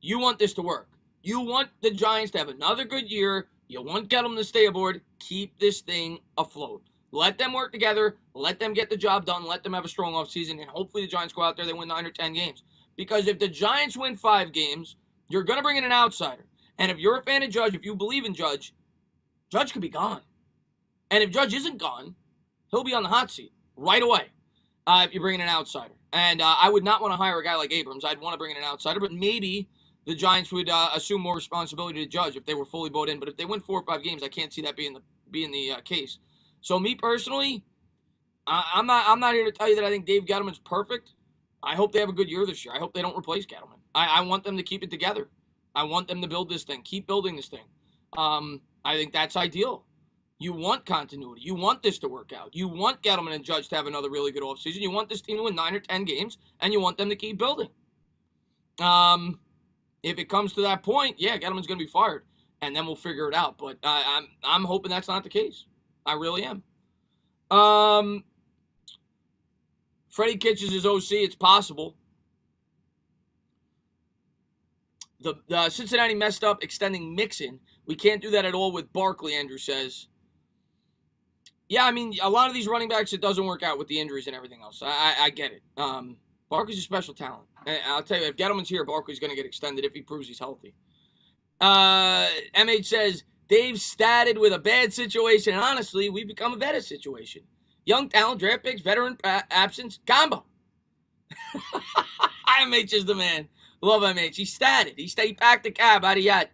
you want this to work. You want the Giants to have another good year. You want Gettleman to stay aboard. Keep this thing afloat. Let them work together. Let them get the job done. Let them have a strong offseason. And hopefully the Giants go out there, they win 9 or 10 games. Because if the Giants win 5 games, you're going to bring in an outsider. And if you're a fan of Judge, if you believe in Judge, Judge could be gone. And if Judge isn't gone, he'll be on the hot seat right away if you bring in an outsider. And I would not want to hire a guy like Abrams. I'd want to bring in an outsider. But maybe the Giants would assume more responsibility to Judge if they were fully bought in. But if they win 4 or 5 games, I can't see that being the case. So me personally, I'm not here to tell you that I think Dave Gettleman's perfect. I hope they have a good year this year. I hope they don't replace Gettleman. I want them to keep it together. I want them to build this thing. Keep building this thing. I think that's ideal. You want continuity. You want this to work out. You want Gettleman and Judge to have another really good offseason. You want this team to win 9 or 10 games, and you want them to keep building. If it comes to that point, yeah, Gettleman's going to be fired, and then we'll figure it out. But I'm hoping that's not the case. I really am. Freddie Kitchens is OC. It's possible. The Cincinnati messed up extending Mixon. We can't do that at all with Barkley, Andrew says. Yeah, I mean, a lot of these running backs, it doesn't work out with the injuries and everything else. I get it. Barkley's a special talent. And I'll tell you, if Gettleman's here, Barkley's going to get extended if he proves he's healthy. MH says, Dave statted with a bad situation, and honestly, we've become a better situation. Young talent, draft picks, veteran absence, combo. MH is the man. Love MH. He statted. He packed the cab out of yacht.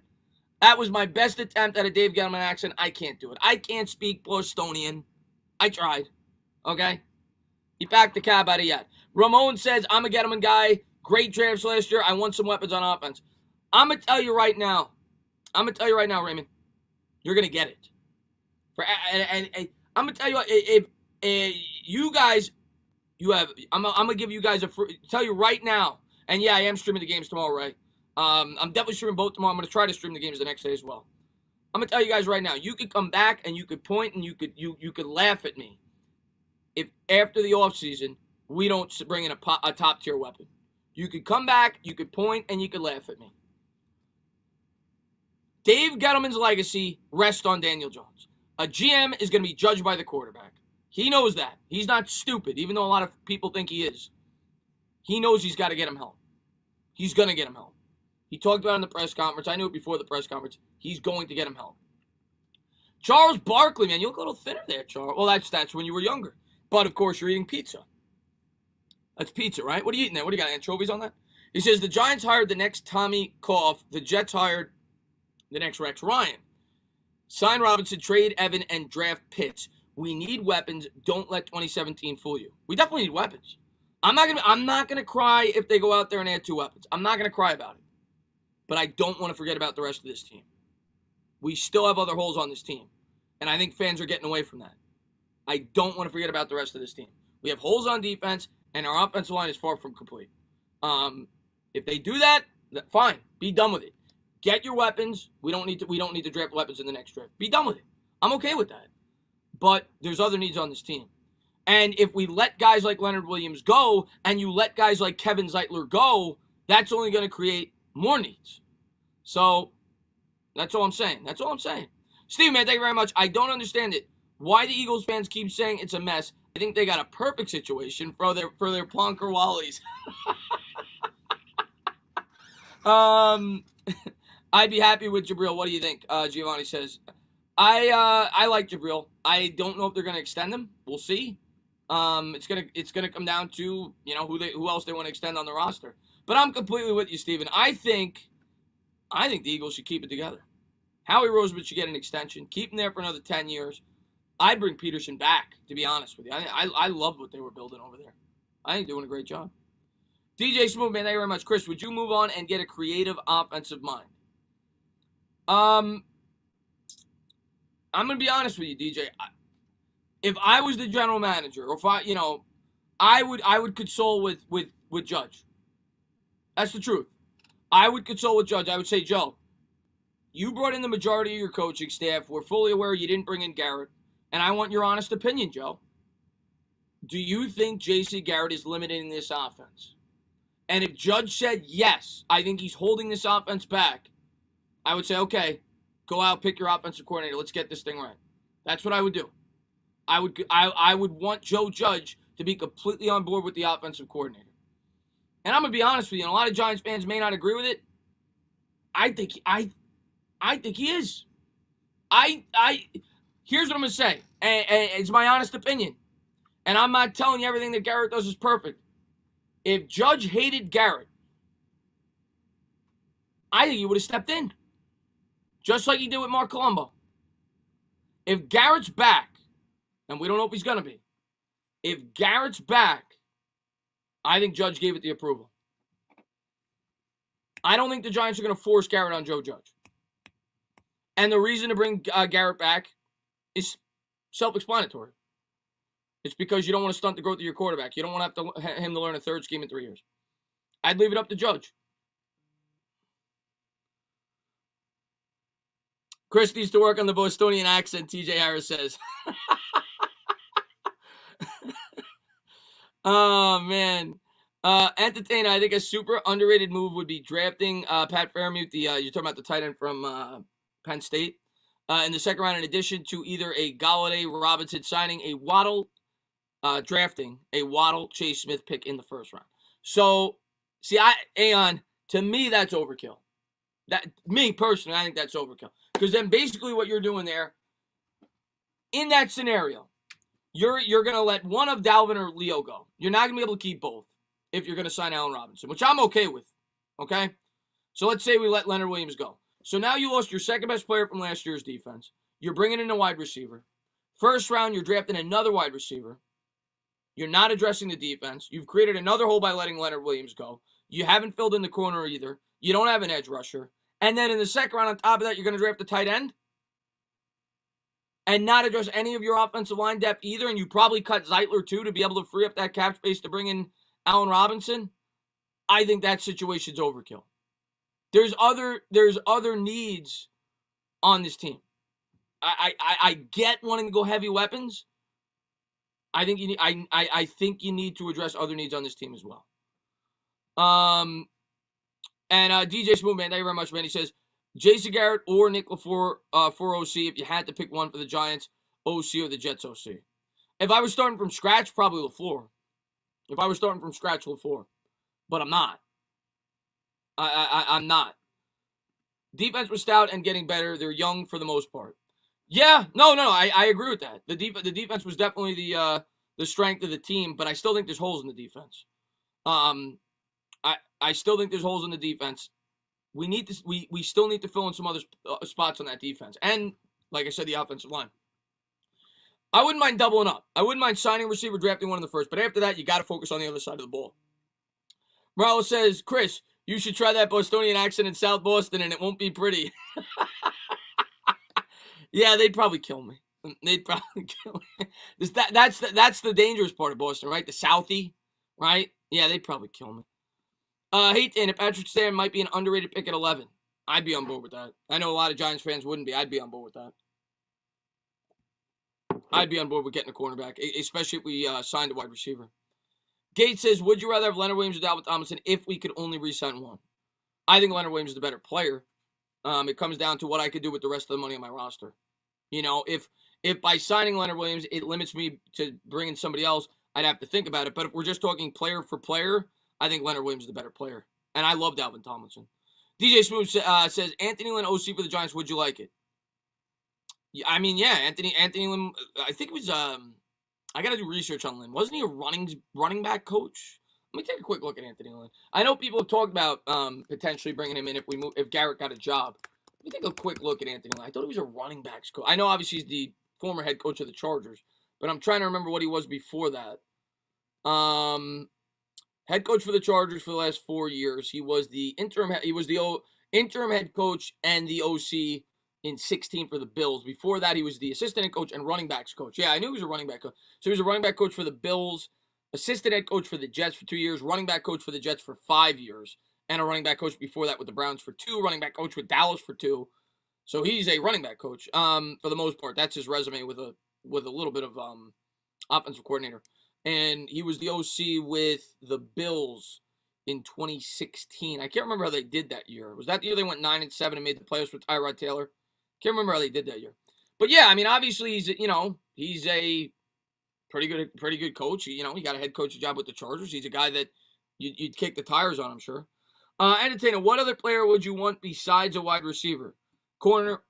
That was my best attempt at a Dave Gettleman accent. I can't do it. I can't speak Bostonian. I tried. Okay? He packed the cab out of yacht. Ramon says, I'm a Gettleman guy. Great drafts last year. I want some weapons on offense. I'm going to tell you right now, Raymond, you're going to get it. And I'm going to tell you what, if you guys, I'm going to give you guys tell you right now, and yeah, I am streaming the games tomorrow, right? I'm definitely streaming both tomorrow. I'm going to try to stream the games the next day as well. I'm going to tell you guys right now, you could come back and you could point and you could laugh at me if after the offseason, we don't bring in a top-tier weapon. You could come back, you could point, and you could laugh at me. Dave Gettleman's legacy rests on Daniel Jones. A GM is going to be judged by the quarterback. He knows that. He's not stupid, even though a lot of people think he is. He knows he's got to get him help. He's going to get him help. He talked about it in the press conference. I knew it before the press conference. He's going to get him help. Charles Barkley, man, you look a little thinner there, Charles. Well, that's when you were younger. But, of course, you're eating pizza. That's pizza, right? What are you eating there? What do you got, anchovies on that? He says, the Giants hired the next Tommy Koff. The Jets hired the next Rex Ryan. Sign Robinson, trade Evan, and draft Pitts. We need weapons. Don't let 2017 fool you. We definitely need weapons. I'm not gonna cry if they go out there and add 2 weapons. I'm not gonna cry about it. But I don't want to forget about the rest of this team. We still have other holes on this team. And I think fans are getting away from that. I don't want to forget about the rest of this team. We have holes on defense, and our offensive line is far from complete. If they do that, fine. Be done with it. Get your weapons. We don't need to draft weapons in the next draft. Be done with it. I'm okay with that. But there's other needs on this team. And if we let guys like Leonard Williams go, and you let guys like Kevin Zeitler go, that's only going to create more needs. So that's all I'm saying. Steve, man, thank you very much. I don't understand it. Why the Eagles fans keep saying it's a mess. I think they got a perfect situation for their plonker wallies. I'd be happy with Jabril. What do you think? Giovanni says. I like Jabril. I don't know if they're going to extend him. We'll see. It's gonna come down to who else they want to extend on the roster. But I'm completely with you, Steven. I think the Eagles should keep it together. Howie Roseman should get an extension. Keep him there for another 10 years. I'd bring Peterson back, to be honest with you. I love what they were building over there. I think they're doing a great job. DJ Smooth, man, thank you very much. Chris, would you move on and get a creative offensive mind? I'm going to be honest with you, DJ. If I was the general manager, or if I would console with Judge. That's the truth. I would console with Judge. I would say, Joe, you brought in the majority of your coaching staff. We're fully aware you didn't bring in Garrett. And I want your honest opinion, Joe. Do you think J.C. Garrett is limiting this offense? And if Judge said yes, I think he's holding this offense back, I would say, okay, go out, pick your offensive coordinator. Let's get this thing right. That's what I would do. I would want Joe Judge to be completely on board with the offensive coordinator. And I'm going to be honest with you, and a lot of Giants fans may not agree with it. I think he is. Here's what I'm going to say, and it's my honest opinion. And I'm not telling you everything that Garrett does is perfect. If Judge hated Garrett, I think he would have stepped in. Just like he did with Mark Colombo. If Garrett's back, and we don't know if he's going to be, if Garrett's back, I think Judge gave it the approval. I don't think the Giants are going to force Garrett on Joe Judge. And the reason to bring Garrett back is self-explanatory. It's because you don't want to stunt the growth of your quarterback. You don't want to have him to learn a third scheme in 3 years. I'd leave it up to Judge. Chris needs to work on the Bostonian accent, TJ Harris says. Oh, man. Entertainer, I think a super underrated move would be drafting Pat Fairmouth, you're talking about the tight end from Penn State, in the second round, in addition to either a Galladay, Robinson signing, a Waddle, drafting a Waddle, Chase Smith pick in the first round. So, see, Aeon, to me, that's overkill. Me, personally, I think that's overkill. Because then basically what you're doing there, in that scenario, you're going to let one of Dalvin or Leo go. You're not going to be able to keep both if you're going to sign Allen Robinson, which I'm okay with, okay? So let's say we let Leonard Williams go. So now you lost your second best player from last year's defense. You're bringing in a wide receiver. First round, you're drafting another wide receiver. You're not addressing the defense. You've created another hole by letting Leonard Williams go. You haven't filled in the corner either. You don't have an edge rusher. And then in the second round, on top of that, you're going to draft a tight end and not address any of your offensive line depth either. And you probably cut Zeitler too to be able to free up that cap space to bring in Allen Robinson. I think that situation's overkill. There's other needs on this team. I get wanting to go heavy weapons. I think you need to address other needs on this team as well. And DJ Smooth, man, thank you very much, man. He says, Jason Garrett or Nick LaFleur for OC if you had to pick one for the Giants OC or the Jets OC. If I was starting from scratch, probably LaFleur. If I was starting from scratch, LaFleur. But I'm not. I'm not. Defense was stout and getting better. They're young for the most part. Yeah, no, I agree with that. The defense was definitely the strength of the team, but I still think there's holes in the defense. I still think there's holes in the defense. We still need to fill in some other spots on that defense. And, like I said, the offensive line. I wouldn't mind doubling up. I wouldn't mind signing a receiver, drafting one in the first. But after that, you got to focus on the other side of the ball. Morales says, Chris, you should try that Bostonian accent in South Boston, and it won't be pretty. Yeah, they'd probably kill me. They'd probably kill me. That's the dangerous part of Boston, right? The Southie, right? Yeah, they'd probably kill me. And if Patrick Stan might be an underrated pick at 11. I'd be on board with that. I know a lot of Giants fans wouldn't be. I'd be on board with that. I'd be on board with getting a cornerback, especially if we signed a wide receiver. Gates says, would you rather have Leonard Williams or Dalvin Tomlinson if we could only re-sign one? I think Leonard Williams is the better player. It comes down to what I could do with the rest of the money on my roster. You know, if by signing Leonard Williams, it limits me to bringing somebody else, I'd have to think about it. But if we're just talking player for player, I think Leonard Williams is the better player. And I love Dalvin Tomlinson. DJ Smooth says, Anthony Lynn OC for the Giants, would you like it? I mean, yeah, Anthony Lynn, I think it was, I got to do research on Lynn. Wasn't he a running back coach? Let me take a quick look at Anthony Lynn. I know people have talked about potentially bringing him in if Garrett got a job. Let me take a quick look at Anthony Lynn. I thought he was a running backs coach. I know obviously he's the former head coach of the Chargers, but I'm trying to remember what he was before that. Head coach for the Chargers for the last 4 years. He was the interim head coach and the OC in 16 for the Bills. Before that, he was the assistant head coach and running backs coach. Yeah, I knew he was a running back coach. So he was a running back coach for the Bills, assistant head coach for the Jets for 2 years, running back coach for the Jets for 5 years, and a running back coach before that with the Browns for 2, running back coach with Dallas for 2. So he's a running back coach for the most part. That's his resume with a little bit of offensive coordinator. And he was the OC with the Bills in 2016. I can't remember how they did that year. Was that the year they went 9-7 and made the playoffs with Tyrod Taylor? Can't remember how they did that year. But yeah, I mean, obviously he's a pretty good coach. He got a head coach job with the Chargers. He's a guy that you'd kick the tires on, I'm sure. Entertainer, what other player would you want besides a wide receiver? Corner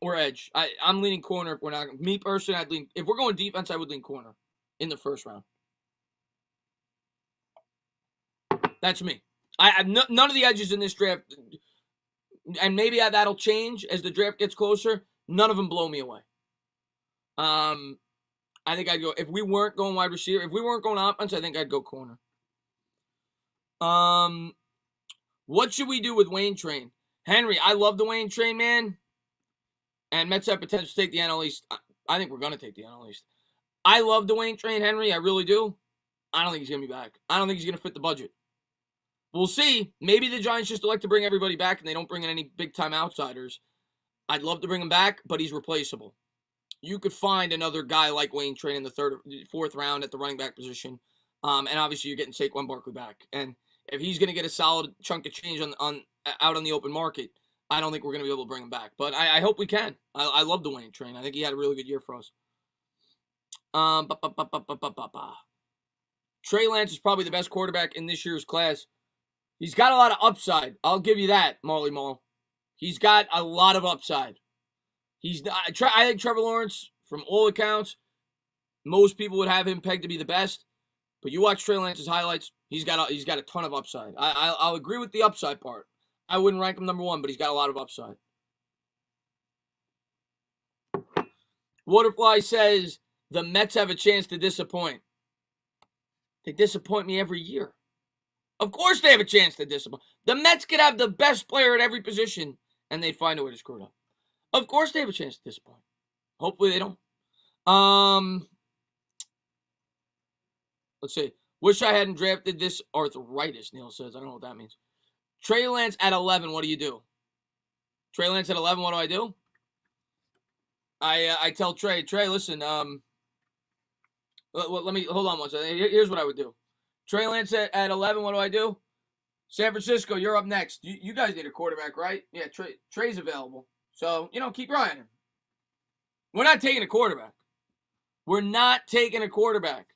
or edge? I'm leaning corner if we're not. Me personally, if we're going defense, I would lean corner in the first round. That's me. I have none of the edges in this draft, and maybe that'll change as the draft gets closer. None of them blow me away. I think I'd go, if we weren't going wide receiver, if we weren't going offense, I think I'd go corner. What should we do with Wayne Train? Henry, I love the Wayne Train, man. And Mets have potential to take the NL East. I think we're going to take the NL East. I love the Wayne Train, Henry. I really do. I don't think he's going to be back. I don't think he's going to fit the budget. We'll see. Maybe the Giants just elect to bring everybody back and they don't bring in any big-time outsiders. I'd love to bring him back, but he's replaceable. You could find another guy like Wayne Train in the 3rd or 4th round at the running back position. And obviously you're getting Saquon Barkley back. And if he's going to get a solid chunk of change out on the open market, I don't think we're going to be able to bring him back. But I hope we can. I love the Wayne Train. I think he had a really good year for us. Trey Lance is probably the best quarterback in this year's class. He's got a lot of upside. I'll give you that, Marley Marl. He's got a lot of upside. I think Trevor Lawrence, from all accounts, most people would have him pegged to be the best. But you watch Trey Lance's highlights, he's got a ton of upside. I'll agree with the upside part. I wouldn't rank him number 1, but he's got a lot of upside. Waterfly says the Mets have a chance to disappoint. They disappoint me every year. Of course they have a chance to disappoint. The Mets could have the best player at every position, and they'd find a way to screw it up. Of course they have a chance to disappoint. Hopefully they don't. Let's see. Wish I hadn't drafted this arthritis, Neil says. I don't know what that means. Trey Lance at 11, what do you do? Trey Lance at 11, what do I do? I tell Trey, listen, let me, hold on one second. Here's what I would do. Trey Lance at 11, what do I do? San Francisco, you're up next. You guys need a quarterback, right? Yeah, Trey's available. So, keep your eye on him. We're not taking a quarterback. We're not taking a quarterback.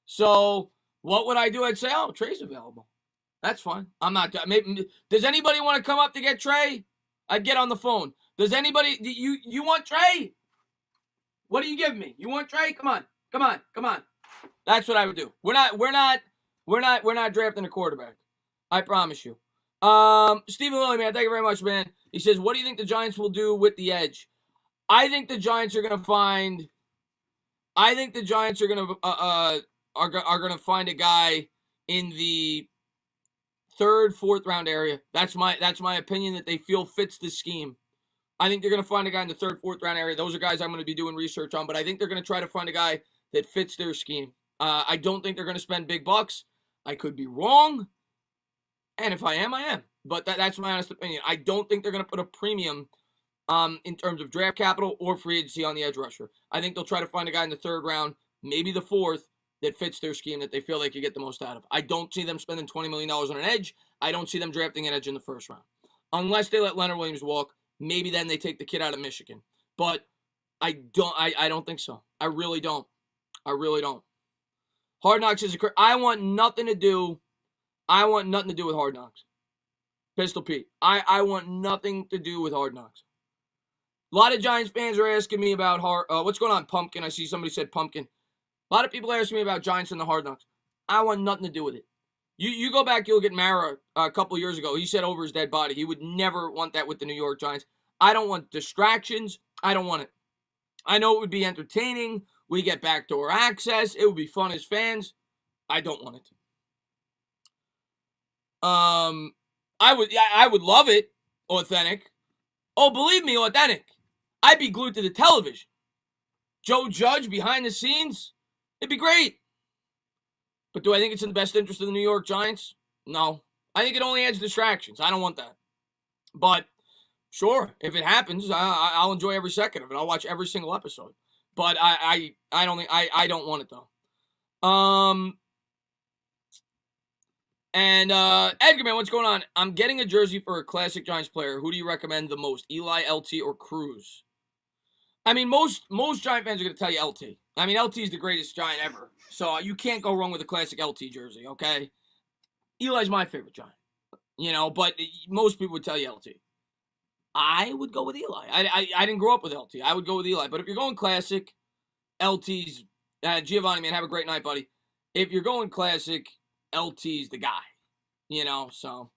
So, what would I do? I'd say, oh, Trey's available. That's fine. I'm not. Does anybody want to come up to get Trey? I'd get on the phone. Does anybody? You want Trey? What do you give me? You want Trey? Come on. That's what I would do. We're not drafting a quarterback. I promise you. Stephen Lilly, man, thank you very much, man. He says, what do you think the Giants will do with the edge? I think the Giants are gonna find. I think the Giants are gonna find a guy in the 3rd, 4th round area. That's my opinion that they feel fits the scheme. I think they're going to find a guy in the 3rd, 4th round area. Those are guys I'm going to be doing research on, but I think they're going to try to find a guy that fits their scheme. I don't think they're going to spend big bucks. I could be wrong, and if I am, I am. But that's my honest opinion. I don't think they're going to put a premium in terms of draft capital or free agency on the edge rusher. I think they'll try to find a guy in the 3rd round, maybe the 4th, that fits their scheme that they feel they could get the most out of. I don't see them spending $20 million on an edge. I don't see them drafting an edge in the 1st round. Unless they let Leonard Williams walk, maybe then they take the kid out of Michigan. But I don't think so. I really don't. Hard Knocks is I want nothing to do with Hard Knocks. Pistol Pete. I want nothing to do with Hard Knocks. A lot of Giants fans are asking me about what's going on, Pumpkin. I see somebody said Pumpkin. A lot of people ask me about Giants and the Hard Knocks. I want nothing to do with it. You go back, you look at Mara a couple years ago. He said over his dead body he would never want that with the New York Giants. I don't want distractions. I don't want it. I know it would be entertaining. We get backdoor access. It would be fun as fans. I don't want it. I would love it. Authentic. Oh, believe me, authentic. I'd be glued to the television. Joe Judge behind the scenes. It'd be great. But do I think it's in the best interest of the New York Giants? No. I think it only adds distractions. I don't want that. But sure, if it happens, I'll enjoy every second of it. I'll watch every single episode. But I don't want it though. Edgar, man, what's going on? I'm getting a jersey for a classic Giants player. Who do you recommend the most? Eli, LT, or Cruz? I mean, most Giant fans are going to tell you LT. I mean, LT is the greatest Giant ever. So you can't go wrong with a classic LT jersey, okay? Eli's my favorite Giant. But most people would tell you LT. I would go with Eli. I didn't grow up with LT. I would go with Eli. But if you're going classic, LT's Giovanni, man, have a great night, buddy. If you're going classic, LT's the guy. So.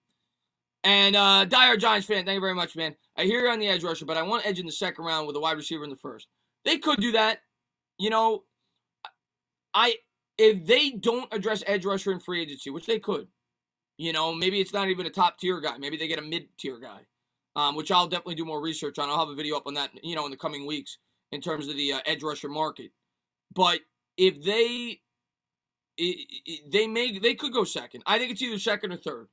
And diehard Giants fan, thank you very much, man. I hear you're on the edge rusher, but I want edge in the 2nd round with a wide receiver in the 1st. They could do that. If they don't address edge rusher in free agency, which they could, maybe it's not even a top tier guy. Maybe they get a mid tier guy, which I'll definitely do more research on. I'll have a video up on that, in the coming weeks in terms of the edge rusher market. But if they could go 2nd. I think it's either 2nd or 3rd.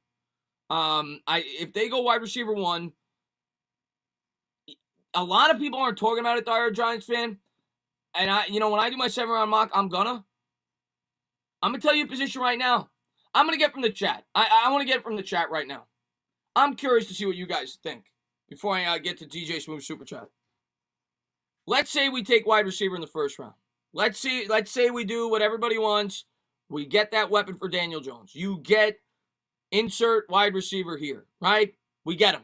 If they go wide receiver 1, a lot of people aren't talking about it, diehard Giants fan. And when I do my 7-round mock, I'm gonna tell you a position right now. I'm gonna get from the chat. I want to get from the chat right now. I'm curious to see what you guys think before I get to DJ Smooth Super Chat. Let's say we take wide receiver in the 1st round. Let's say we do what everybody wants. We get that weapon for Daniel Jones. You get insert wide receiver here, right? We get him.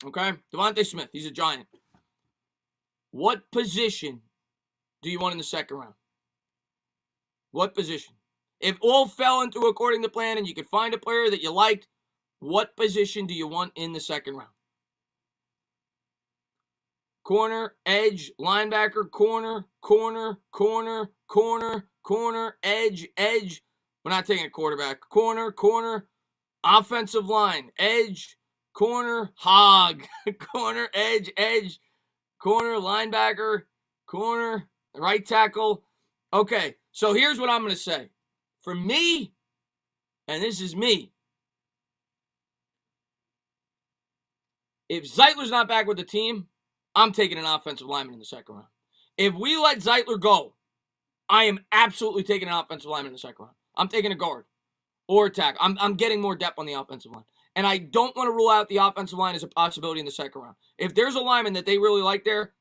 Okay? Devontae Smith, he's a Giant. What position do you want in the 2nd round? What position? If all fell into according to plan and you could find a player that you liked, what position do you want in the 2nd round? Corner, edge, linebacker, corner, edge. We're not taking a quarterback. Corner, offensive line, edge, corner, hog, corner, edge, corner, linebacker, corner, right tackle. Okay, so here's what I'm going to say. For me, and this is me, if Zeitler's not back with the team, I'm taking an offensive lineman in the second round. If we let Zeitler go, I am absolutely taking an offensive lineman in the second round. I'm taking a guard or a tackle. I'm getting more depth on the offensive line. And I don't want to rule out the offensive line as a possibility in the second round. If there's a lineman that they really like there,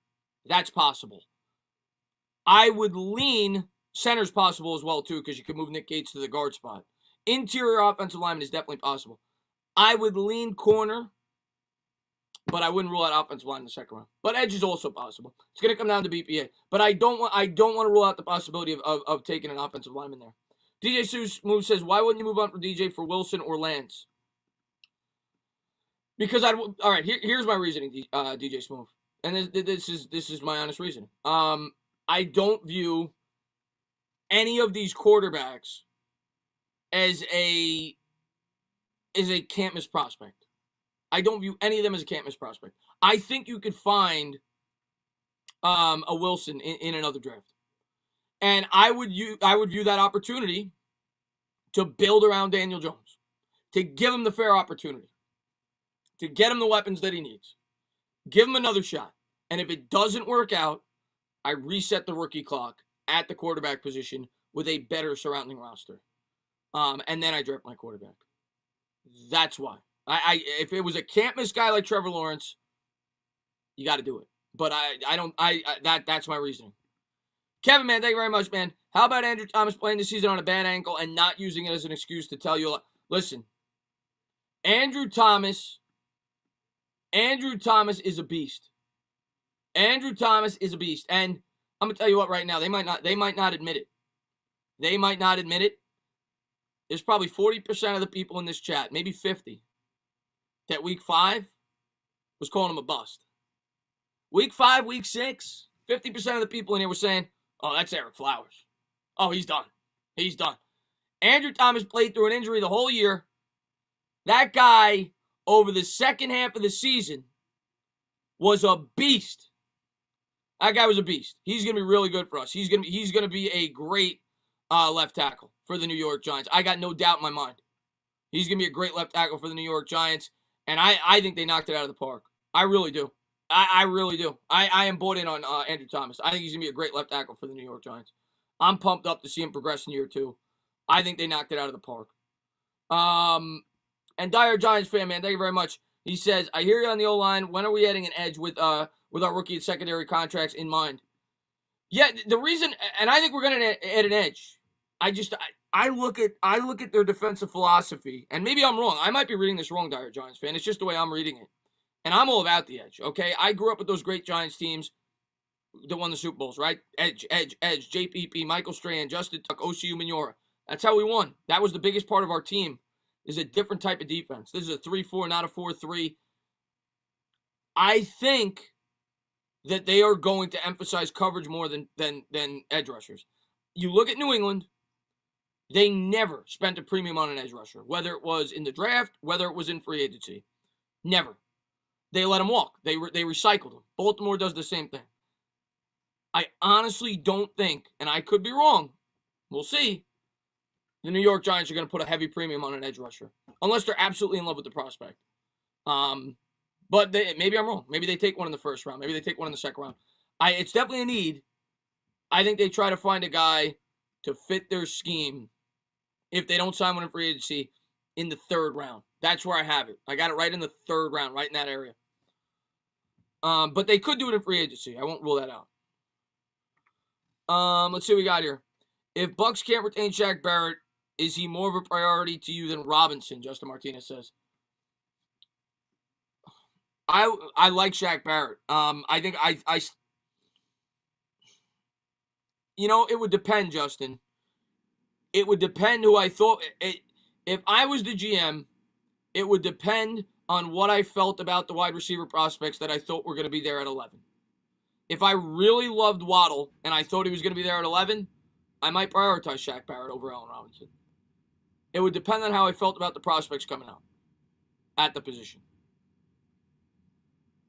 that's possible. I would lean center's possible as well, too, because you could move Nick Gates to the guard spot. Interior offensive lineman is definitely possible. I would lean corner, but I wouldn't rule out offensive line in the second round. But edge is also possible. It's going to come down to BPA. But I don't want to rule out the possibility of taking an offensive lineman there. DJ Smooth says, why wouldn't you move on for DJ for Wilson or Lance? Because all right, here's my reasoning, DJ Smooth. And this is my honest reasoning. I don't view any of these quarterbacks as a can't miss prospect. I don't view any of them as a can't miss prospect. I think you could find a Wilson in another draft. And I would view that opportunity to build around Daniel Jones, to give him the fair opportunity, to get him the weapons that he needs, give him another shot. And if it doesn't work out, I reset the rookie clock at the quarterback position with a better surrounding roster. And then I draft my quarterback. That's why. If it was a can't miss guy like Trevor Lawrence, you got to do it. But that's my reasoning. Kevin, man, thank you very much, man. How about Andrew Thomas playing the season on a bad ankle and not using it as an excuse to tell you, listen, Andrew Thomas is a beast. Andrew Thomas is a beast. And I'm going to tell you what right now, they might not admit it. They might not admit it. There's probably 40% of the people in this chat, maybe 50, that week 5 was calling him a bust. Week 5, week 6, 50% of the people in here were saying, oh, that's Eric Flowers. Oh, he's done. He's done. Andrew Thomas played through an injury the whole year. That guy, over the second half of the season, was a beast. That guy was a beast. He's going to be really good for us. He's going to be a great left tackle for the New York Giants. I got no doubt in my mind. He's going to be a great left tackle for the New York Giants. And I think they knocked it out of the park. I really do. I really do. I am bought in on Andrew Thomas. I think he's going to be a great left tackle for the New York Giants. I'm pumped up to see him progress in year 2. I think they knocked it out of the park. And Dire Giants fan, man, thank you very much. He says, I hear you on the O-line. When are we adding an edge with our rookie and secondary contracts in mind? Yeah, the reason, and I think we're going to add an edge. I look at their defensive philosophy, and maybe I'm wrong. I might be reading this wrong, Dire Giants fan. It's just the way I'm reading it. And I'm all about the edge, okay? I grew up with those great Giants teams that won the Super Bowls, right? Edge, JPP, Michael Strahan, Justin Tuck, OCU Minora. That's how we won. That was the biggest part of our team. Is a different type of defense. This is a 3-4, not a 4-3. I think that they are going to emphasize coverage more than edge rushers. You look at New England, they never spent a premium on an edge rusher, whether it was in the draft, whether it was in free agency. Never. They let them walk. They recycled them. Baltimore does the same thing. I honestly don't think, and I could be wrong, we'll see, the New York Giants are going to put a heavy premium on an edge rusher, unless they're absolutely in love with the prospect. But maybe I'm wrong. Maybe they take one in the first round. Maybe they take one in the second round. It's definitely a need. I think they try to find a guy to fit their scheme if they don't sign one in free agency in the third round. That's where I have it. I got it right in the third round, right in that area. But they could do it in free agency. I won't rule that out. Let's see what we got here. If Bucks can't retain Shaq Barrett, is he more of a priority to you than Robinson? Justin Martinez says. I like Shaq Barrett. I think it would depend, Justin. It would depend who I thought. If I was the GM, it would depend on what I felt about the wide receiver prospects that I thought were going to be there at 11. If I really loved Waddle and I thought he was going to be there at 11, I might prioritize Shaq Barrett over Allen Robinson. It would depend on how I felt about the prospects coming out at the position.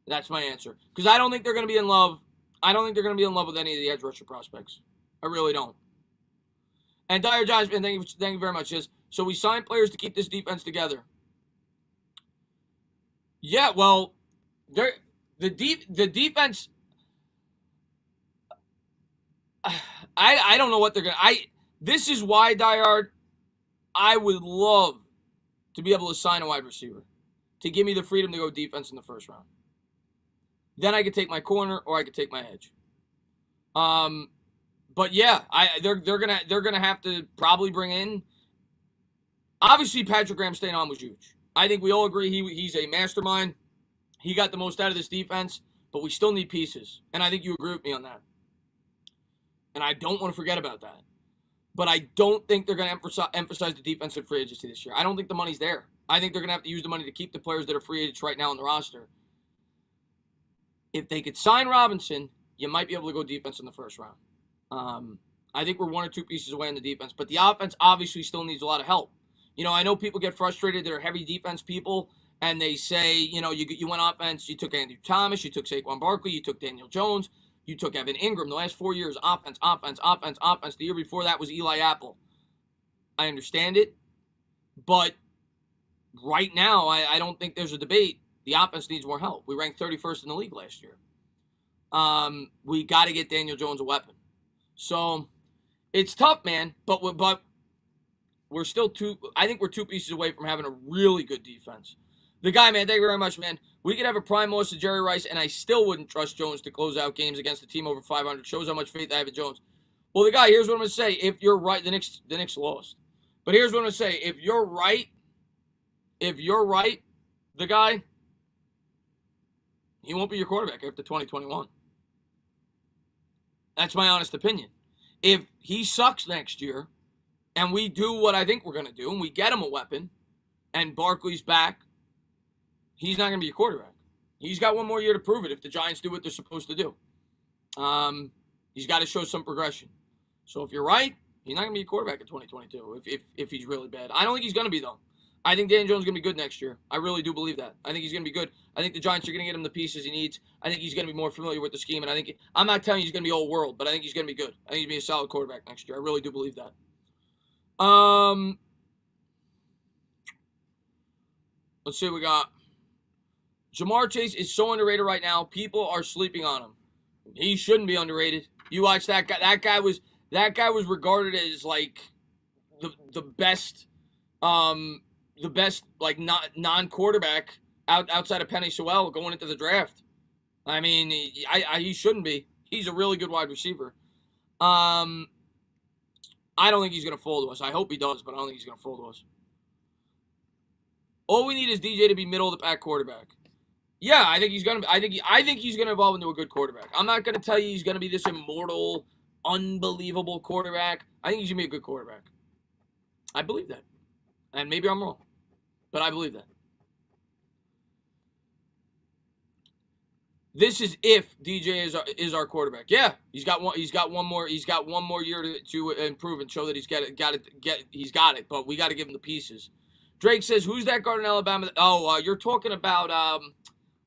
That's my answer. Because I don't think they're going to be in love. I don't think they're going to be in love with any of the edge rusher prospects. I really don't. And Dyer Giants, man, thank you very much. So we signed players to keep this defense together. Yeah, well, the defense. I don't know what they're gonna. This is why, Dyer, I would love to be able to sign a wide receiver to give me the freedom to go defense in the first round. Then I could take my corner or I could take my edge. But yeah, they're gonna have to probably bring in. Obviously, Patrick Graham staying on was huge. I think we all agree he's a mastermind. He got the most out of this defense, but we still need pieces, and I think you agree with me on that. And I don't want to forget about that. But I don't think they're going to emphasize the defensive free agency this year. I don't think the money's there. I think they're going to have to use the money to keep the players that are free agents right now on the roster. If they could sign Robinson, you might be able to go defense in the first round. I think we're one or two pieces away in the defense. But the offense obviously still needs a lot of help. You know, I know people get frustrated. They're heavy defense people, and they say, you know, you went offense. You took Andrew Thomas. You took Saquon Barkley. You took Daniel Jones. You took Evan Ingram. The last 4 years, offense. The year before that was Eli Apple. I understand it. But right now, I don't think there's a debate. The offense needs more help. We ranked 31st in the league last year. We got to get Daniel Jones a weapon. So it's tough, man. But we're still I think we're two pieces away from having a really good defense. The guy, man, thank you very much, man. We could have a prime loss to Jerry Rice, and I still wouldn't trust Jones to close out games against a team over 500. Shows how much faith I have in Jones. Well, the guy, here's what I'm going to say. If you're right, the Knicks lost. But here's what I'm going to say. If you're right, the guy, he won't be your quarterback after 2021. That's my honest opinion. If he sucks next year, and we do what I think we're going to do, and we get him a weapon, and Barkley's back, he's not going to be a quarterback. He's got one more year to prove it if the Giants do what they're supposed to do. He's got to show some progression. So if you're right, he's not going to be a quarterback in 2022 if he's really bad. I don't think he's going to be, though. I think Daniel Jones is going to be good next year. I really do believe that. I think he's going to be good. I think the Giants are going to get him the pieces he needs. I think he's going to be more familiar with the scheme. And I'm not telling you he's going to be old world, but I think he's going to be good. I think he's going to be a solid quarterback next year. I really do believe that. Let's see what we got. Jamar Chase is so underrated right now. People are sleeping on him. He shouldn't be underrated. You watch that guy. That guy was regarded as like the best like non-quarterback outside of Penny Sewell going into the draft. I mean, he shouldn't be. He's a really good wide receiver. I don't think he's going to fall to us. I hope he does, but I don't think he's going to fall to us. All we need is DJ to be middle of the pack quarterback. Yeah, I think he's going to. I think he's going to evolve into a good quarterback. I'm not going to tell you he's going to be this immortal, unbelievable quarterback. I think he's going to be a good quarterback. I believe that, and maybe I'm wrong, but I believe that. This is if DJ is our quarterback. Yeah, he's got one more year to improve and show that he's got it. But we got to give him the pieces. Drake says, "Who's that guard in Alabama?" Oh, you're talking about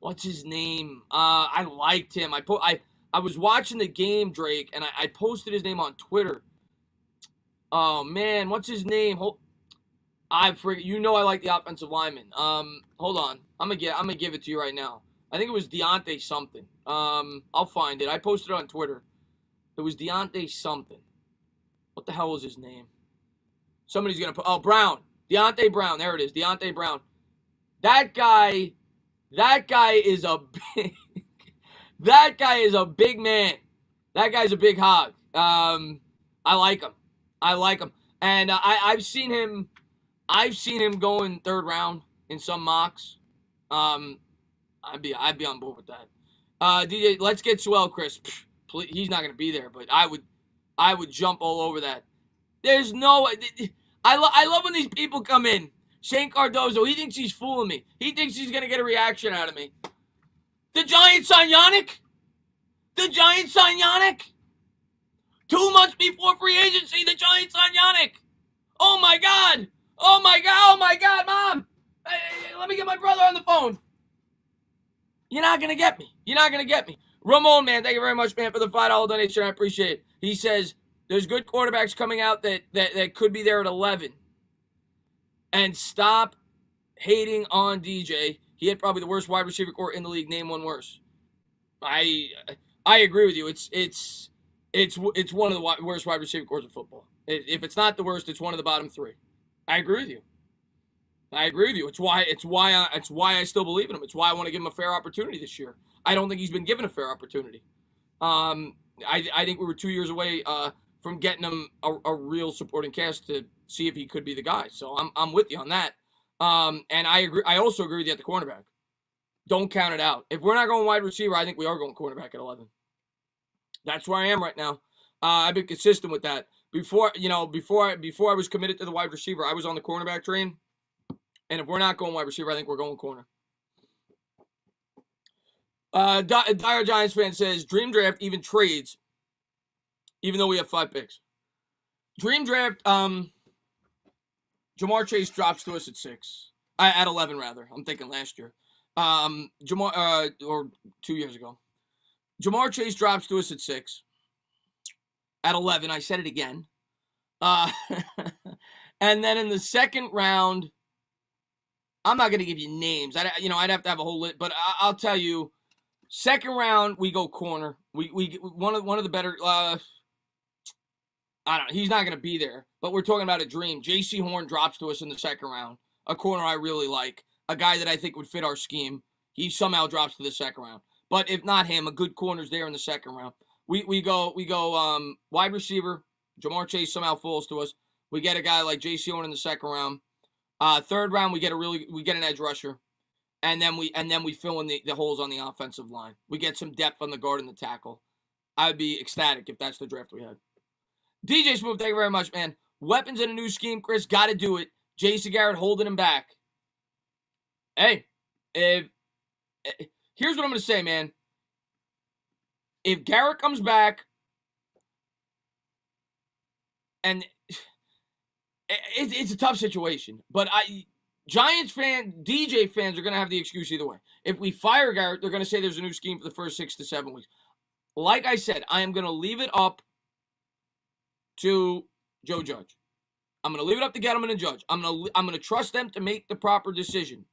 what's his name? I liked him. I was watching the game, Drake, and I posted his name on Twitter. Oh man, what's his name? I forget. You know I like the offensive lineman. Hold on. I'm gonna give it to you right now. I think it was Deontay something. I'll find it. I posted it on Twitter. It was Deontay something. What the hell was his name? Somebody's gonna put. Oh, Brown. Deontay Brown. There it is. Deontay Brown. That guy is a big. That guy is a big man. That guy's a big hog. I like him. And I've seen him going third round in some mocks. I'd be on board with that. DJ, let's get Sewell, Chris. Please, he's not gonna be there, but I would jump all over that. There's no. I love when these people come in. Shane Cardozo, he thinks he's fooling me. He thinks he's gonna get a reaction out of me. The Giants sign Yannick. 2 months before free agency, the Giants sign Yannick. Oh my God. Oh my God, Mom! Hey, let me get my brother on the phone. You're not gonna get me. You're not gonna get me. Ramon, man, thank you very much, man, for the $5 donation. I appreciate it. He says there's good quarterbacks coming out that could be there at 11. And stop hating on DJ. He had probably the worst wide receiver core in the league. Name one worse. I agree with you. It's one of the worst wide receiver cores of football. If it's not the worst, it's one of the bottom 3. I agree with you. It's why I still believe in him. It's why I want to give him a fair opportunity this year. I don't think he's been given a fair opportunity. I think we were 2 years away from getting him a real supporting cast to see if he could be the guy. So I'm with you on that. And I agree. I also agree with you at the cornerback. Don't count it out. If we're not going wide receiver, I think we are going cornerback at 11. That's where I am right now. I've been consistent with that. Before I was committed to the wide receiver, I was on the cornerback train. And if we're not going wide receiver, I think we're going corner. Dire Giants fan says, Dream Draft even trades, even though we have 5 picks. Dream Draft, Jamar Chase drops to us at 6. At 11, rather. I'm thinking last year. Or 2 years ago. Jamar Chase drops to us at 6. At 11, I said it again. And then in the second round, I'm not going to give you names. I'd have to have a whole list, but I'll tell you. Second round, we go corner. We one of the better. I don't know. He's not going to be there, but we're talking about a dream. J.C. Horn drops to us in the second round. A corner I really like. A guy that I think would fit our scheme. He somehow drops to the second round. But if not him, a good corner's there in the second round. We go wide receiver. Jamar Chase somehow falls to us. We get a guy like J.C. Horn in the second round. Third round, we get an edge rusher, and then we fill in the holes on the offensive line. We get some depth on the guard and the tackle. I would be ecstatic if that's the draft we had. DJ Smooth, thank you very much, man. Weapons in a new scheme, Chris, got to do it. Jason Garrett holding him back. Hey, here's what I'm going to say, man. If Garrett comes back, and it's a tough situation, but Giants DJ fans are going to have the excuse either way. If we fire Garrett, they're going to say there's a new scheme for the first 6 to 7 weeks. Like I said, I am going to leave it up to Joe Judge. I'm going to leave it up to Gettleman and Judge. I'm going to trust them to make the proper decision.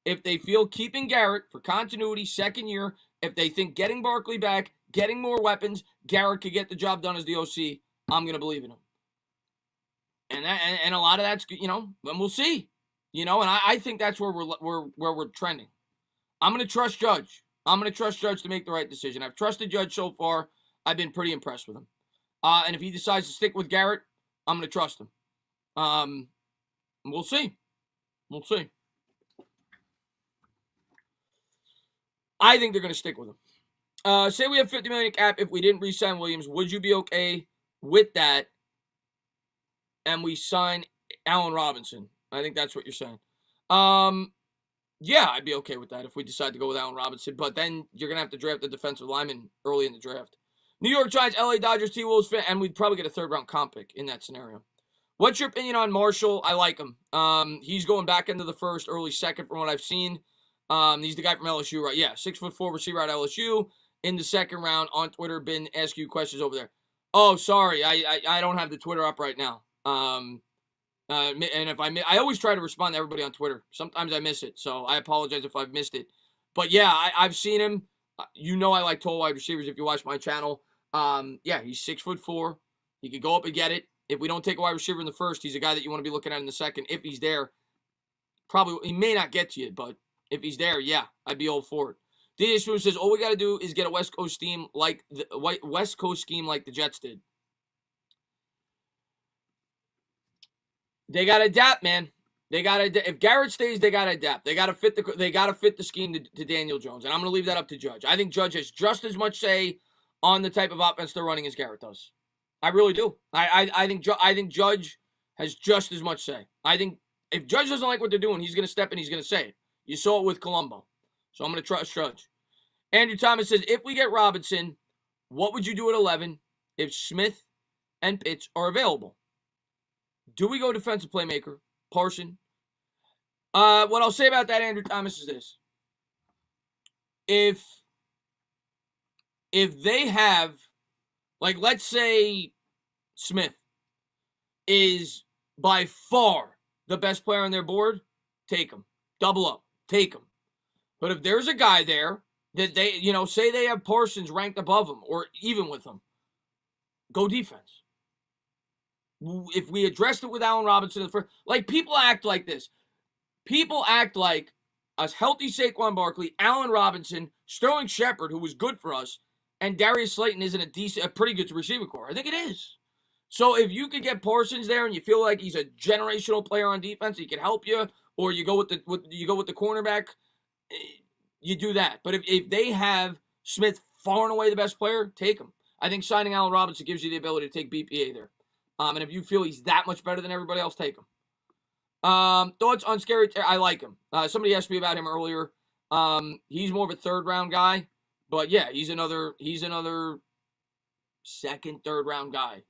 If they feel keeping Garrett for continuity, second year, if they think getting Barkley back, getting more weapons, Garrett could get the job done as the OC, I'm going to believe in him. And a lot of that's, and we'll see. And I think that's where we're trending. I'm going to trust Judge. I'm going to trust Judge to make the right decision. I've trusted Judge so far. I've been pretty impressed with him. And if he decides to stick with Garrett, I'm going to trust him. We'll see. We'll see. I think they're going to stick with him. Say we have $50 million cap. If we didn't re-sign Williams, would you be okay with that? And we sign Allen Robinson. I think that's what you're saying. Yeah, I'd be okay with that if we decide to go with Allen Robinson. But then you're going to have to draft the defensive lineman early in the draft. New York Giants, LA Dodgers, T-Wolves, and we'd probably get a third-round comp pick in that scenario. What's your opinion on Marshall? I like him. He's going back into the first, early second from what I've seen. He's the guy from LSU, right? Yeah, 6'4" receiver at LSU in the second round. On Twitter, been asking you questions over there. Oh, sorry, I don't have the Twitter up right now. And if I always try to respond to everybody on Twitter. Sometimes I miss it, so I apologize if I've missed it. But yeah, I've seen him. I like tall wide receivers if you watch my channel. Yeah, he's 6'4". He could go up and get it. If we don't take a wide receiver in the first, he's a guy that you want to be looking at in the second. If he's there, probably he may not get to you, but if he's there, yeah, I'd be all for it. DJ Smooth says all we got to do is get a West Coast scheme like the Jets did. They got to adapt, man. They got to. If Garrett stays, they got to adapt. They got to fit the scheme to Daniel Jones, and I'm going to leave that up to Judge. I think Judge has just as much say on the type of offense they're running as Garrett does. I really do. I think Judge has just as much say. I think if Judge doesn't like what they're doing, he's going to step in. He's going to say it. You saw it with Colombo, so I'm going to trust Judge. Andrew Thomas says, if we get Robinson, what would you do at 11 if Smith and Pitts are available? Do we go defensive playmaker? Parson. What I'll say about that Andrew Thomas is this. If they have, like, let's say Smith is by far the best player on their board, take him. Double up. Take him. But if there's a guy there that they, say they have Parsons ranked above him or even with him, go defense. If we addressed it with Allen Robinson, like, people act like this. People act like a healthy Saquon Barkley, Allen Robinson, Sterling Shepard, who was good for us, and Darius Slayton isn't a pretty good receiver core. I think it is. So if you could get Parsons there and you feel like he's a generational player on defense, he can help you, or you go with the cornerback, you do that. But if they have Smith far and away the best player, take him. I think signing Allen Robinson gives you the ability to take BPA there. And if you feel he's that much better than everybody else, take him. Thoughts on Scary Terry? I like him. Somebody asked me about him earlier. He's more of a third-round guy. But, yeah, he's another second, third-round guy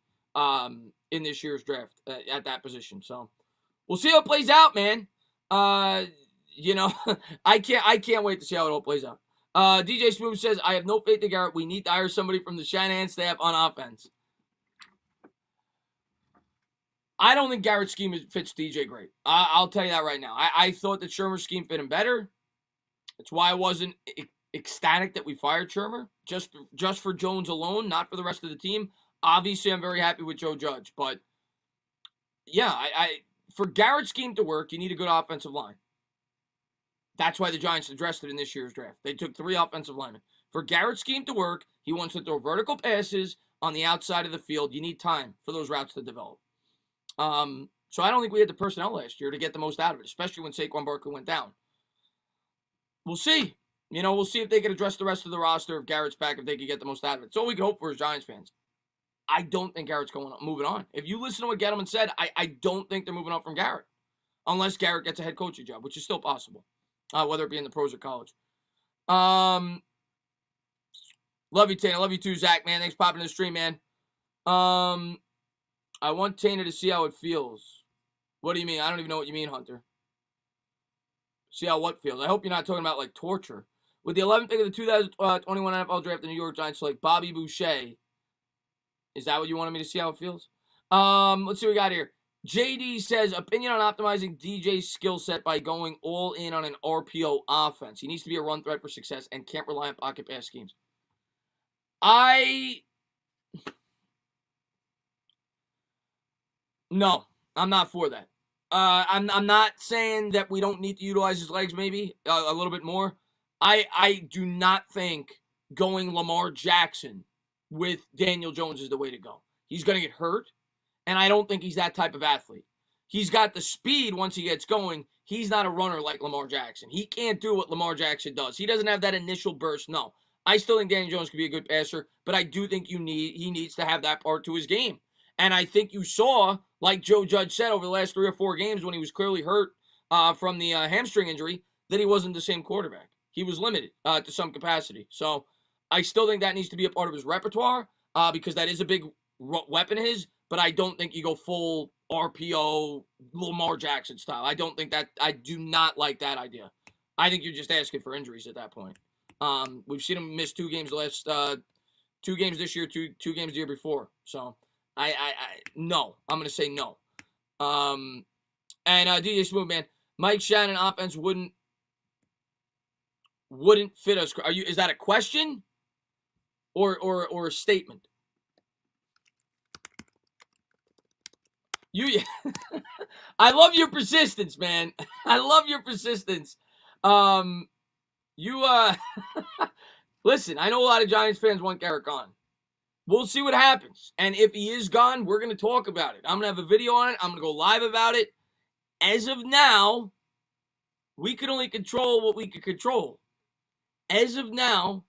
in this year's draft at that position. So, we'll see how it plays out, man. I can't wait to see how it all plays out. DJ Smooth says, I have no faith in Garrett. We need to hire somebody from the Shanahan staff on offense. I don't think Garrett's scheme fits DJ great. I'll tell you that right now. I thought that Shermer's scheme fit him better. That's why I wasn't ecstatic that we fired Shermer. Just for Jones alone, not for the rest of the team. Obviously, I'm very happy with Joe Judge. But, yeah, for Garrett's scheme to work, you need a good offensive line. That's why the Giants addressed it in this year's draft. They took 3 offensive linemen. For Garrett's scheme to work, he wants to throw vertical passes on the outside of the field. You need time for those routes to develop. So I don't think we had the personnel last year to get the most out of it, especially when Saquon Barkley went down. We'll see. We'll see if they can address the rest of the roster, if Garrett's back, if they can get the most out of it. It's all we can hope for as Giants fans. I don't think Garrett's moving on. If you listen to what Gettleman said, I don't think they're moving on from Garrett. Unless Garrett gets a head coaching job, which is still possible. Whether it be in the pros or college. Love you, Tana. Love you too, Zach, man. Thanks for popping in the stream, man. I want Tana to see how it feels. What do you mean? I don't even know what you mean, Hunter. See how what feels. I hope you're not talking about, like, torture. With the 11th pick of the 2021 NFL draft, the New York Giants select Bobby Boucher. Is that what you wanted me to see how it feels? Let's see what we got here. JD says, opinion on optimizing DJ's skill set by going all in on an RPO offense. He needs to be a run threat for success and can't rely on pocket pass schemes. No, I'm not for that. I'm not saying that we don't need to utilize his legs maybe a little bit more. I do not think going Lamar Jackson with Daniel Jones is the way to go. He's going to get hurt, and I don't think he's that type of athlete. He's got the speed once he gets going. He's not a runner like Lamar Jackson. He can't do what Lamar Jackson does. He doesn't have that initial burst. No. I still think Daniel Jones could be a good passer, but I do think he needs to have that part to his game. And I think you saw, like Joe Judge said over the last 3 or 4 games when he was clearly hurt from the hamstring injury, that he wasn't the same quarterback. He was limited to some capacity. So I still think that needs to be a part of his repertoire because that is a big weapon of his, but I don't think you go full RPO Lamar Jackson style. I do not like that idea. I think you're just asking for injuries at that point. We've seen him miss 2 games the last 2 games this year, 2 games the year before. So no. I'm gonna say no. And DJ Smooth, man, Mike Shannon offense wouldn't fit us. Is that a question or a statement? I love your persistence, man. I love your persistence. Listen, I know a lot of Giants fans want Garrett gone. We'll see what happens. And if he is gone, we're going to talk about it. I'm going to have a video on it. I'm going to go live about it. As of now, we can only control what we can control. As of now,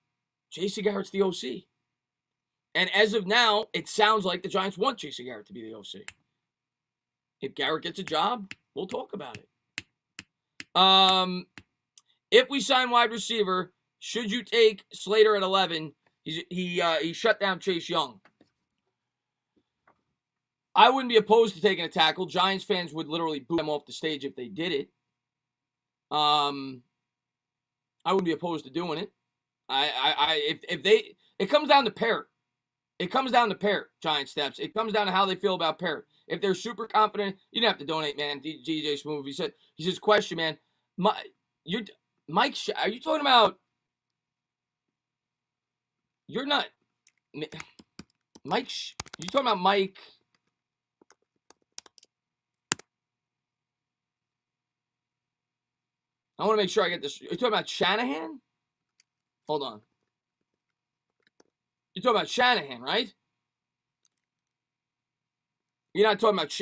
Jason Garrett's the OC. And as of now, it sounds like the Giants want Jason Garrett to be the OC. If Garrett gets a job, we'll talk about it. If we sign wide receiver, should you take Slater at 11? He shut down Chase Young. I wouldn't be opposed to taking a tackle. Giants fans would literally boo them off the stage if they did it. I wouldn't be opposed to doing it. It comes down to Parrott. It comes down to Parrott, Giant Steps. It comes down to how they feel about Parrott. If they're super confident, you don't have to donate, man. DJ Smooth. He says, question, man. Mike, are you talking about? You're not, Mike. You talking about Mike? I want to make sure I get this. You're talking about Shanahan? Hold on. You're talking about Shanahan, right? You're not talking about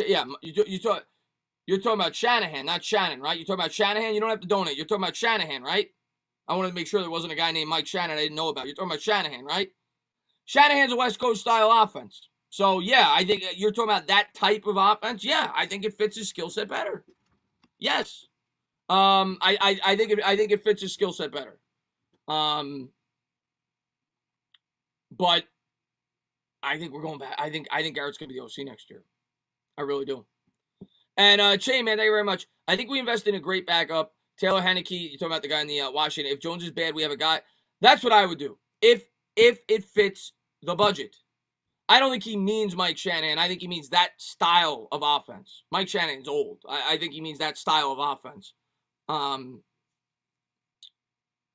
you're talking about Shanahan, not Shannon, right? You're talking about Shanahan. You don't have to donate. You're talking about Shanahan, right? I wanted to make sure there wasn't a guy named Mike Shannon I didn't know about. You're talking about Shanahan, right? Shanahan's a West Coast style offense. So yeah, I think you're talking about that type of offense. Yeah, I think it fits his skill set better. Yes. I think it fits his skill set better. But I think we're going back. I think Garrett's gonna be the OC next year. I really do. And Che, man, thank you very much. I think we invested in a great backup. Taylor Heineke, you're talking about the guy in the Washington. If Jones is bad, we have a guy. That's what I would do. If it fits the budget. I don't think he means Mike Shanahan. I think he means that style of offense. Mike Shanahan's old. I think he means that style of offense. I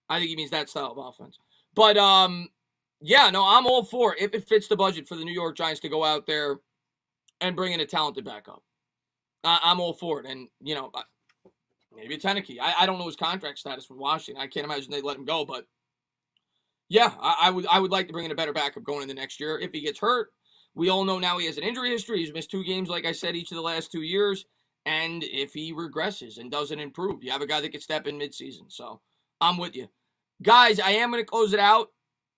think he means that style of offense. But yeah, no, I'm all for it if it fits the budget for the New York Giants to go out there and bring in a talented backup. I'm all for it. And, you know, maybe it's Heineke. I don't know his contract status with Washington. I can't imagine they'd let him go. But, yeah, I would like to bring in a better backup going into next year. If he gets hurt, we all know now he has an injury history. He's missed 2 games, like I said, each of the last 2 years. And if he regresses and doesn't improve, you have a guy that could step in midseason. So, I'm with you. Guys, I am going to close it out.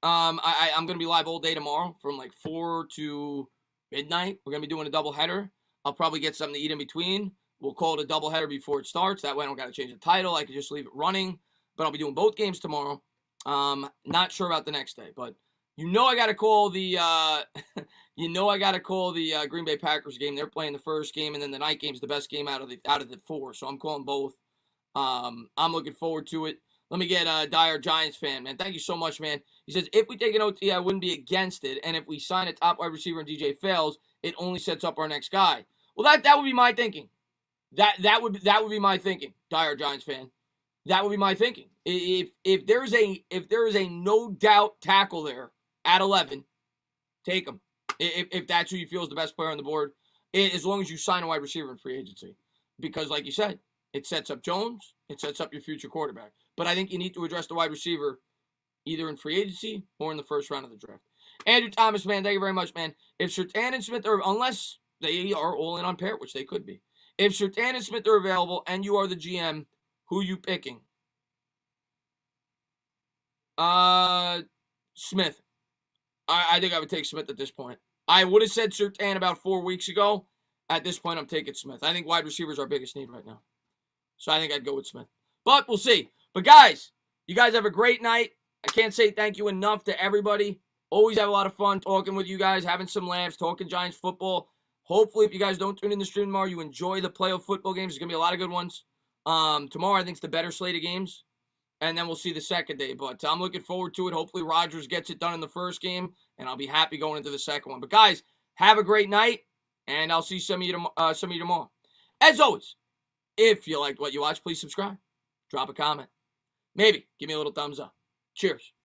I'm going to be live all day tomorrow from like 4 to midnight. We're going to be doing a doubleheader. I'll probably get something to eat in between. We'll call it a doubleheader before it starts. That way I don't got to change the title. I can just leave it running. But I'll be doing both games tomorrow. Not sure about the next day. But you know I got to call the Green Bay Packers game. They're playing the first game, and then the night game's the best game out of the 4. So I'm calling both. I'm looking forward to it. Let me get Dyer Giants fan, man. Thank you so much, man. He says, if we take an OT, I wouldn't be against it. And if we sign a top wide receiver and DJ fails, it only sets up our next guy. Well, that would be my thinking. That would be my thinking, Dyer Giants fan. That would be my thinking. If there is a no doubt tackle there at 11, take him. If that's who you feel is the best player on the board, as long as you sign a wide receiver in free agency. Because like you said, it sets up Jones, it sets up your future quarterback. But I think you need to address the wide receiver either in free agency or in the first round of the draft. Andrew Thomas, man, thank you very much, man. If Surtain and Smith are, unless they are all in on Parrott, which they could be. If Surtain and Smith are available and you are the GM, who are you picking? Smith. I think I would take Smith at this point. I would have said Surtain about 4 weeks ago. At this point, I'm taking Smith. I think wide receivers are our biggest need right now. So I think I'd go with Smith. But we'll see. But guys, you guys have a great night. I can't say thank you enough to everybody. Always have a lot of fun talking with you guys, having some laughs, talking Giants football. Hopefully, if you guys don't tune in the stream tomorrow, you enjoy the playoff football games. There's going to be a lot of good ones. Tomorrow, I think, is the better slate of games. And then we'll see the second day. But I'm looking forward to it. Hopefully, Rodgers gets it done in the first game. And I'll be happy going into the second one. But guys, have a great night. And I'll see some of you tomorrow. As always, if you liked what you watched, please subscribe. Drop a comment. Maybe give me a little thumbs up. Cheers.